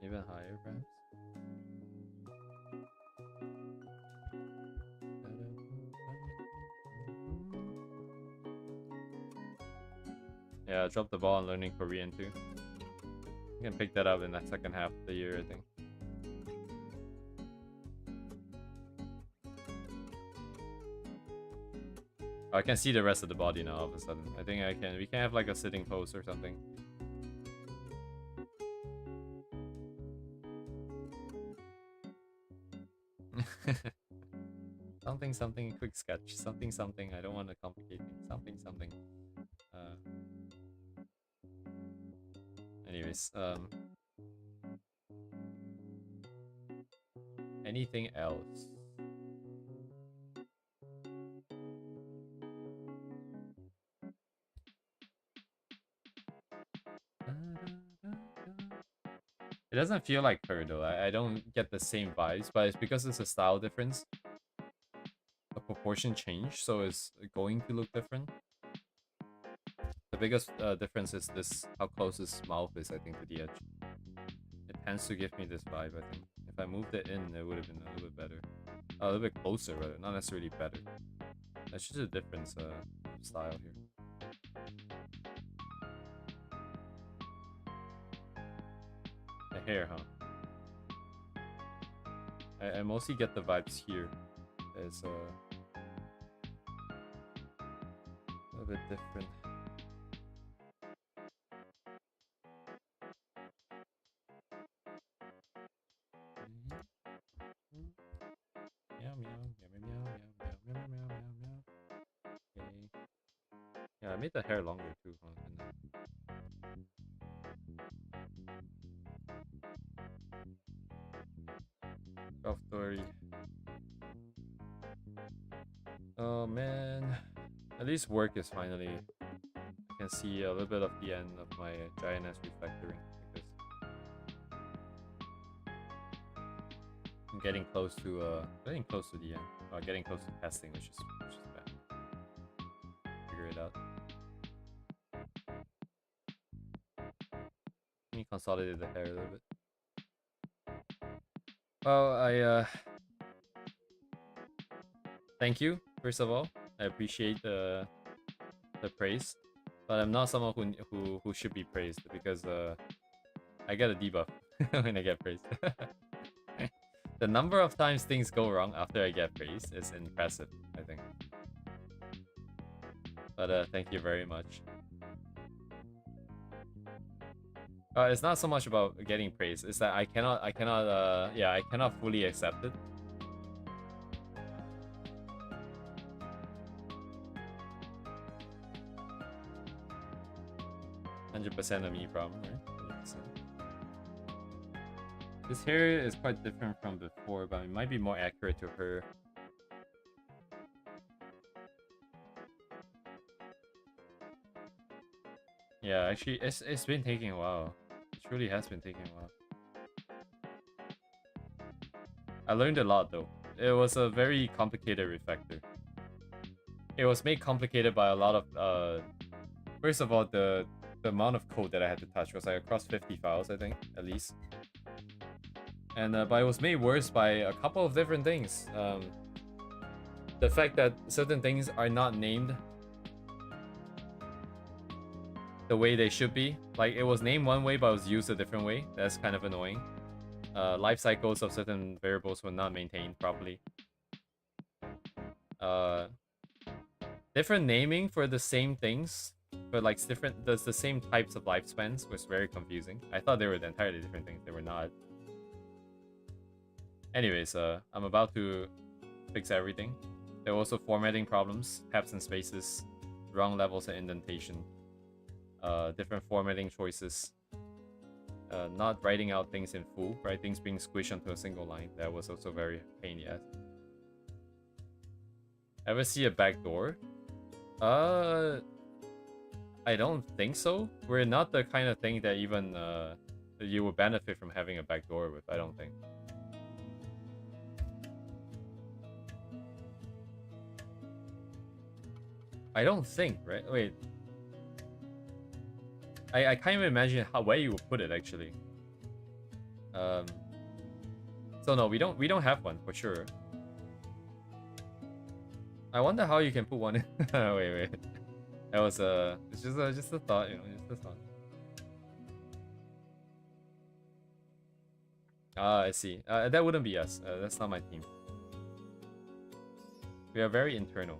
Even higher, perhaps? Yeah, I dropped the ball on learning Korean too. You can pick that up in the second half of the year, I think. Oh, I can see the rest of the body now all of a sudden. I think we can have like a sitting pose or something. Something something quick sketch. Something something. I don't want to complicate things. Something something. Anyways, anything else? It doesn't feel like her though. I don't get the same vibes, but it's because it's a style difference. A proportion change, so it's going to look different. The biggest difference is this, how close his mouth is, I think, to the edge. It tends to give me this vibe, I think. If I moved it in, it would have been a little bit better. A little bit closer, rather, not necessarily better. That's just a difference style here. The hair, huh? I mostly get the vibes here. It's a little bit different. Meow meow meow meow meow meow meow meow meow meow. Okay. Yeah, I made the hair longer too. Huh? 12:30. Oh man, at least work is finally. I can see a little bit of the end of my giant ass refactoring because I'm getting close to the end. Getting close to testing, which is bad. Figure it out. Let me consolidate the hair a little bit. Well, thank you, first of all. I appreciate the praise, but I'm not someone who should be praised because I get a debuff when I get praised. The number of times things go wrong after I get praised is impressive, I think. But thank you very much. It's not so much about getting praise. It's that I cannot fully accept it. %, a me problem, right? 100%. This hair is quite different from before, but it might be more accurate to her. Yeah, actually, it's been taking a while. It truly has been taking a while. I learned a lot though. It was a very complicated refactor. It was made complicated by a lot of first of all, the amount of code that I had to touch was like across 50 files, I think, at least. And but it was made worse by a couple of different things. The fact that certain things are not named the way they should be. Like, it was named one way, but it was used a different way. That's kind of annoying. Life cycles of certain variables were not maintained properly. Different naming for the same things, but like the same types of lifespans was very confusing. I thought they were entirely different things. They were not. Anyways, I'm about to fix everything. There were also formatting problems, tabs and spaces, wrong levels of indentation, different formatting choices, not writing out things in full, right? Things being squished onto a single line. That was also very pain in the ass. Ever see a backdoor? I don't think so. We're not the kind of thing that even you would benefit from having a backdoor with, I don't think. I don't think, right? Wait. I can't even imagine where you would put it actually. So no, we don't have one for sure. I wonder how you can put one in. wait. That was it's just a thought, you know, just a thought. Ah, I see. That wouldn't be us. That's not my team. We are very internal.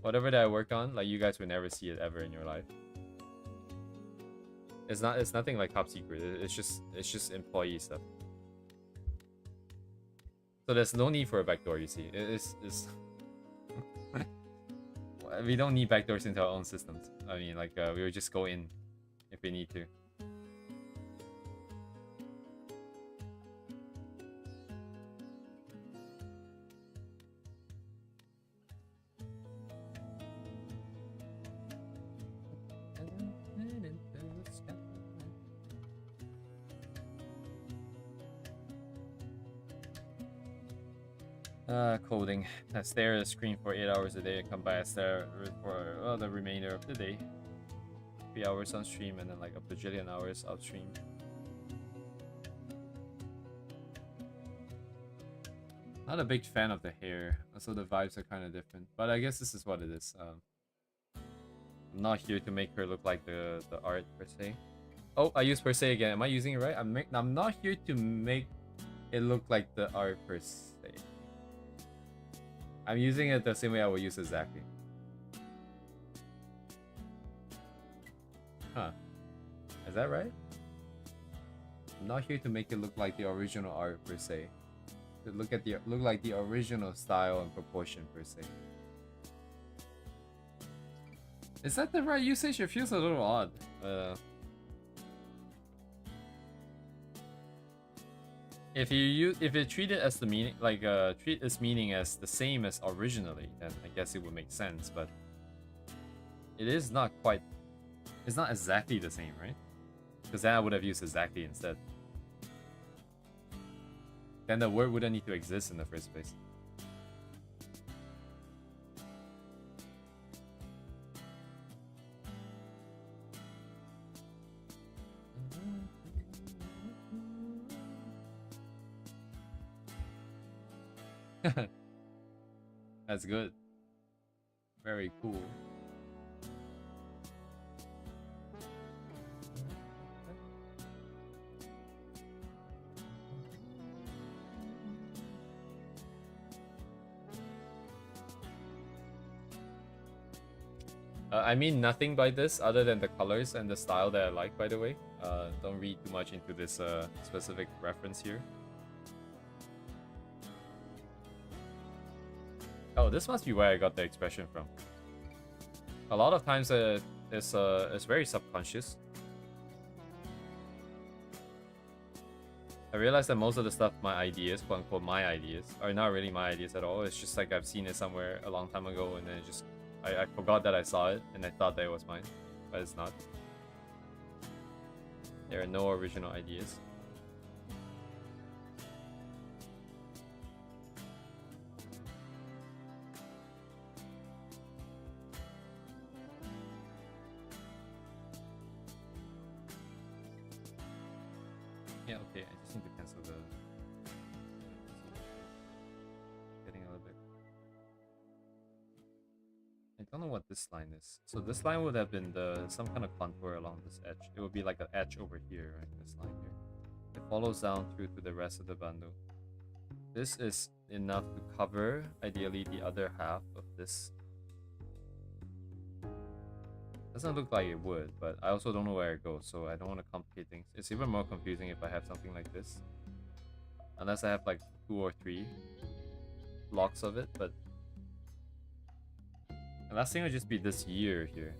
Whatever that I work on, like, you guys would never see it ever in your life. It's nothing like top secret. It's just employee stuff. So there's no need for a backdoor, you see. It's we don't need backdoors into our own systems. I mean, like, we would just go in if we need to. Coding. I stare at the screen for 8 hours a day and come by and stare for the remainder of the day. 3 hours on stream and then like a bajillion hours off stream. Not a big fan of the hair, so the vibes are kind of different. But I guess this is what it is. I'm not here to make her look like the art per se. Oh, I used per se again. Am I using it right? I'm not here to make it look like the art per se. I'm using it the same way I would use exactly. Huh. Is that right? I'm not here to make it look like the original art per se. To look like the original style and proportion per se. Is that the right usage? It feels a little odd. If you treat it as the meaning, like treat its meaning as the same as originally, then I guess it would make sense. But it is not quite. It's not exactly the same, right? Because then I would have used exactly instead. Then the word wouldn't need to exist in the first place. That's good. Very cool. I mean nothing by this other than the colors and the style that I like, by the way. Don't read too much into this specific reference here. Oh, this must be where I got the expression from. A lot of times it's very subconscious. I realize that most of the stuff, my ideas, quote unquote my ideas, are not really my ideas at all. It's just like I've seen it somewhere a long time ago and then just I forgot that I saw it and I thought that it was mine, but it's not. There are no original ideas. Yeah, okay, I just need to cancel the... Getting a little bit... I don't know what this line is. So this line would have been some kind of contour along this edge. It would be like an edge over here, right? This line here. It follows down through to the rest of the bundle. This is enough to cover, ideally, the other half of this. Doesn't look like it would, but I also don't know where it goes, so I don't want to complicate things. It's even more confusing if I have something like this. Unless I have like 2 or 3 blocks of it, but... The last thing would just be this year here.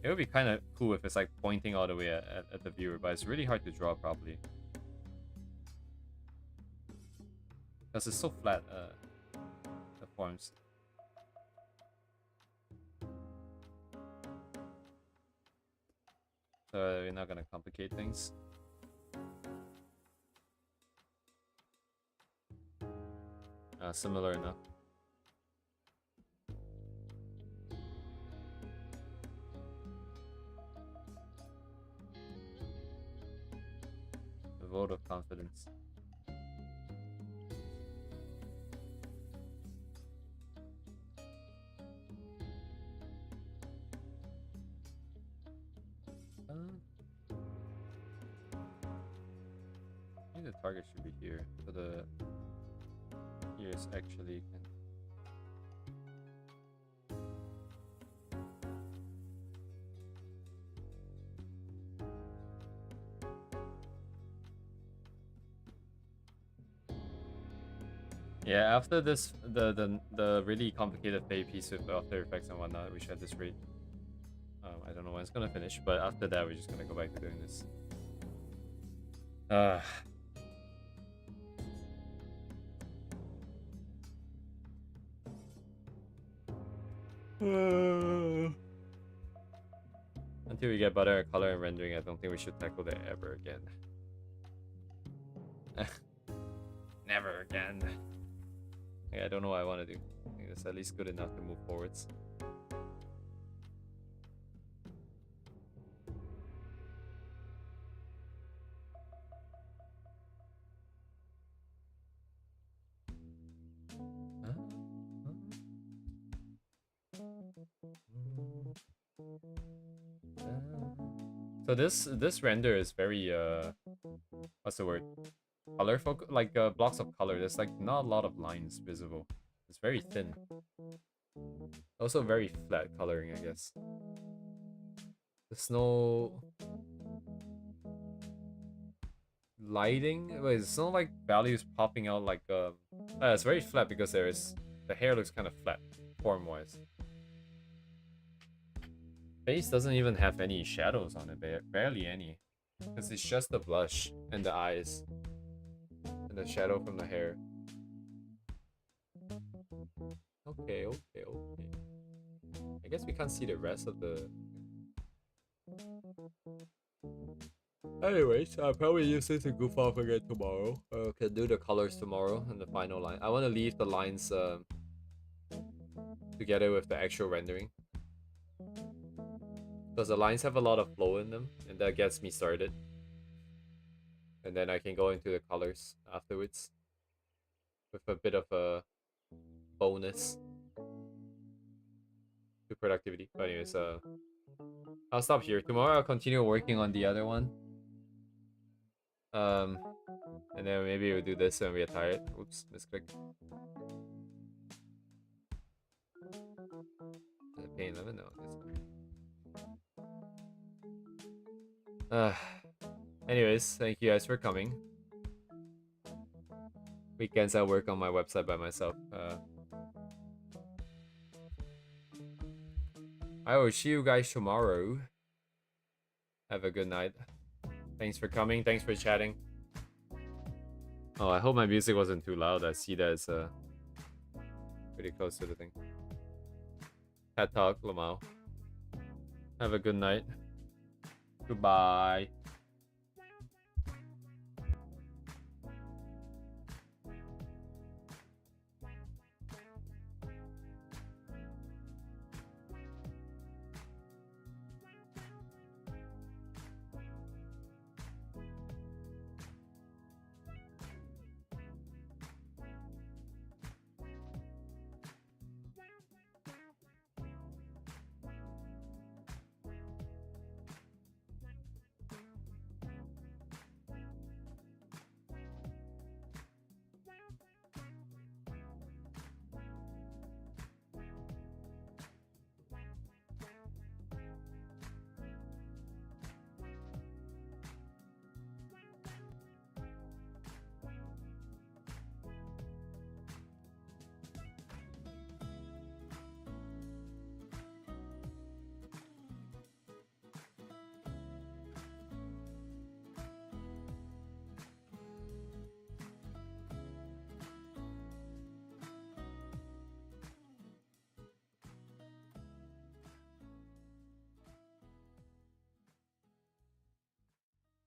It would be kind of cool if it's like pointing all the way at the viewer, but it's really hard to draw properly. Because it's so flat, the forms. So we're not gonna complicate things. Similar enough. A vote of confidence. I think the target should be here, so the ears actually can. Yeah, after this, the really complicated fade piece with After Effects and whatnot, we should have this rate. I don't know when it's gonna finish, but after that, we're just gonna go back to doing this. Until we get better at color and rendering, I don't think we should tackle that ever again. Never again. Yeah, I don't know what I want to do. I think it's at least good enough to move forwards. So this render is very what's the word? Colorful, like blocks of color. There's like not a lot of lines visible. It's very thin. Also very flat coloring, I guess. There's no lighting. Wait, it's not like values popping out like it's very flat because the hair looks kind of flat form wise. Face doesn't even have any shadows on it, barely any, because it's just the blush and the eyes and the shadow from the hair. Okay. I guess we can't see the rest of the. Anyways, I'll probably use it to goof off again tomorrow. Can do the colors tomorrow and the final line. I want to leave the lines together with the actual rendering, because the lines have a lot of flow in them, and that gets me started. And then I can go into the colors afterwards with a bit of a bonus to productivity. But anyways, I'll stop here. Tomorrow I'll continue working on the other one. And then maybe we'll do this when we are tired. Oops, misclick. Pain 11? No, anyways, thank you guys for coming. Weekends I work on my website by myself. I will see you guys tomorrow. Have a good night. Thanks for coming. Thanks for chatting. Oh, I hope my music wasn't too loud. I see that it's pretty close to the thing. Pet Talk, Lamau. Have a good night. Goodbye.